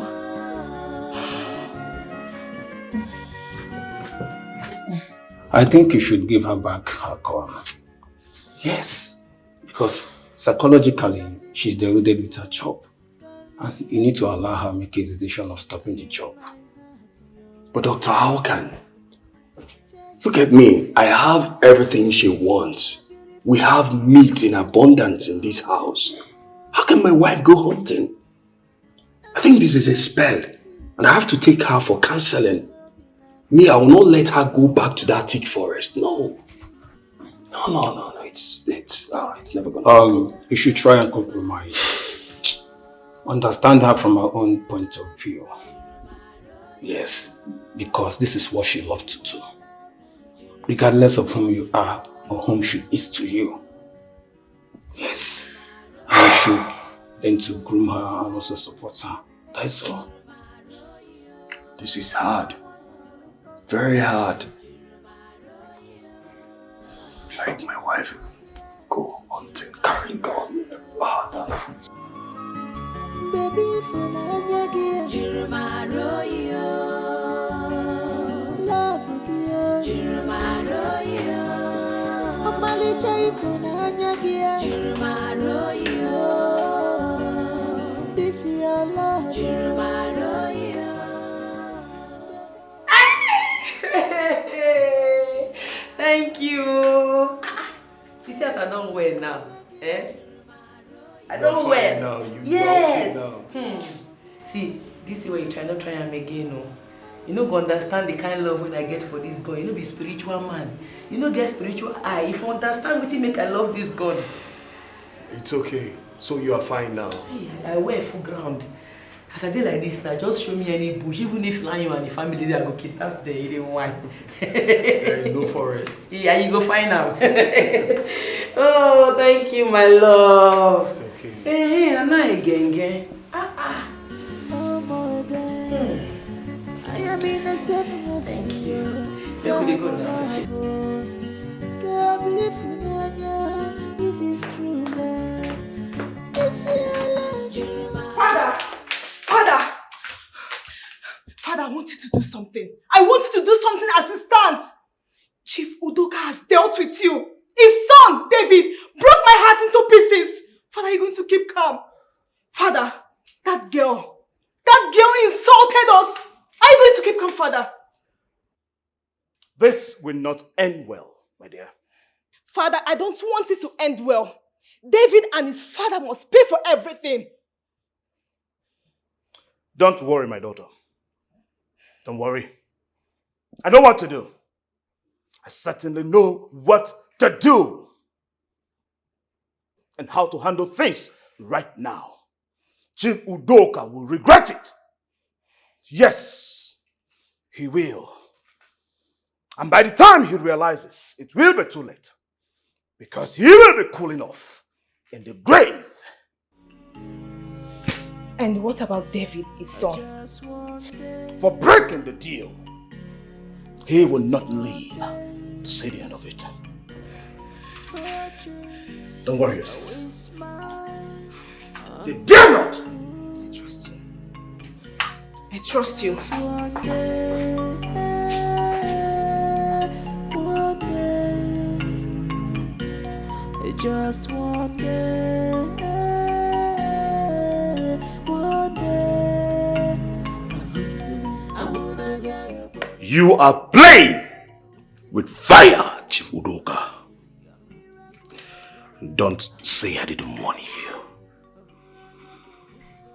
I think you should give her back her gun. Yes. Because psychologically, she's deluded with her job. And you need to allow her make a decision of stopping the job. But doctor, how can? Look at me. I have everything she wants. We have meat in abundance in this house. How can my wife go hunting? I think this is a spell. And I have to take her for counseling. Me, I will not let her go back to that thick forest. No. No. It's never gonna you should try and compromise. Understand her from her own point of view. Yes, because this is what she loved to do. Regardless of whom you are or whom she is to you. Yes. And you should learn to groom her and also support her. That's all. This is hard. Very hard. Like my wife go hunting, carry gun. Baby, for Nanya, Jirumaro, love you, Jirumaro, Amali Chai for Nanya, Jirumaro, this is your love, Jirumaro. Thank you. She says I don't wear now. Eh? I don't wear. Now, you yes. now. See, this is where you try not try am again. No. You know, go understand the kind of love when I get for this God. You know, be spiritual man. You know, get spiritual eye. If you understand what you make, I love this God. It's okay. So you are fine now. Hey, I wear full ground. As I did like this now, just show me any bush. Even if you and the family they go kidnap there, you don't want. There is no forest. Yeah, you go find out. Oh, thank you, my love. It's okay. Hey, I'm not again. No more again. I am in a safe mood. Thank you. Let me go now. This is true love. This is love. Father, I want you to do something. I want you to do something as it stands. Chief Udoka has dealt with you. His son, David, broke my heart into pieces. Father, you're going to keep calm. Father, that girl insulted us. Are you going to keep calm, Father? This will not end well, my dear. Father, I don't want it to end well. David and his father must pay for everything. Don't worry, my daughter. Don't worry. I know what to do. I certainly know what to do. And how to handle things right now. Chief Udoka will regret it. Yes, he will. And by the time he realizes, it will be too late. Because he will be cooling off in the grave. And what about David, his son? For breaking the deal, he will not live to see the end of it. Don't worry yourself. They dare not. I trust you. Just one day, one day, I wanna get You are playing with fire, Chief Udoka. Don't say I didn't warn you.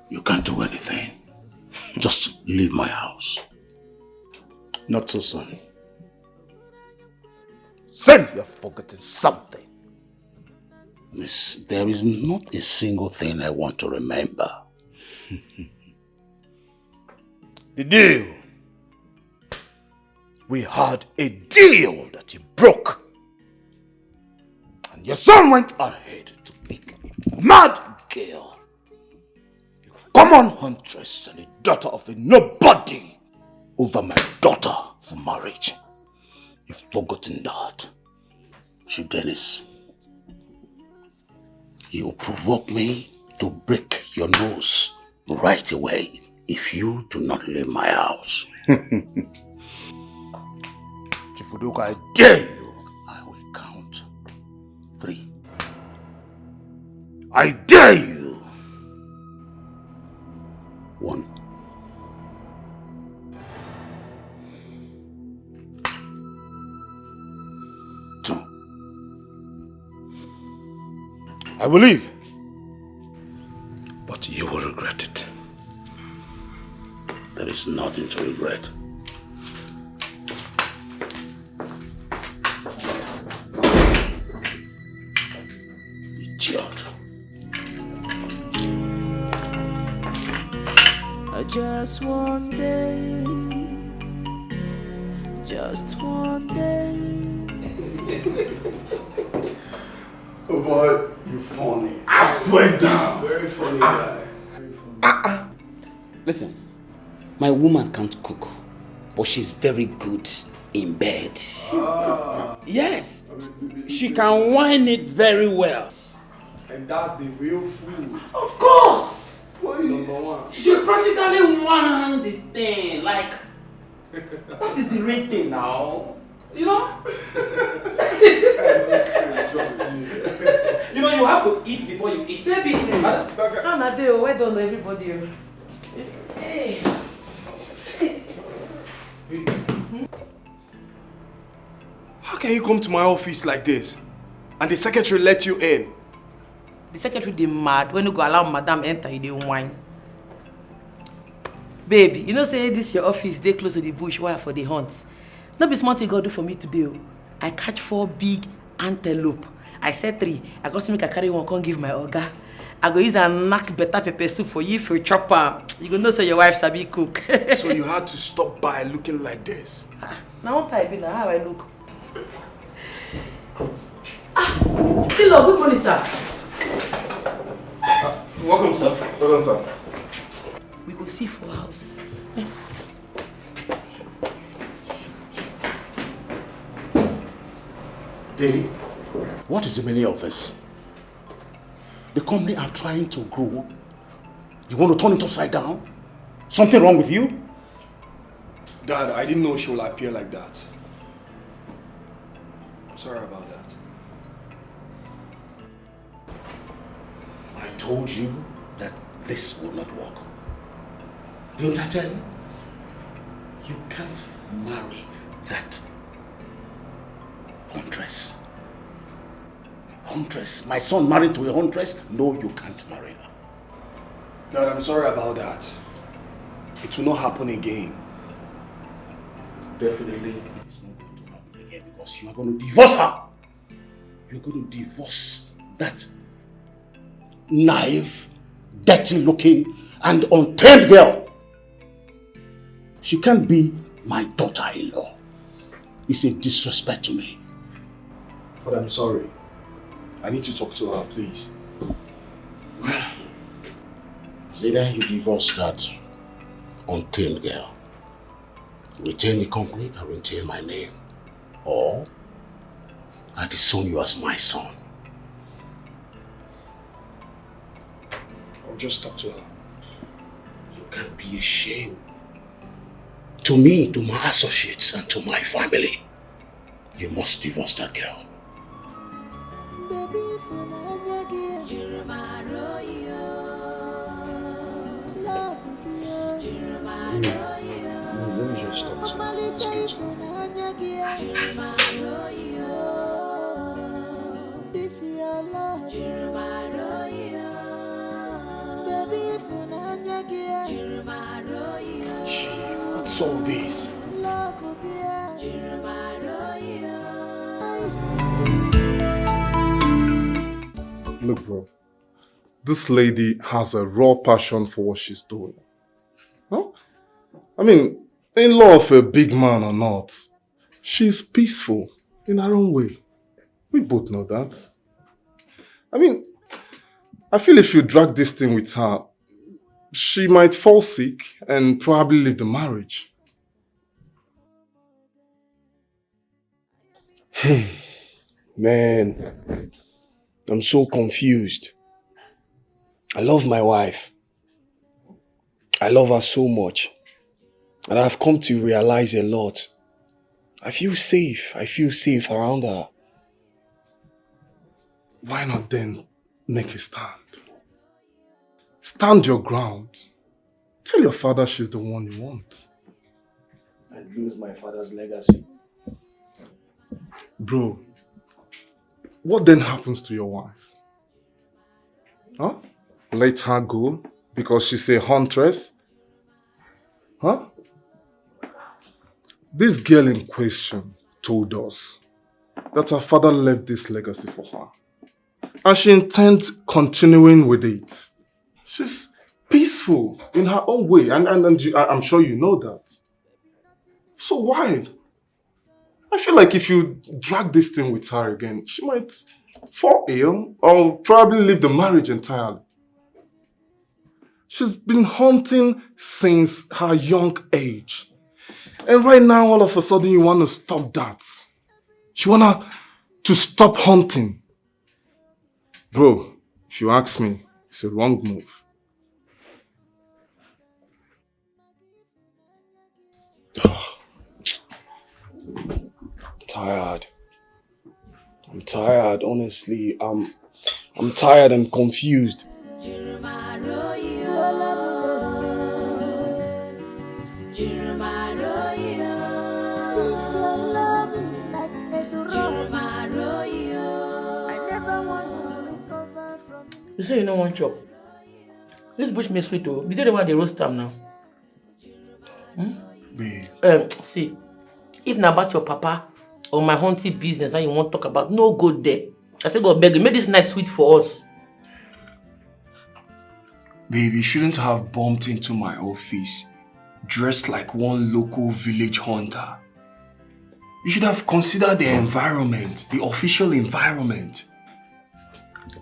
You can't do anything. Just leave my house. Not so soon. Sen, you're forgetting something. There is not a single thing I want to remember. The deal. We had a deal that you broke. And your son went ahead to pick a mad girl. A common huntress and a daughter of a nobody over my daughter for marriage. You've forgotten that. Chief Dennis, you provoke me to break your nose right away if you do not leave my house. Chief Udoka, I dare you. I will count 3. I dare you. 1. 2. I will leave. But you will regret it. There is nothing to regret. Idiot. just one day. Just one day. Oh boy, you funny. I swear down. Very funny guy. Listen, my woman can't cook, but she's very good in bed. Yes, she can wine it very well. And that's the real food. Of course! Number one. She practically won the thing, like, that is the real thing now. You know? You know, you have to eat before you eat. Baby, Anadeo, well done everybody. Hey. How can you come to my office like this? And the secretary let you in? The secretary dey mad when you go allow madam enter, you dey whine. Babe, you know say this your office dey close to the bush wire for the hunt. No be smart you go do for me today. I catch 4 big antelope. I said 3. I go see make I carry one, come give my oga. I go use and knack better pepper soup for you for chopper. You go know say your wife sabi cook. So you had to stop by looking like this? Now what type now how I look? Hello, good morning, sir. Welcome, sir. Welcome, sir. We go see for house. Davy, what is the meaning of this? The company are trying to grow. You want to turn it upside down? Something wrong with you? Dad, I didn't know she will appear like that. Sorry about that. I told you that this will not work. Didn't I tell you? You can't marry that huntress. Huntress. My son married to a huntress? No, you can't marry her. Dad, I'm sorry about that. It will not happen again. Definitely, it's not going to happen again because you are going to divorce her. You're going to divorce that naive, dirty-looking, and untamed girl. She can't be my daughter-in-law. It's a disrespect to me. But I'm sorry. I need to talk to her, please. Well, it's either you divorce that untamed girl, retain the company and retain my name, or I disown you as my son. I'll just talk to her. You can't be ashamed. To me, to my associates, and to my family, you must divorce that girl. Let me just talk to her. It's good. This is your love. Baby, What's all this? Look, bro. This lady has a raw passion for what she's doing. Huh? I mean, in law of a big man or not, she's peaceful in her own way. We both know that. I mean, I feel if you drag this thing with her, she might fall sick and probably leave the marriage. Man, I'm so confused. I love my wife. I love her so much. And I've come to realize a lot. I feel safe. I feel safe around her. Why not then make a stand? Stand your ground. Tell your father she's the one you want. I'd lose my father's legacy. Bro, what then happens to your wife? Huh? Let her go because she's a huntress? Huh? This girl in question told us that her father left this legacy for her. And she intends continuing with it. She's peaceful in her own way. And I'm sure you know that. So why? I feel like if you drag this thing with her again, she might fall ill or probably leave the marriage entirely. She's been hunting since her young age. And right now, all of a sudden, you want to stop that. You want her to stop hunting. Bro, if you ask me, it's a wrong move. Tired. I'm tired, honestly. I'm tired and confused. You say you don't want chop. This bush me sweet though. You don't want the roast time now. Babe. See, if na about your papa or my haunted business and you want to talk about, no go there. I say go beg you, make this night sweet for us. Babe, you shouldn't have bumped into my office dressed like one local village hunter. You should have considered the environment, the official environment.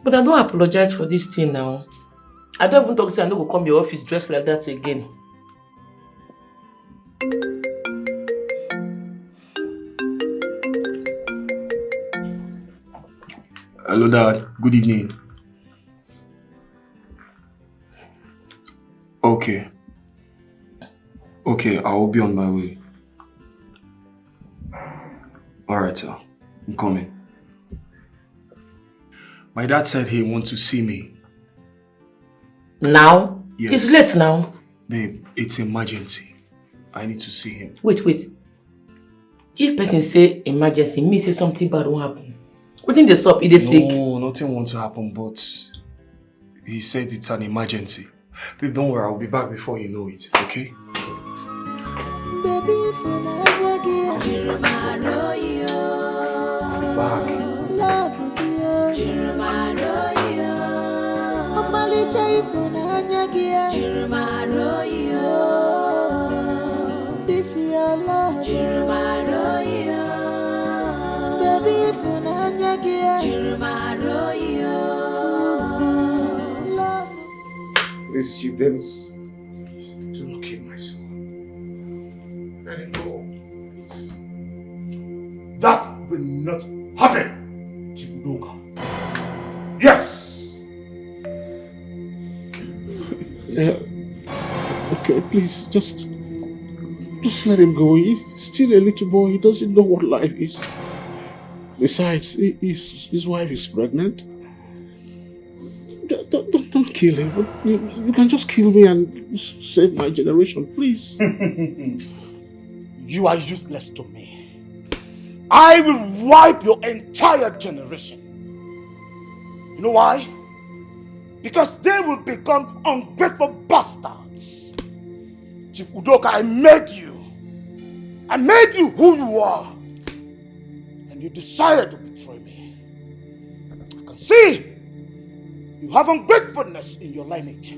But I don't apologize for this thing now. I don't even talk to say I don't go come your office dressed like that again. Hello, Dad. Good evening. Okay. Okay, I will be on my way. Alright, sir. I'm coming. My dad said he wants to see me. Now? Yes. It's late now. Babe, it's emergency. I need to see him. Wait. If person say emergency, me say something bad won't happen. What think they stop? Is sick? No, nothing wants to happen, but he said it's an emergency. Babe, don't worry, I'll be back before you know it, okay? Baby, for I'll be back. Love with you. Omali chai for this is your love. Baby, for love. Please, you Dennis. Please, do not kill my son. Let him go. Please. That will not happen, Chibudoka. Yes! Okay, please, just let him go. He's still a little boy. He doesn't know what life is. Besides, his wife is pregnant. Don't kill him. You can just kill me and save my generation, please. You are useless to me. I will wipe your entire generation. You know why? Because they will become ungrateful bastards. Chief Udoka, I made you. I made you who you are. And you decided to betray me. I can see you have ungratefulness in your lineage.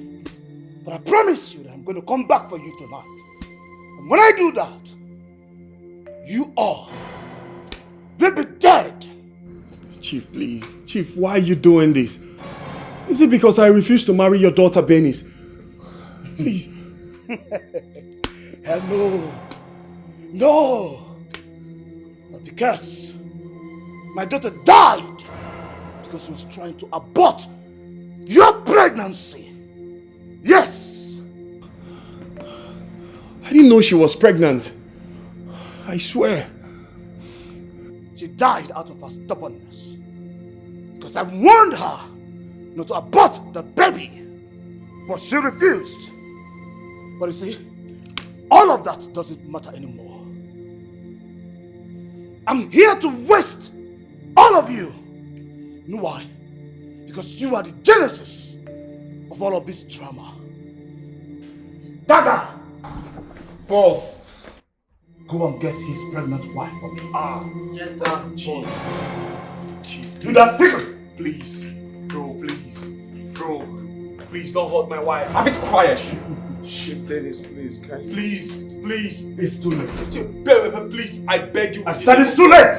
But I promise you that I'm going to come back for you tonight. And when I do that, you all will be dead. Chief, please. Chief, why are you doing this? Is it because I refuse to marry your daughter, Benis? Please. Hell no. But because my daughter died because she was trying to abort your pregnancy. Yes. I didn't know she was pregnant. I swear. She died out of her stubbornness. Because I warned her not to abort the baby. But she refused. But you see, all of that doesn't matter anymore. I'm here to waste all of you. You know why? Because you are the genesis of all of this drama. Dada! Boss. Go and get his pregnant wife for me. Yes, that's Chief. Chief, do that secret. Please. Bro, please. Bro, please don't hurt my wife. Have it quiet. Shit, Dennis, please, please. It's too late. Please, I beg you. I said it's too late!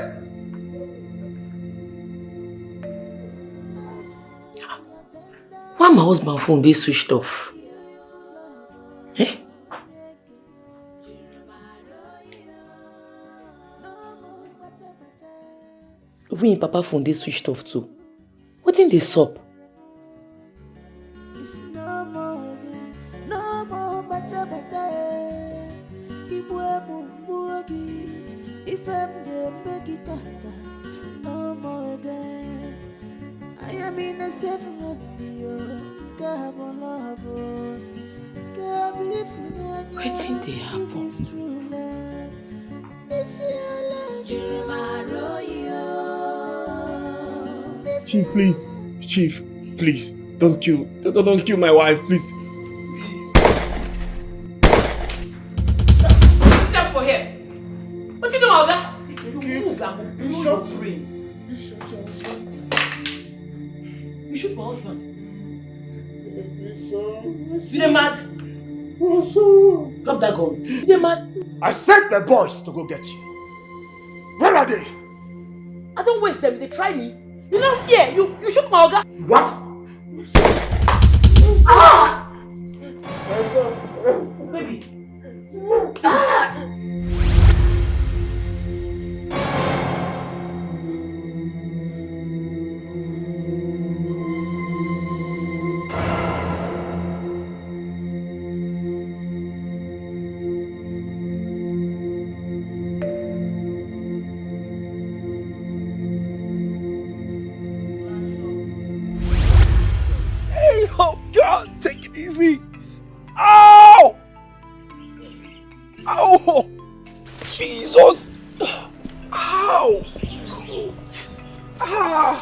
Why my husband phone dey switched off? Eh? Even your papa phone dey switched off too. Wetin dey sup? It's no more again, no more better. If I'm gonna make it after, no more again. I am in a safe with you. Come love, Wetin dey happen? This is true love. This is your love. Chief, please. Chief, please. Don't kill my wife, please. Step for here. What you doing, Olga? If you move, I will blow your brain. You shoot my husband. You dey mad? Drop that gun. You dey mad? I sent my boys to go get you. Where are they? I don't waste them. They try me. You don't fear. You shoot my Olga. What? Ah! Baby. Ah! Oh God, take it easy. Ow! Ow! Jesus! Ow! Ah!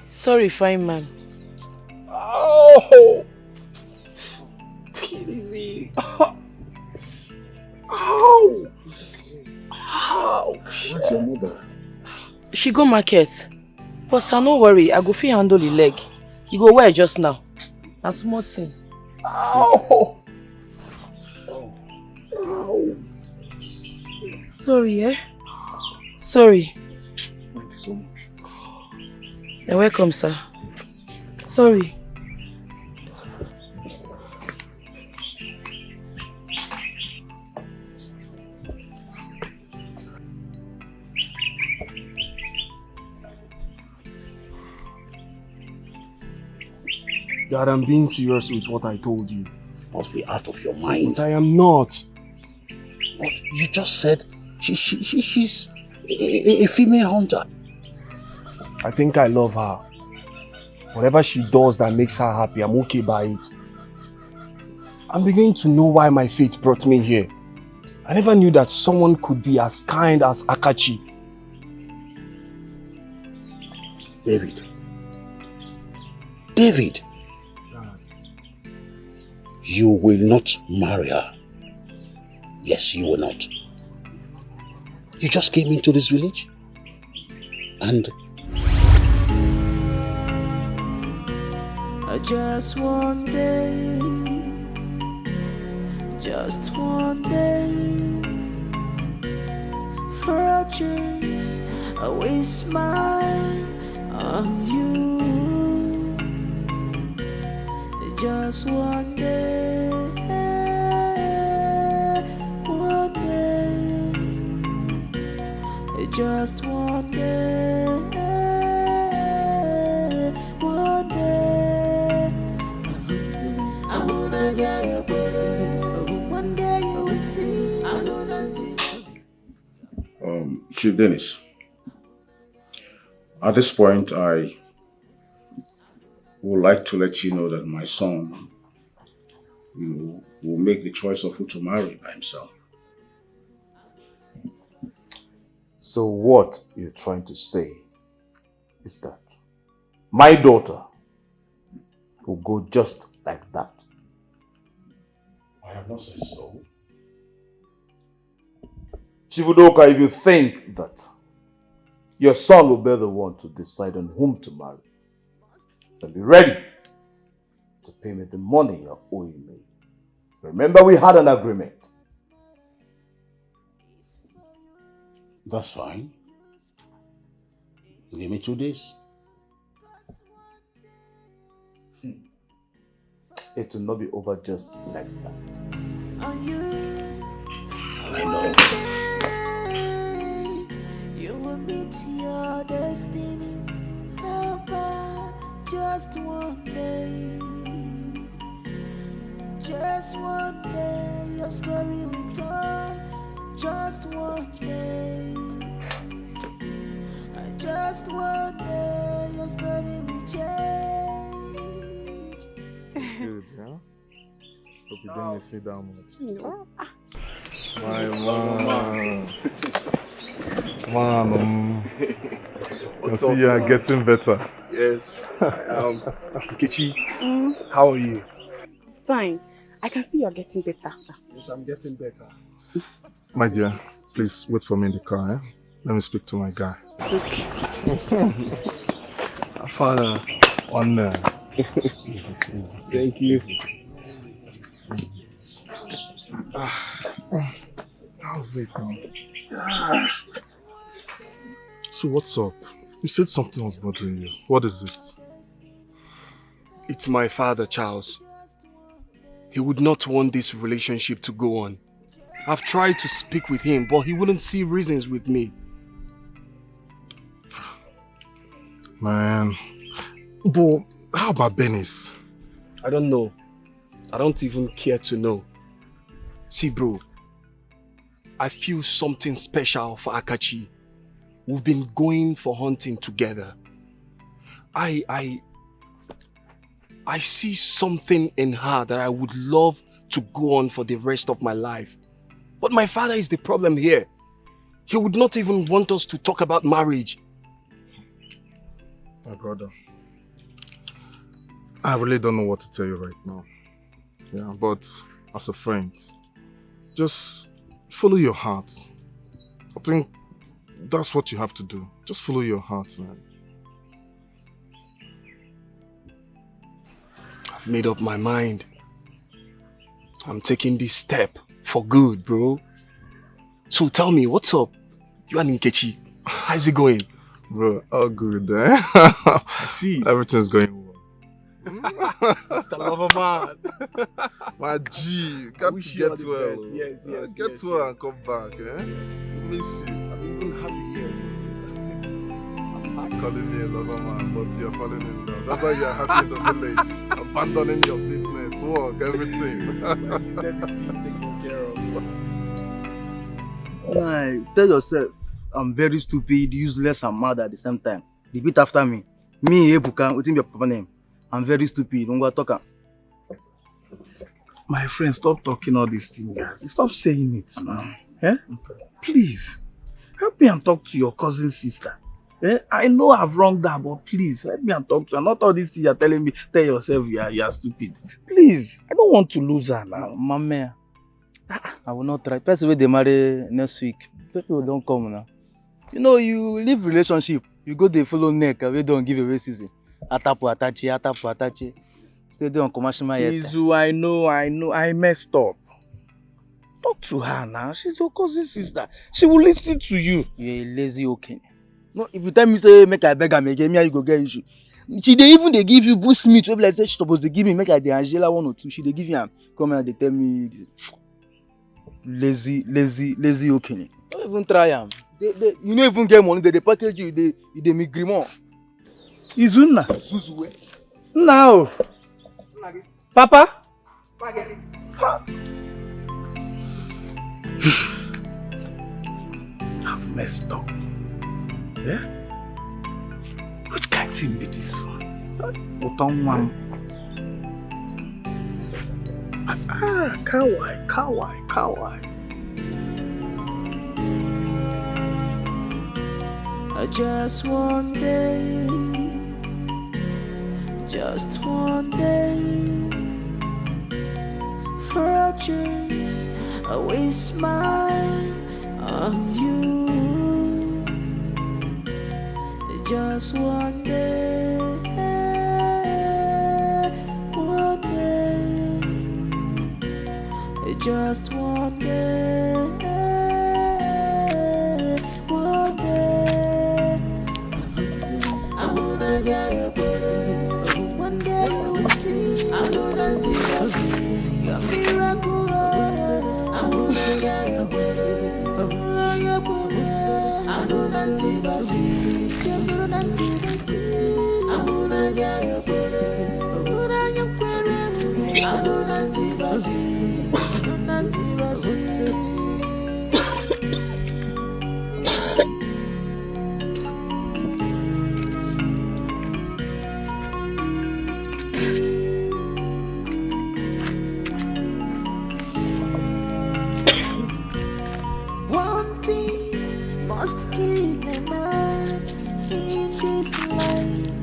Sorry, fine man. Oh! Take it easy. Ow! Ow! Where's your mother? She go market. But sir, no worry. I go fit handle the leg. You go where just now? A small thing. Ow! Ow! Sorry, eh? Sorry. Thank you so much. You're welcome, sir. Sorry. Dad, I'm being serious with what I told you. Must be out of your mind. But I am not. What? You just said she's a female hunter. I think I love her. Whatever she does that makes her happy, I'm okay by it. I'm beginning to know why my fate brought me here. I never knew that someone could be as kind as Akachi. David. You will not marry her. Yes, you will not. You just came into this village and just one day, for a chance, I will smile on you. Just one day, just one day, I wanna get your body. One day you will see. I know nothing. Chief Dennis, at this point, I would like to let you know that my son will make the choice of who to marry by himself. So what you're trying to say is that my daughter will go just like that? I have not said so. Chief Udoka, if you think that your son will be the one to decide on whom to marry, then be ready to pay me the money you're owing me. Remember we had an agreement. That's fine. Give me 2 days. It will not be over just like that. I know. You will meet your destiny. Helper, just one day. Just one day, your story will turn. Just one day. Just one day, your story will change. Good, yeah? Hope you didn't miss me that much. No. My man. Man, I see you are getting better. Yes. Nkechi, how are you? Fine. I can see you're getting better. Yes, I'm getting better. My dear, please wait for me in the car, eh? Let me speak to my guy. Okay. Father, one Thank you. How's it now? So what's up? You said something was bothering you. What is it? It's my father, Charles. He would not want this relationship to go on. I've tried to speak with him, but he wouldn't see reasons with me. Man. But how about Benny's? I don't know. I don't even care to know. See, bro, I feel something special for Akachi. We've been going for hunting together. I see something in her that I would love to go on for the rest of my life. But my father is the problem here. He would not even want us to talk about marriage. My brother, I really don't know what to tell you right now. Yeah, but as a friend, just follow your heart. I think that's what you have to do. Just follow your heart, man. I've made up my mind. I'm taking this step for good, bro. So tell me, what's up? You and Nkechi, how's it going? Bro, all good, eh? I see. Everything's going well. It's the lover man. My G, got to get well. Yes. Get well and come back, eh? Yes. Miss you. I'm even happy here. Calling me a lover man, but you're falling in love. That's why you're happy in the village. Abandoning your business, work, everything. My business is being taken care of. Tell yourself, I'm very stupid, useless, and mad at the same time. Repeat after me. Me, Ebuka, what's your papa name? I'm very stupid. Don't go talk. My friend, stop talking all these things, guys. Stop saying it now. Eh? Please, help me and talk to your cousin's sister. Eh? I know I've wronged her, but please, help me and talk to her. Not all these things you're telling me, tell yourself you are stupid. Please, I don't want to lose her now. Mama, I will not try. Person will they marry next week. People don't come now. You know, you leave relationship, you go they follow neck, we don't give away season. Atapu atache. Stay there on commercial yet. Izu, I know, I messed up. Talk to her now. She's your cousin's sister. She will listen to you. You're a lazy okay. No, if you tell me say make I beg her again, me you go get issue. She they give you bush meat. We like say she supposed to give me make I the Angela 1 or 2. She they give you come and they tell me lazy okay. Don't even try am. They you don't even get money. They package you. They make griment. Izuna. Zuzuwe. Now. Papa. I've messed up. Yeah? Which kind of thing be this one? Kawai. Just one day, fortunes always smile on you. Just one day, just one day, one day. I wanna get your baby. One day we'll see. I wanna see your miracle. I wanna get your baby. I wanna your baby. I wanna see your nanti. I wanna get your baby. I wanna your baby. I wanna see your nanti. One thing must kill a man in this life,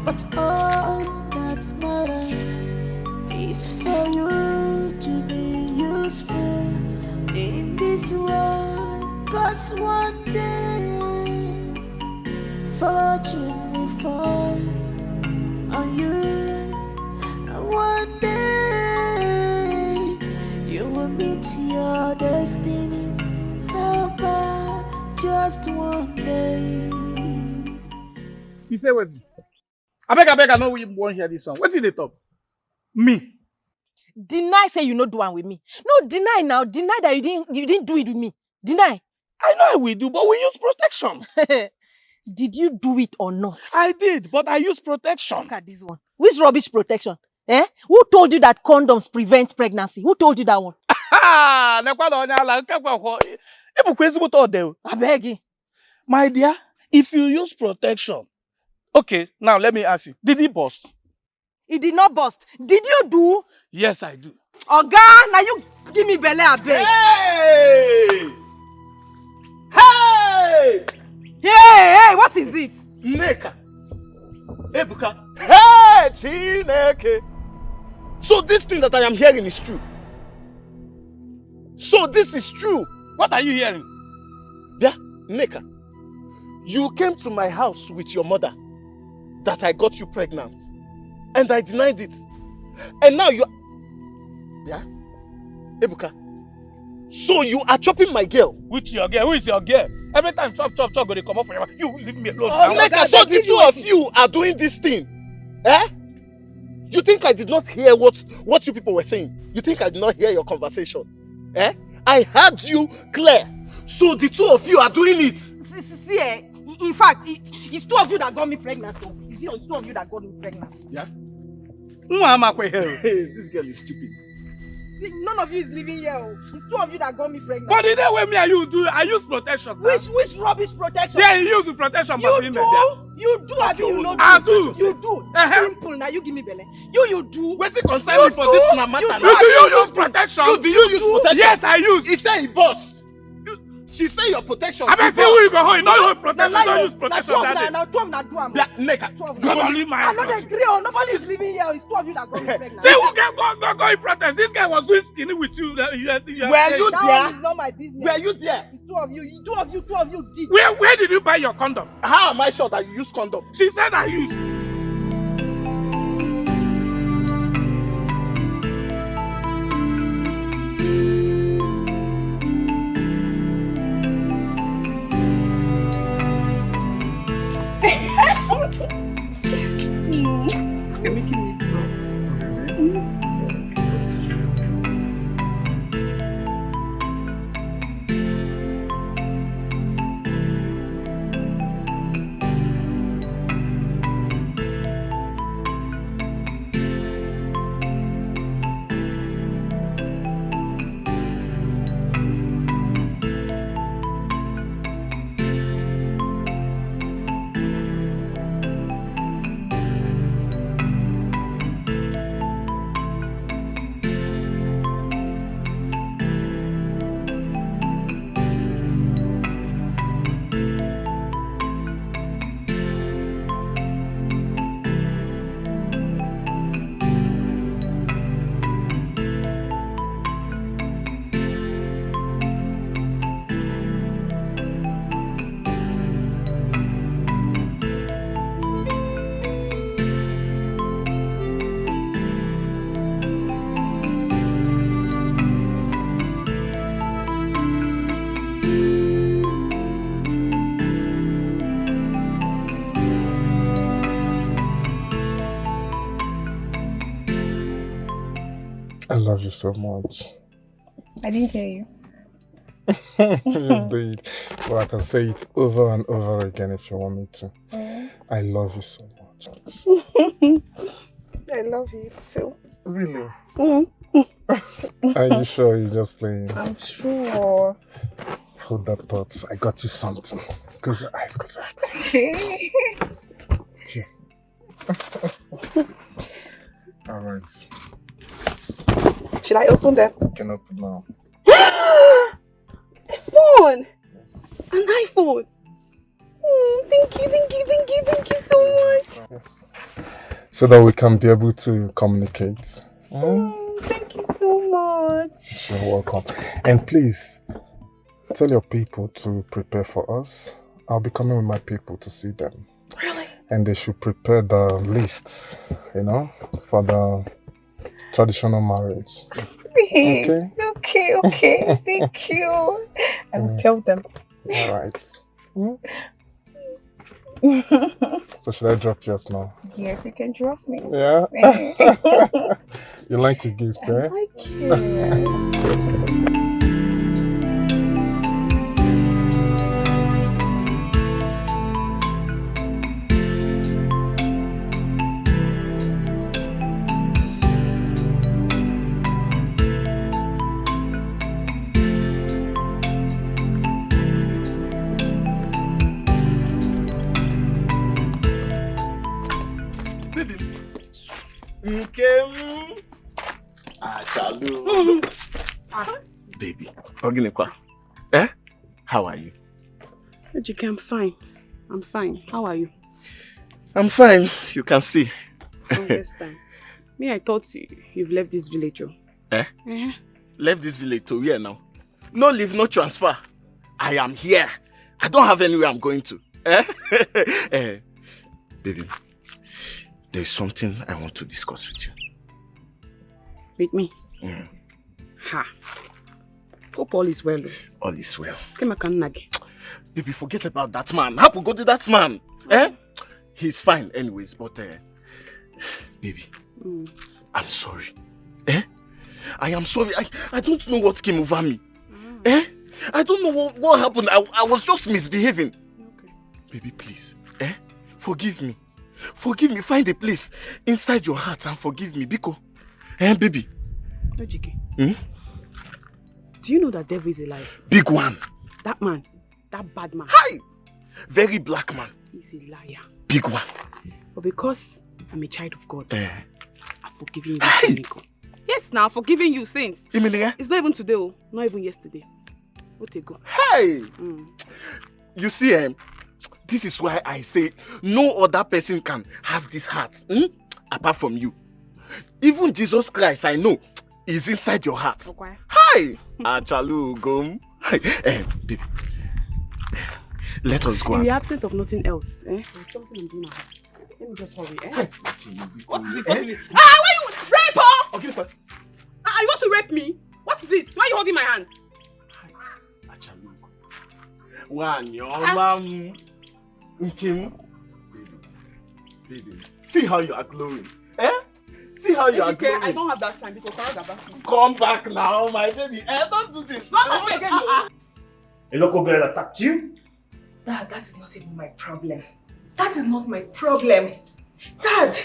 but all that matters is for you to be useful in this world. 'Cause one day fortune will fall on you, and one day you will meet your destiny. Helper, just one day. You say what? I beg, I know we won't hear this song. What's in the top? Me. Deny say you no do one with me. No, deny now. Deny that you didn't do it with me. Deny. I know I will do, but we use protection. Did you do it or not? I did, but I use protection. Look at this one. Which rubbish protection? Eh? Who told you that condoms prevent pregnancy? Who told you that one? I beg you. My dear, if you use protection, okay, now let me ask you, did it burst? It did not burst. Did you do? Yes, I do. Oga, now you give me belly, I beg. Hey! Hey! Hey, what is it? Neka. Ebuka. Hey, Chineke. So this thing that I am hearing is true. So this is true. What are you hearing? Yeah, Neka. You came to my house with your mother that I got you pregnant. And I denied it. And now you... Yeah? Ebuka. So you are chopping my girl. Which your girl? Who is your girl? Every time chop, go they come up forever. You leave me alone. Oh, Neka, so the two of you are doing this thing. Eh? You think I did not hear what you people were saying? You think I did not hear your conversation? Eh? I heard you clear. So the two of you are doing it. See, in fact, it's two of you that got me pregnant. It's two of you that got me pregnant. Yeah? Hey, this girl is stupid. See, none of you is living here. It's two of you that got me pregnant. But the day when me and you do, I use protection. Which rubbish protection? Yeah, you use protection. You do? You do, okay, you know. I do. You do. Simple. Now you give me belly. You do. What's it concern me for this matter? Do you use protection? Do you use protection? Yes, I use. He said he boss. She say your protection. I bet say who you go home. No use protection. Don't use protection. Now 12 na do am. Yeah, Neka. You don't leave my house. I know they agree. Nobody is living here. It's two of you that got me pregnant. Say who can go in protest? This guy was doing skinny with you. Were you there? That one is not my business. Were you there? It's two of you. Two of you did. Where did you buy your condom? How am I sure that you use condom? She said I used. You're making me cross. I love you so much. I didn't hear you. You did. But I can say it over and over again if you want me to. I love you so much. I love you too. Really? Mm-hmm. Are you sure you're just playing? I'm sure. Hold that thought. I got you something. Close your eyes, close your eyes. Here. Alright. Should I open them? You can open now. A phone! Yes. An iPhone! Thank you so much! Yes. So that we can be able to communicate. Thank you so much. You're welcome. And please, tell your people to prepare for us. I'll be coming with my people to see them. Really? And they should prepare the lists, you know, for the traditional marriage. Okay? Okay. Thank you. I will tell them. Alright. So should I drop you off now? Yes, you can drop me. Yeah? You like your gift, eh? I like it. Baby, Oginekwa, eh? How are you? Ejike, I'm fine. I'm fine. How are you? I'm fine, you can see. Understand. Me, I thought you've left this village. Eh? Uh-huh. Left this village to where now? No leave, no transfer. I am here. I don't have anywhere I'm going to. Eh? Baby, there's something I want to discuss with you. With me? Ha. Hope all is well. All is well. Baby, forget about that man. How to go to that man? Eh? He's fine anyways, but baby, I'm sorry. Eh? I am sorry. I don't know what came over me. Eh? I don't know what happened. I was just misbehaving. Okay. Baby, please. Eh? Forgive me. Forgive me. Find a place inside your heart and forgive me. Biko. Eh, baby? Ejike. Do you know that devil is alive? Big one. That man. That bad man. Hi! Very black man. He's a liar. Big one. But because I'm a child of God, I've forgiven you. Hey! Yes, now, forgiving you since. You mean it? It's not even today, not even yesterday. What a go. Hey! You see, this is why I say no other person can have this heart apart from you. Even Jesus Christ, I know, is inside your heart. Okay. Hi! Achalu gum. Baby. Let us go. In the absence of nothing else, there's something I'm doing now. Let me just hurry, What is it? What is it? Why you rape her? Okay, what? You want to rape me? What is it? Why are you holding my hands? One, your mom. Baby. See how you are glowing. Eh? See how you are glowing. I don't have that time because come back now, my baby. Don't do this. Not again. A local girl attacked you? Dad, that is not even my problem. That is not my problem. Dad,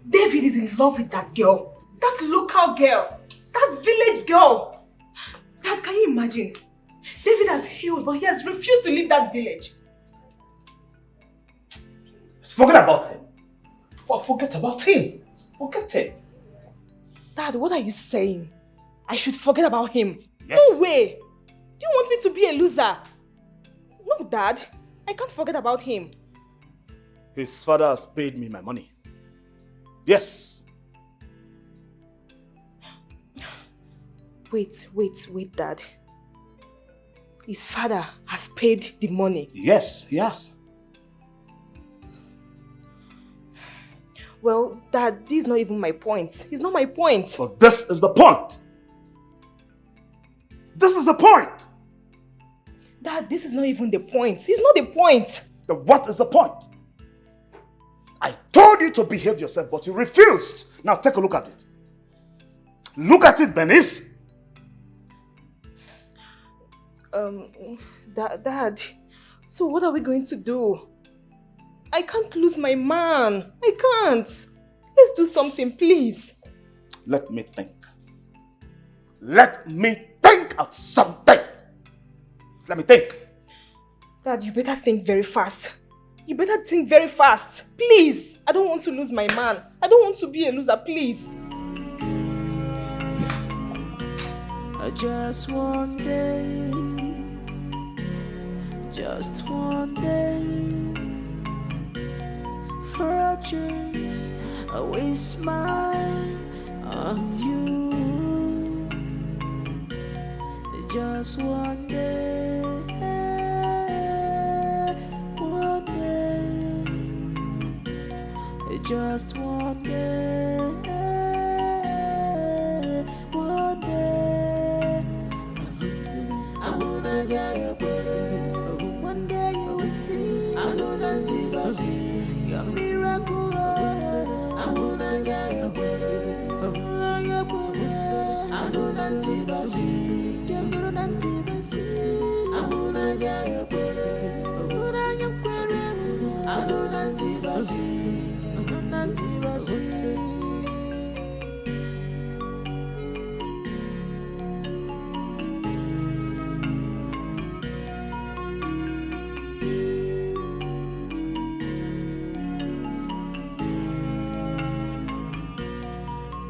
David is in love with that girl. That local girl. That village girl. Dad, can you imagine? David has healed, but he has refused to leave that village. Forget about him. Forget about him. Forget him. Dad, what are you saying? I should forget about him? Yes. No way. Do you want me to be a loser? No, Dad. I can't forget about him. His father has paid me my money. Yes. Wait, Dad. His father has paid the money. Yes, he has. Well, Dad, this is not even my point. It's not my point. But this is the point. This is the point. Dad, this is not even the point. It's not the point. Then what is the point? I told you to behave yourself, but you refused. Now take a look at it. Look at it, Bernice. Dad, so what are we going to do? I can't lose my man. I can't. Let's do something, please. Let me think. Let me think of something. Let me think. Dad, you better think very fast. You better think very fast. Please. I don't want to lose my man. I don't want to be a loser, please. Just one day. Just one day. For a change, I will smile on you. Just one day, one day, just one day, one day. I wanna get your better. One day you will see. I wanna see your miracle. I wanna get your better. I wanna get your better. I wanna see. I wanna get your better. I wanna get better. I wanna see.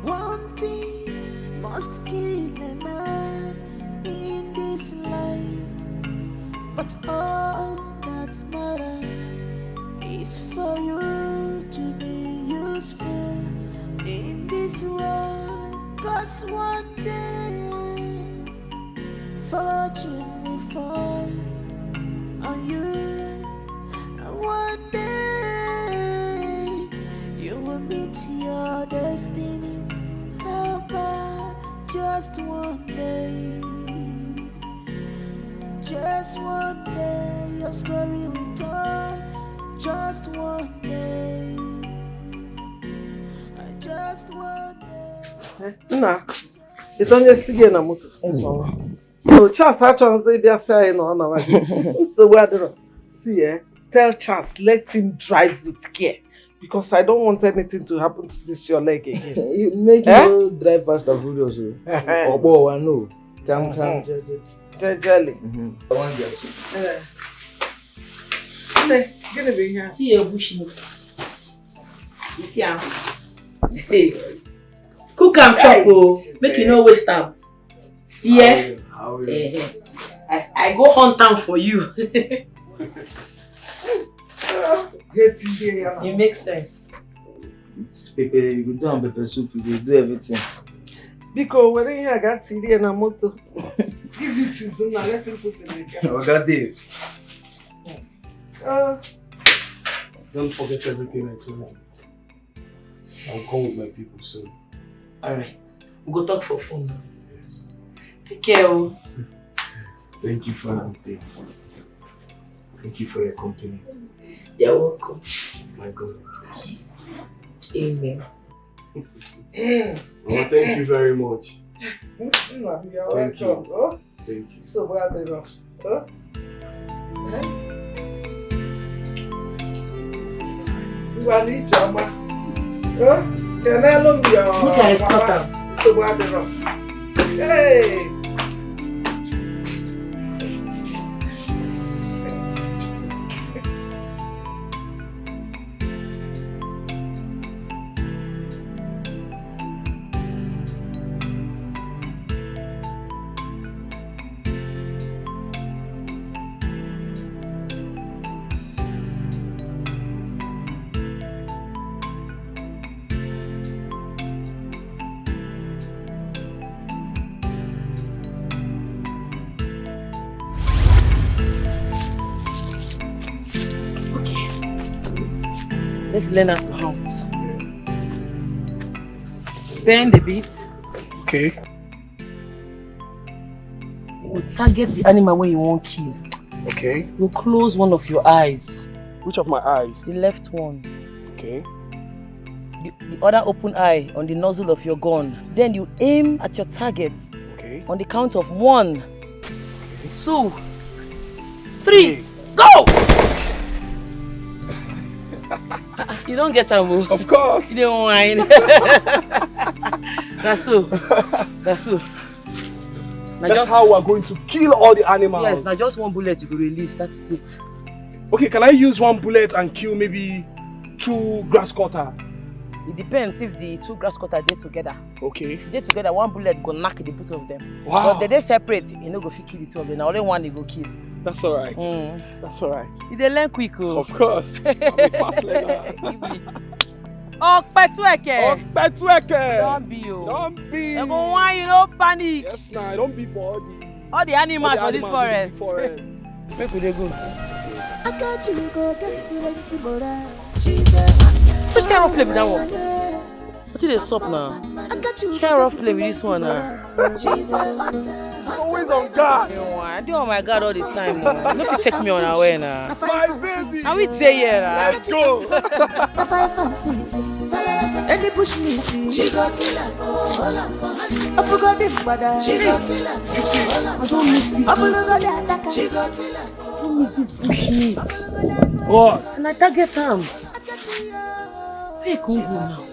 One thing must kill a man in this life, but all that matters is for you to be useful in this world. 'Cause one day fortune will fall on you, and one day you will meet your destiny. How about just one day? Just one day, your story will turn. Just one day. Just one day. Nna, it's only again na moto. No, Charles, I try to say, be a say no, no. So what do? See, tell Charles, let him drive with care. Because I don't want anything to happen to this your leg again. You make you drive fast and furious. Obo, I know. Come, jelly. I want you to. Gonna be here. See your bushmeat. You see how? Hey. Cook and chop, make you no waste time. Yeah. I go hunt time for you. It makes sense. It's pepper, you go do on pepper soup, you go do everything. Because when I got CD and a motor, give it to Zuna, let him put it in the car. I got Dave. Don't forget everything I told you. I'll come with my people soon. Alright. We'll go talk for phone now. Yes. Take care. Thank you for everything. Thank you for your company. You're welcome. My God bless you. Amen. Well, thank you very much. You're Thank welcome. you. Oh? Thank you. So well done. Oh? You are the chama. Oh? Can I know your look at his photo. So well done. Hey! Let's learn how to hunt. Bend a bit. Okay. You target the animal when you want to kill. Okay. You close one of your eyes. Which of my eyes? The left one. Okay. the other open eye on the nozzle of your gun. Then you aim at your target. Okay. On the count of 1, 2, 3, go! You don't get a move. Of course. You don't whine. That's so. That's so. That's how we're going to kill all the animals. Yes, now just 1 bullet you will release. That is it. Okay, can I use 1 bullet and kill maybe 2 grass cutter? It depends if the 2 grass cutter dey together. Okay. If they together, 1 bullet go knock the both of them. Wow. But they separate, you no go fit kill the 2 of them. Now only 1 they go kill. That's alright. That's alright. You dey learn quick, oh. Of course. I'm a fast learner. Okpetueke. Okpetueke. Don't be, oh. Don't be. They go whine, you no panic. Yes, nah. Don't be for all the animals for this forest. Make we dey go. I got you, go get plenty more. Which kind of play with that one? What is the sup now? Which kind of play with this one now? Always on guard. I do on my guard all the time. No, you take me unaware now. My baby. How we say here now? Let's go. Any bush meat, she got kill her. I forgot the mother. She got kill her. I don't miss this. She got kill her. I don't miss this bush meat. What? And I target him. Where you go now?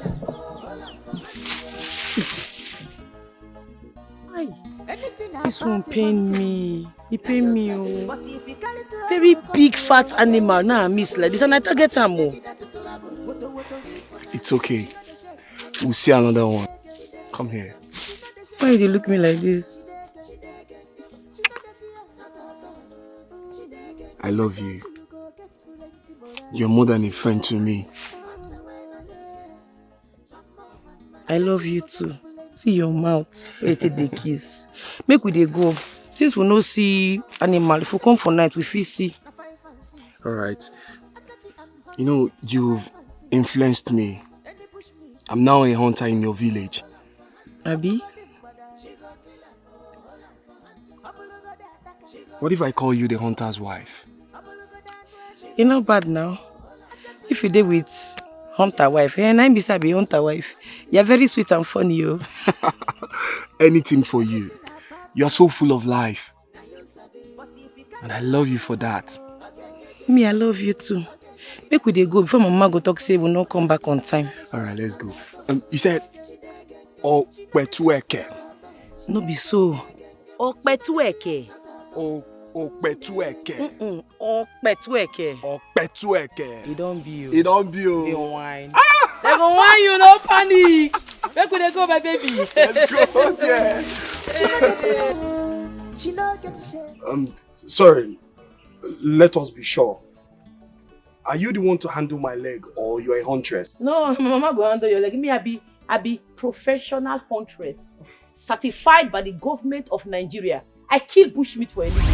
This one pain me. He pain me. Oh. Very big fat animal. Now I miss like this and I target him. It's okay. We'll see another one. Come here. Why did you look me like this? I love you. You're more than a friend to me. I love you too. See your mouth. Wait till they kiss. Make we dey go. Since we no see animal, if we come for night, we feel see. Alright. You know, you've influenced me. I'm now a hunter in your village. Abi? What if I call you the hunter's wife? You're not bad now. If you did with hunter wife, and I'm beside be hunter wife. You're very sweet and funny, yo. Anything for you. You're so full of life. And I love you for that. Me, I love you too. Make we dey go before mama go talk say we'll not come back on time. Alright, let's go. You said Okpetueke. No be so. Okpetueke. Okpetueke. Okpetueke. Okpetueke. It don't be you. It don't be you. They whine. They go whine you, no panic. Make we dey go, my baby. Let's go, yeah. She not get shame. Sorry. Let us be sure. Are you the one to handle my leg or you are a huntress? No, mama go handle your leg. Me, I be professional huntress. Certified by the government of Nigeria. I kill bushmeat for a living.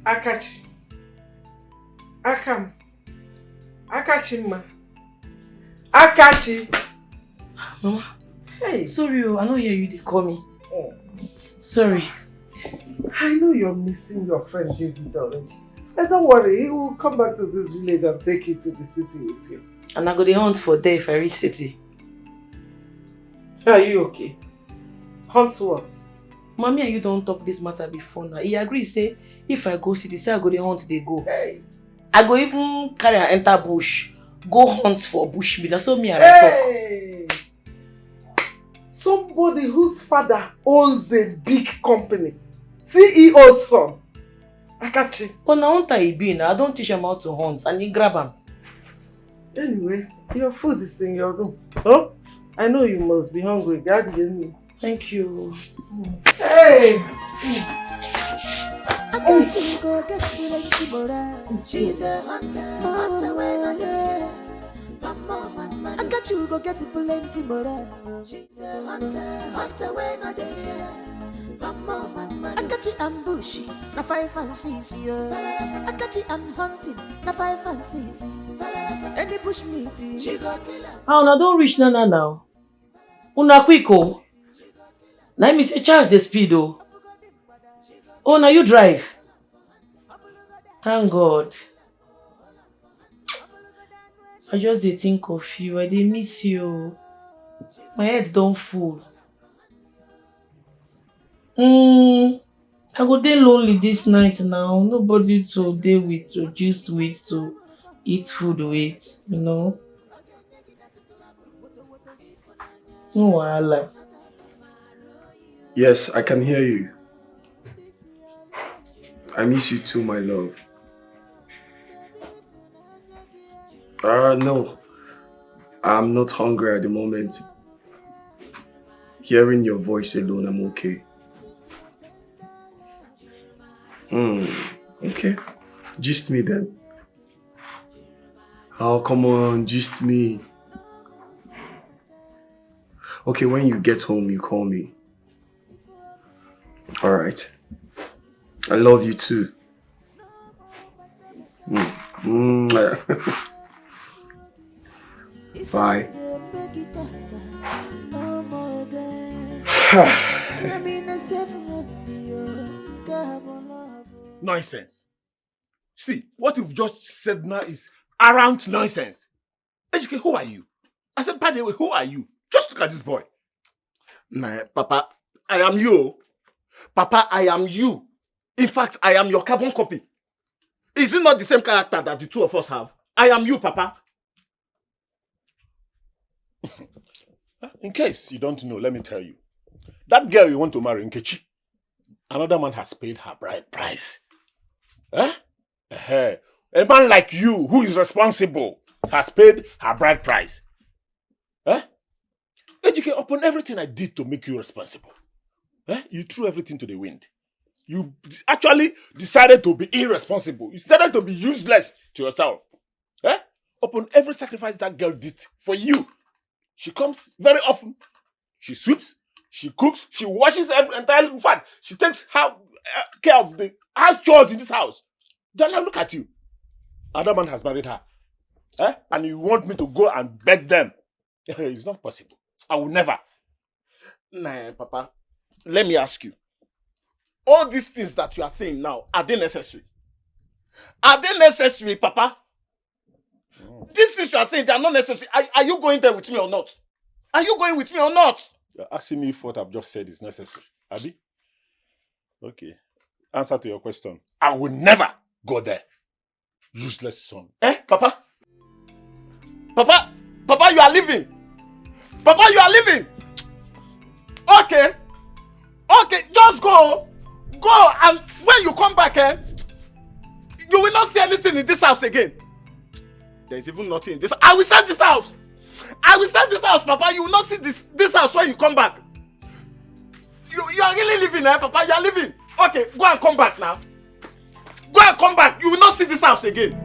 Akachi. Akam. Akachima. Akachi. Mama. Hey. Sorry, I don't hear you. They call me. Oh. Sorry. I know you're missing your friend David already. But don't worry, he will come back to this village and take you to the city with him. And I go to hunt for day if I reach city. Are you okay? Hunt what? Mommy and you don't talk this matter before now. He agree say if I go city, say I go to hunt, they go. Hey. I go even carry and enter bush. Go hunt for bush meat. That's all me and I talk. Somebody whose father owns a big company. CEO's son. Akachi. But now hunter he be now. I don't teach him how to hunt and he grab him. Anyway, your food is in your room. Huh? I know you must be hungry. God, you need. Thank you. Hey! Akachi go get plenty more. She's a hunter when I get. Mama, Akachi go get plenty more. She's a hunter when I get. Mama, Akachi ambushy, na 5 and 6 yo. Akachi and hunting, na 5 and 6. Any bush meat, she go kill her. Oh, no, don't reach now. Una quick oh. Now me say Charles the speed oh. Oh, now you drive. Thank God. I just dey think of you. I dey miss you. My head don't full. I go dey lonely this night now. Nobody to dey with, to gist with, to eat food with, you know. No wahala. Yes, I can hear you. I miss you too, my love. No. I'm not hungry at the moment. Hearing your voice alone, I'm okay. Okay. Gist me then. Oh, come on, gist me. Okay, when you get home, you call me. Alright. I love you too. Bye. Nonsense. See, what you've just said now is arrant nonsense. Ejike, who are you? I said, by the way, who are you? Just look at this boy. Nah, Papa, I am you. Papa, I am you. In fact, I am your carbon copy. Is it not the same character that the two of us have? I am you, Papa. In case you don't know, let me tell you. That girl you want to marry, Nkechi, another man has paid her bride price. A man like you, who is responsible, has paid her bride price. Ejike, upon everything I did to make you responsible, you threw everything to the wind. You actually decided to be irresponsible. You decided to be useless to yourself. Upon every sacrifice that girl did for you, she comes very often. She sweeps, she cooks, she washes entirely. In fact, she takes care of the house chores in this house. Then now look at you. Another man has married her. And you want me to go and beg them? It's not possible. I will never. Nah, Papa. Let me ask you. All these things that you are saying now, are they necessary? Are they necessary, Papa? These things you are saying, they are not necessary. Are you going there with me or not? Are you going with me or not? You're asking me if what I've just said is necessary. Abi? Okay. Answer to your question. I will never go there. Useless son. Papa? Papa? Papa, you are leaving. Papa, you are leaving. Okay. Okay, just go. Go, and when you come back, you will not see anything in this house again. There is even nothing in this. I will sell this house. I will sell this house, Papa. You will not see this house when you come back. You are really leaving, Papa? You are leaving. Okay, go and come back now. Go and come back. You will not see this house again.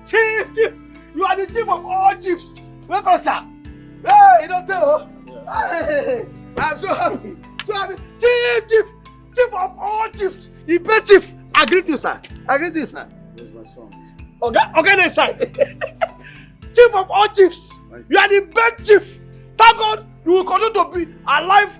Chief! You are the chief of all chiefs. Welcome, sir. Hey, you don't tell. Hey, I'm so happy. So happy. Chief of all chiefs. The best chief. I greet you, sir. Where's my son? Okay, side. Chief of all chiefs. You are the best chief. Thank God you will continue to be alive.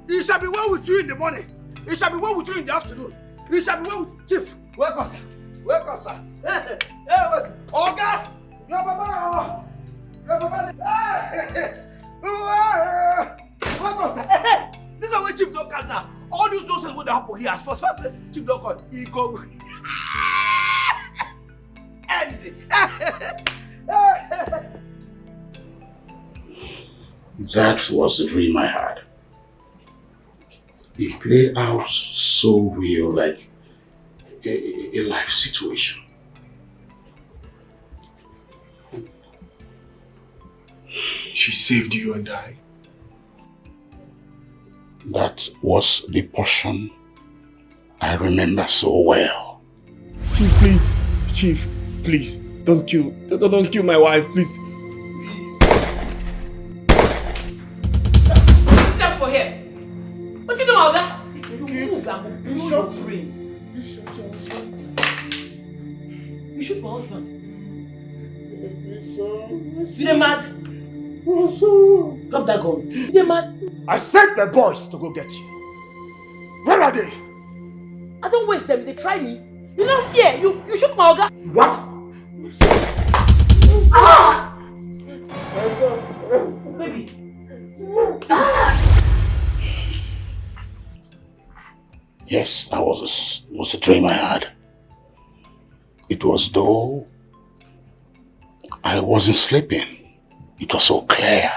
It shall be well with you in the morning. It shall be well with you in the afternoon. It shall be well with Chief. Welcome, sir. Welcome, sir. Hey, wait. Oga! Your papa! Welcome, sir. Hey, this is where Chief don't come now. All these nonsense will happen here. As first, Chief don't come. He go. That was the dream I had. It played out so real, like a life situation. She saved you and I. That was the portion I remember so well. Chief, please, don't kill my wife, please. Step for here. What you doing, Olga? You shoot my husband. You dey mad? Drop that gun. You dey mad? I sent my boys to go get you. Where are they? I don't waste them. They try me. You don't fear. You shoot my Olga. What? Ah! Baby. Ah! Yes, that was a dream I had. It was though I wasn't sleeping. It was so clear.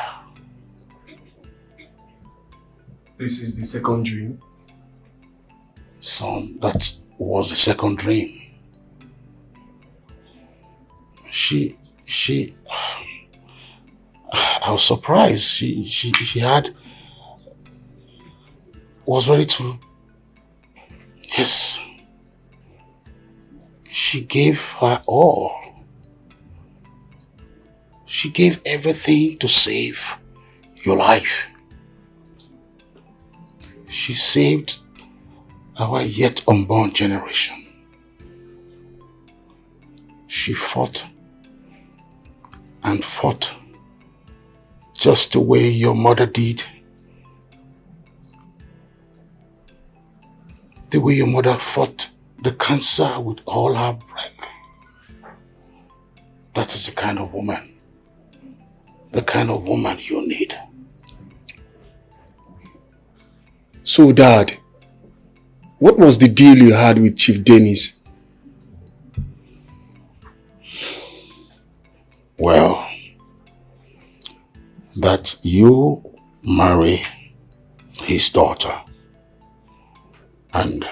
This is the second dream. Son, that was the second dream. I was surprised. She was ready to, yes, she gave her all. She gave everything to save your life. She saved our yet unborn generation. She fought and fought just the way your mother did. The way your mother fought the cancer with all her breath. That is the kind of woman you need. So, Dad, what was the deal you had with Chief Dennis? Well, that you marry his daughter and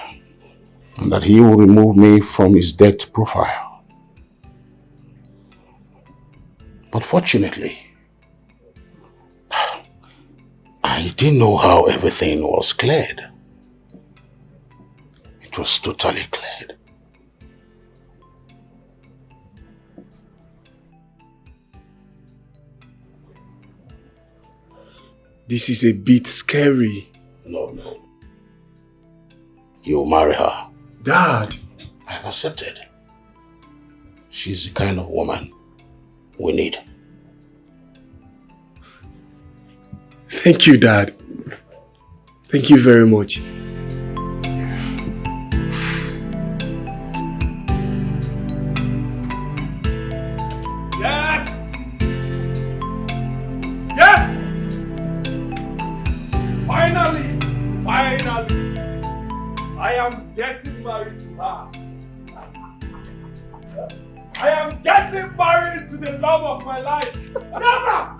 that he will remove me from his death profile. But fortunately, I didn't know how everything was cleared. It was totally cleared. This is a bit scary. No. You'll marry her. Dad. I've accepted. She's the kind of woman we need. Thank you, Dad. Thank you very much. Yes! Yes! Finally! I am getting married to her. I am getting married to the love of my life. Never!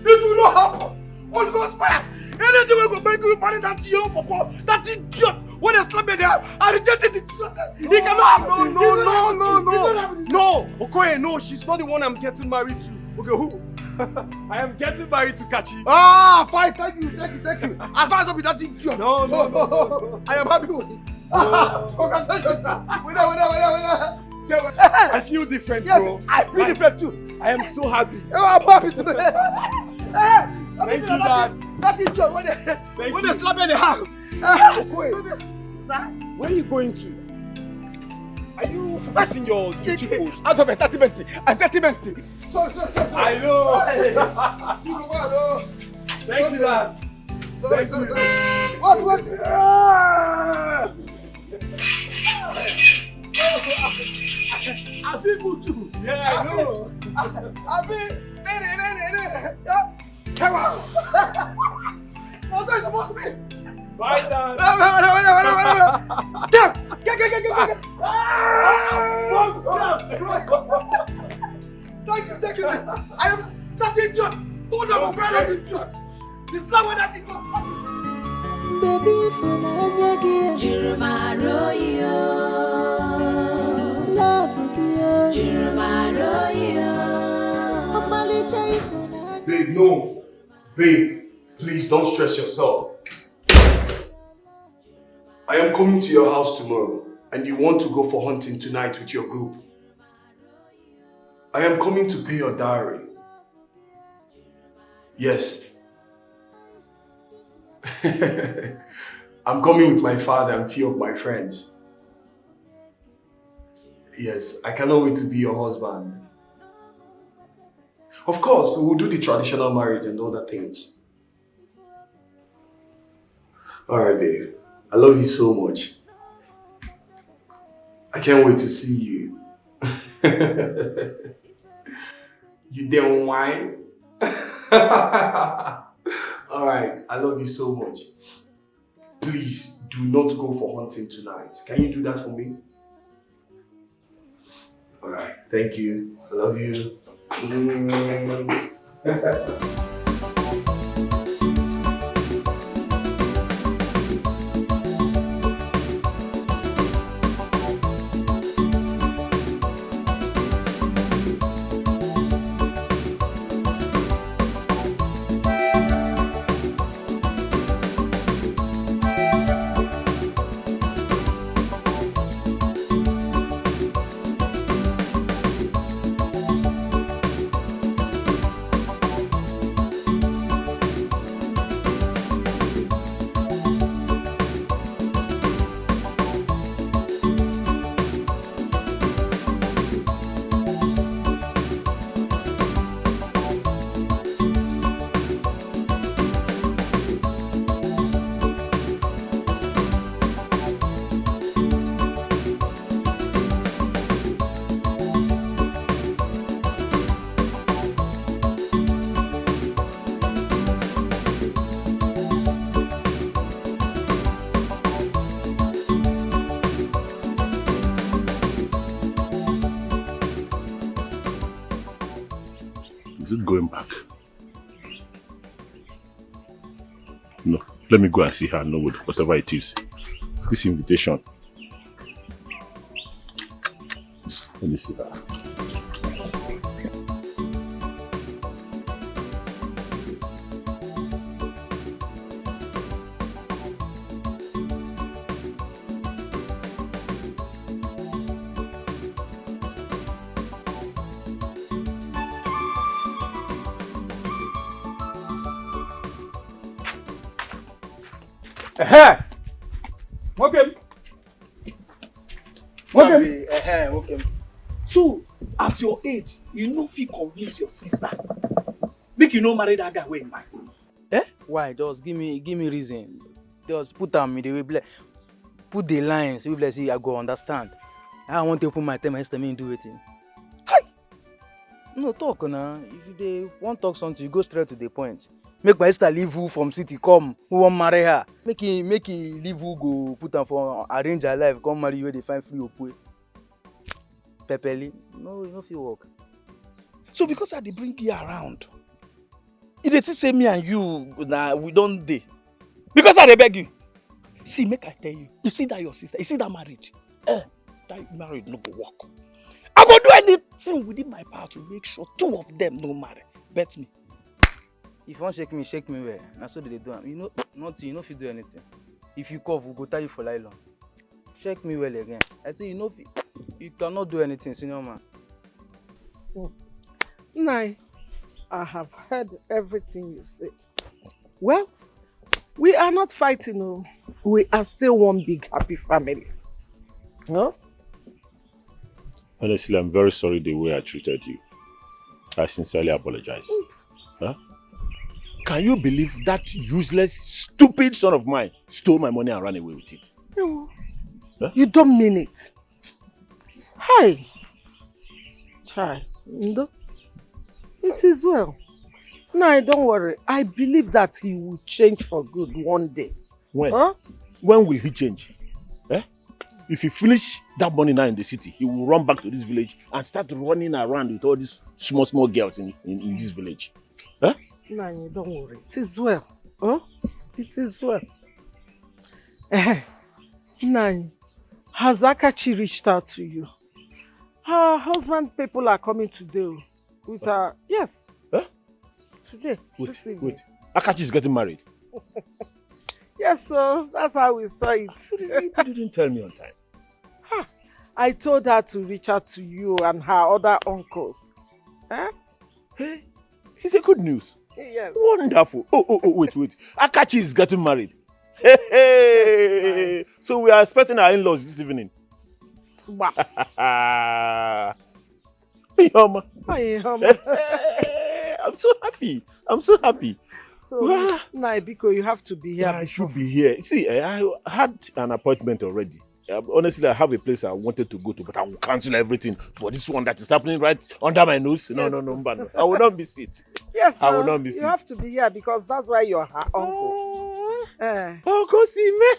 It will not happen. Holy Ghost fire! Anything will go make you marry that yellow papa, that idiot. When they slap me there, I rejected it. He cannot happen. No, Okoye, no, she's not the one I'm getting married to. Okay, who? I am getting married to Kachi. Ah, fine, thank you. As far as not be that idiot. No. I am happy with it. Congratulations, sir. Winner. I feel different, bro. Yes, I feel different too. I am so happy. I'm happy too. Thank you, Dad. That idiot, when they slap me in the hand. Wait. Where are you going to? Are you forgetting your duty post? Out of a settlement. Sorry. I know. You go back, Thank you, Dad. Sorry. What? I feel good too. Yeah, I know. I feel. Come on. What are you supposed to be? Bye, Dad. Get. Thank you. I am that idiot. Hold on, this is not what that it was. Baby, for Nanya, Jirumaroyo. Love you, Jirumaroyo. Babe, no. Babe, please don't stress yourself. I am coming to your house tomorrow and you want to go for hunting tonight with your group. I am coming to pay your dowry. Yes. I'm coming with my father and few of my friends. Yes, I cannot wait to be your husband. Of course, we'll do the traditional marriage and other things. Alright, babe. I love you so much. I can't wait to see you. You don't whine? Alright, I love you so much. Please do not go for hunting tonight. Can you do that for me? Alright, thank you. I love you. Is it going back? No. Let me go and see her in Nollywood, whatever it is. This invitation. Let me see her. Okay. So, at your age, you know if you convince your sister, make you no marry that guy way in mind. Why? Just give me reason. Just put them in the way, put the lines. We bless you. I go understand. I want to put my time and do it. Hi. No talk now. If they want talk something, you go straight to the point. Make my sister leave who from city come. Who want marry her? Make he leave who go put her for arrange her life. Come marry you where they find free opwe. Pepeli. No, you no fit work. So because I dey bring you around, you dey say me and you nah, we don't dey. Because I dey beg you. See, make I tell you. You see that your sister, you see that marriage? That marriage no go work. I go do anything within my power to make sure two of them no marry. Bet me. If you want shake me well. That's what they do. You know, nothing. You know if you do anything. If you cough, we'll go tie you for nylon. Shake me well again. I say you cannot do anything, senior man. Nai, I have heard everything you said. Well, we are not fighting, no. We are still one big happy family. No? Honestly, I'm very sorry the way I treated you. I sincerely apologize. Huh? Can you believe that useless, stupid son of mine stole my money and ran away with it? Huh? You don't mean it. Hi. Chai. Ndo. It is well. No, don't worry. I believe that he will change for good one day. When? Huh? When will he change? If he finish that money now in the city, he will run back to this village and start running around with all these small girls in this village. Nani, don't worry. It is well. Oh, it is well. Nani, has Akachi reached out to you? Her husband people are coming today with her. Yes. Huh? Today. Wait. Akachi is getting married. Yes, so that's how we saw it. You didn't tell me on time. I told her to reach out to you and her other uncles. Huh? Hey, it's a good news. Yes. Wonderful. Oh, wait. Akachi is getting married. Hey. So we are expecting our in-laws this evening. Wow. I'm so happy. So, Naibiko, you have to be here. Yeah, I should be here. See, I had an appointment already. Honestly, I have a place I wanted to go to, but I will cancel everything for this one that is happening right under my nose. No, I will not miss it. Yes, I will not miss it. You have to be here because that's why you're her uncle. Go see me.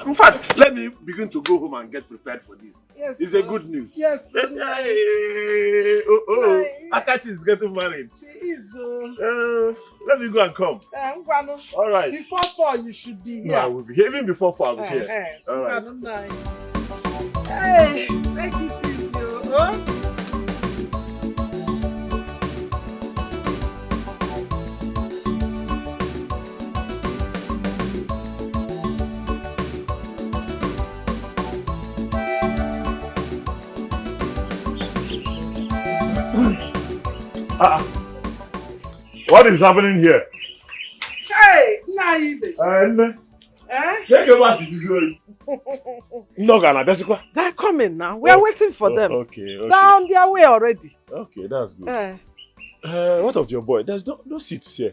In fact, let me begin to go home and get prepared for this. Yes, it's a good news. Yes. Akachi is getting married. She is. Let me go and come. All right. Before 4, you should be here. No, I will be here. Even before 4, I will be here. All right. Hey, take it easy. What is happening here? Hey, Naibe. They're coming now. We are waiting for them. Okay. They're on their way already. Okay, that's good. What of your boy? There's no seats here.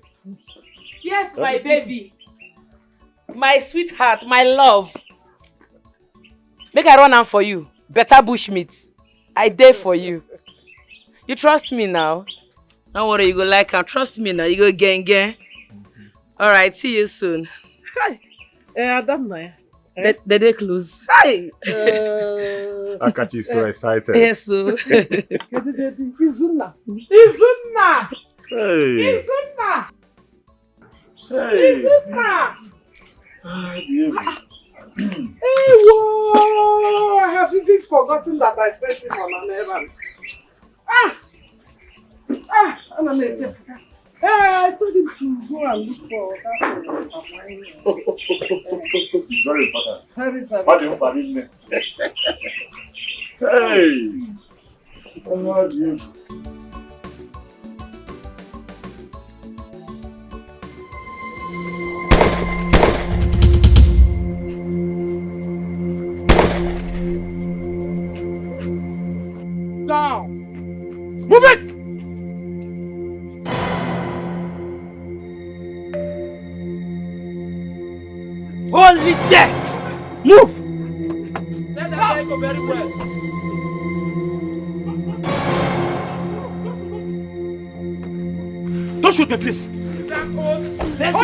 Yes, my baby. My sweetheart, my love. Make I run am for you. Better bushmeat. I dare for you. You trust me now? Don't worry, you go like am. Trust me now. You go gang. Alright, see you soon. Hi. Adam na. The day close. Hi. Akachi is so excited. Yes, so. Izuna. Hey. Hey, whoa! I have even forgotten that I sent him on an errand. I told him to go and look for that. It's very important. Very, very What do you mean? Hey! How do you? Down! Move it! Hold it there! Move! Let them guy go very well. Don't shoot me, please. Let's go.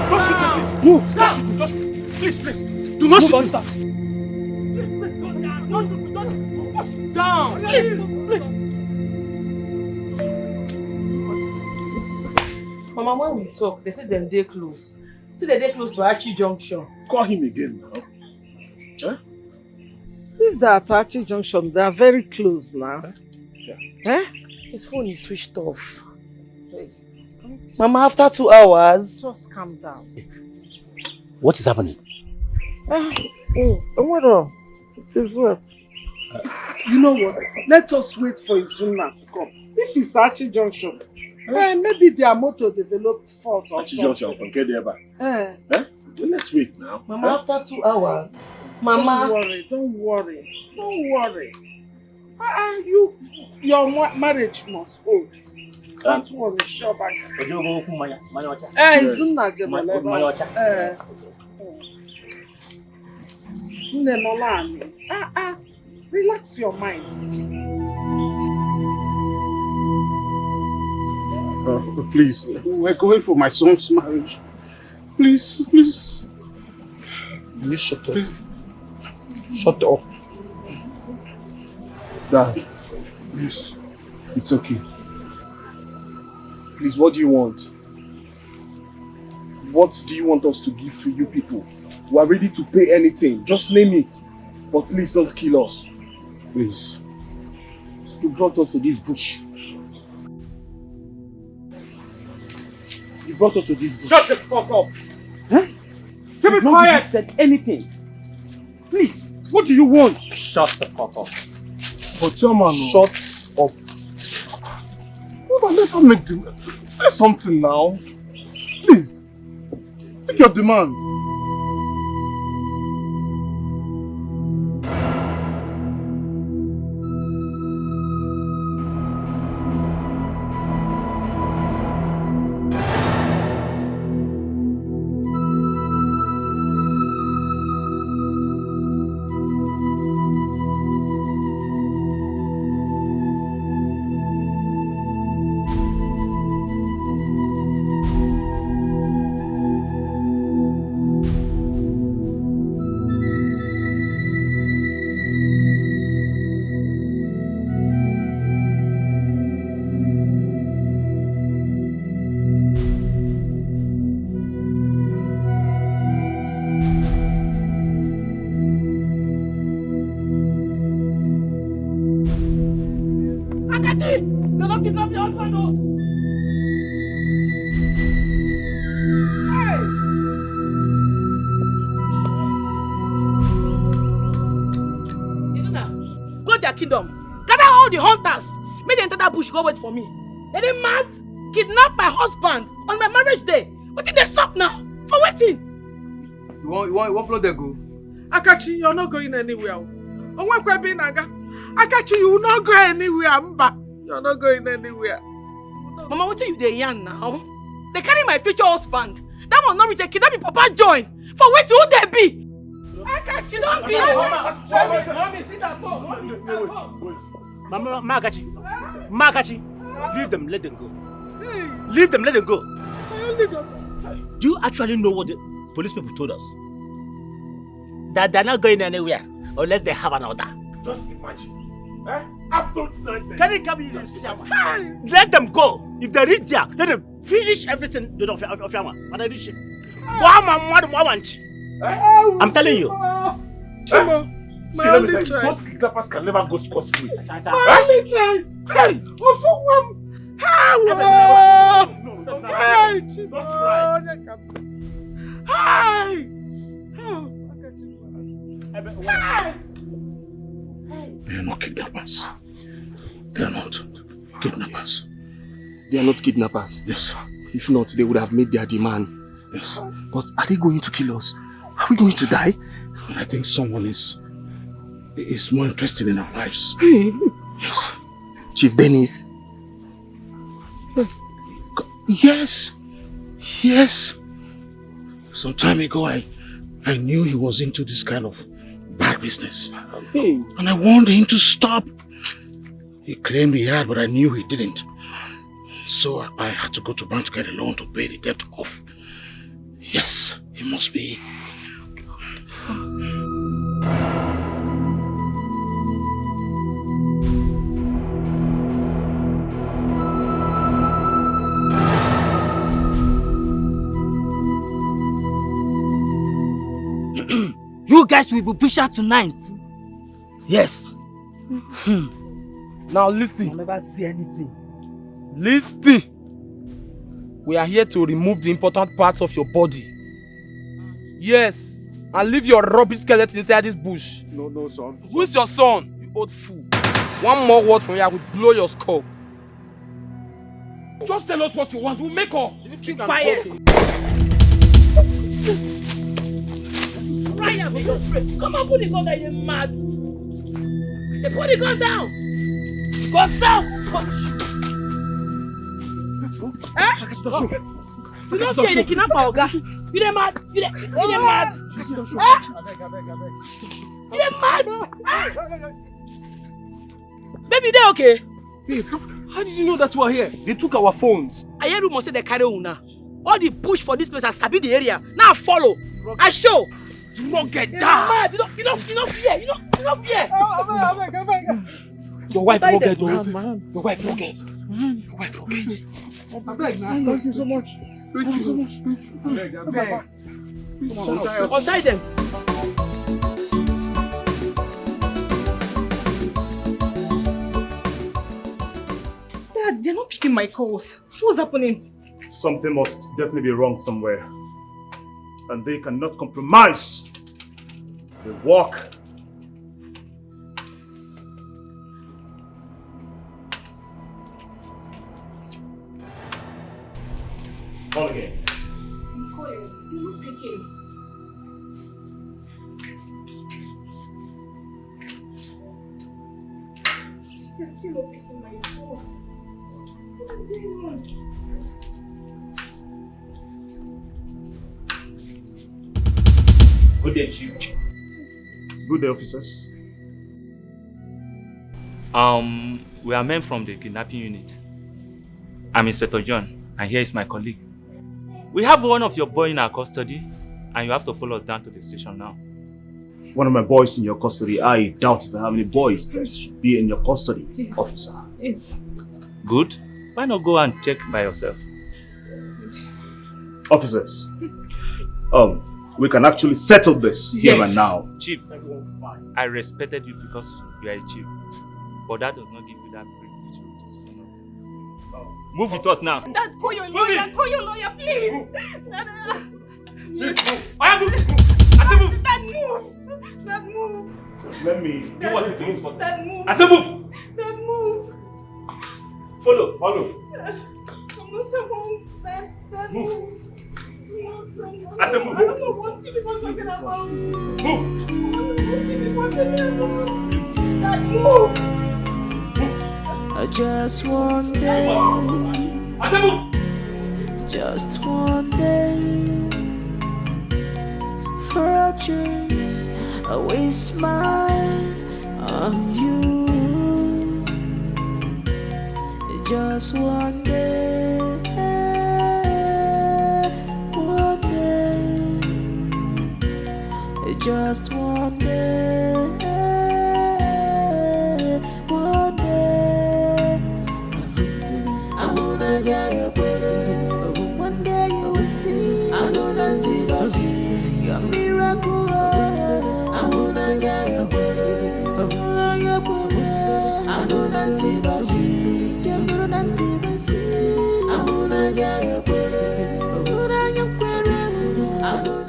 Don't shoot me, please. Move. Don't shoot me. Don't shoot me. Please. Do not shoot me. Down. Please. Mama, when we talk, they said them day close. See the day close to Archie Junction. Call him again now. Huh? If they're at Archie Junction, they are very close now. Yeah. His phone is switched off. Hey. Mama, after 2 hours. Just calm down. What is happening? What wrong? It is well. You know what? Let us wait for Izuna to come. If it's Archie Junction, maybe their motor developed fault or Archie Junction, okay, there. Well, let's wait now. Mama, after 2 hours. Mama. Don't worry. Your marriage must hold. Don't worry, sure back. Izuna Jebele. Relax your mind. Please, we're going for my son's marriage. Please. You shut up. Shut up. Dad, please. It's okay. Please, what do you want? What do you want us to give to you people? We are ready to pay anything. Just name it. But please don't kill us. Please. You brought us to this bush. You brought us to this bush. Shut the fuck up! Huh? Keep it quiet! Said anything. Please, what do you want? Shut the fuck up. But chairman, shut up. No, let her make the... Say something now. Please. Make your demands. Kingdom. Gather all the hunters. Make them enter that bush, go wait for me. They didn't mad, kidnap my husband on my marriage day. What did they stop now? For waiting. You want float there go? Akachi, you're not going anywhere. Akachi, you will not go anywhere, Mba. You're not going anywhere. Mama, what are you there yarn now? They carry my future husband. That one not reach a kid, that be Papa join. For waiting, who they be? Akachi, don't be. Mommy, sit down. Wait. Mama, Akachi, leave them, let them go. Leave them, let them go. Do you actually know what the police people told us? That they're not going anywhere unless they have an order. Just imagine. Absolute nonsense. Can you come in this? Let them go. If they reach there, let them finish everything of Yama. When I reach it. I'm telling you. Chimo, see, let me tell you, those kidnappers can never go scot-free. Hey! Also one! Hey! Don't try. Hey! They are not kidnappers. They are not kidnappers. They are not kidnappers? Yes. If not, they would have made their demand. Yes. But are they going to kill us? Are we going to die? I think someone is more interested in our lives. Yes. Chief Dennis? Yes. Yes. Some time ago, I knew he was into this kind of bad business. And I warned him to stop. He claimed he had, but I knew he didn't. So I had to go to bank to get a loan to pay the debt off. Yes, he must be. You guys will be pushed out tonight. Yes. Now listen. I'll never see anything. Listen. We are here to remove the important parts of your body. Yes. And leave your rubbish skeleton inside this bush. No, son. Who's your son? You old fool. One more word from here, I will blow your skull. Just tell us what you want. We'll make up. Keep quiet. Ryan, for your friend. Come on, put the gun down, you're mad. I said, put the gun down. Go down. Eh? You don't fear the kidnapper, Oga. You dey mad? You dey mad? Eh? You dey mad? Baby, they okay? Babe, how did you know that we are here? They took our phones. I hear rumors say they carry una. All the bush for this place has sabi the area. Now follow. I show. Do not get down. Mad. You don't fear. You don't fear. Your wife will get those. Your wife will get. Your wife will get. I beg now. Thank you so much. Thank you so much. Thank you. I beg. Come on, untie them. Dad, they're not picking my calls. What's happening? Something must definitely be wrong somewhere. And they cannot compromise the work. Call again. I'm calling. They're not picking. They're still not picking my calls. What is going on? Good day, Chief. Good day, officers. We are men from the kidnapping unit. I'm Inspector John, and here is my colleague. We have one of your boys in our custody, and you have to follow us down to the station now. One of my boys in your custody. I doubt if I have any boys that should be in your custody, Yes. officer. Yes. Good. Why not go and check by yourself? Officers, we can actually settle this here and now. Chief, I respected you because you are a chief, but that does not give you that privilege to decision. Move with us now. Dad, call your lawyer. Call your lawyer, please. Dad, Chief, move. I move. I say move. Dad, move. Dad, move. Let me do what you do first. Dad, move. I say move. Dad, move. Follow. I'm not someone. Dad, move. I said move. I don't know what you people are talking about. Move. I don't know what you people are talking about. Dad, move. Just one day. I said move. Just one day. For a change, I will smile on you. Just one day. One day. Just one day. One day. I'm gonna get you better. One day you will see. I'm gonna see your miracle. I'm gonna get you better. I'm gonna get better. I'm gonna see. I'm gonna see. I'm gonna get you better. I'm gonna get better. I'm gonna.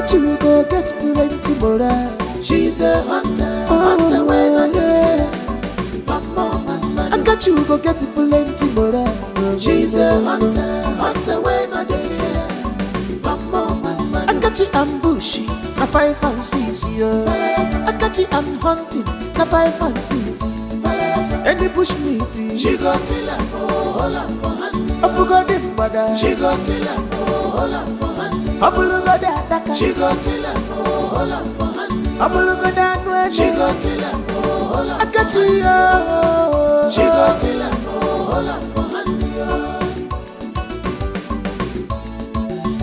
got you go get plenty more. She's a hunter, hunter when I get. Mama, I got you go get plenty more. She's a hunter, hunter when I get. Mama, I got you ambushy, na 5 and 6 yo. I got you am hunting, na 5 and 6. Any bush meeting, she go kill her, oh, hold on for hand. I forgot him, brother. She go kill her, oh, hold on for hand. I will go there, she go kill her, oh, hold on for hand. I will go down where she go kill her, oh, hold on. I got you, oh, she go kill her, oh, hold on for hand,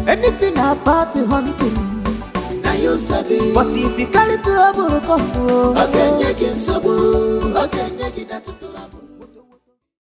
yo. Anything about the hunting, now you sabi. But if you carry trouble, come, again, you can sabu, again, you can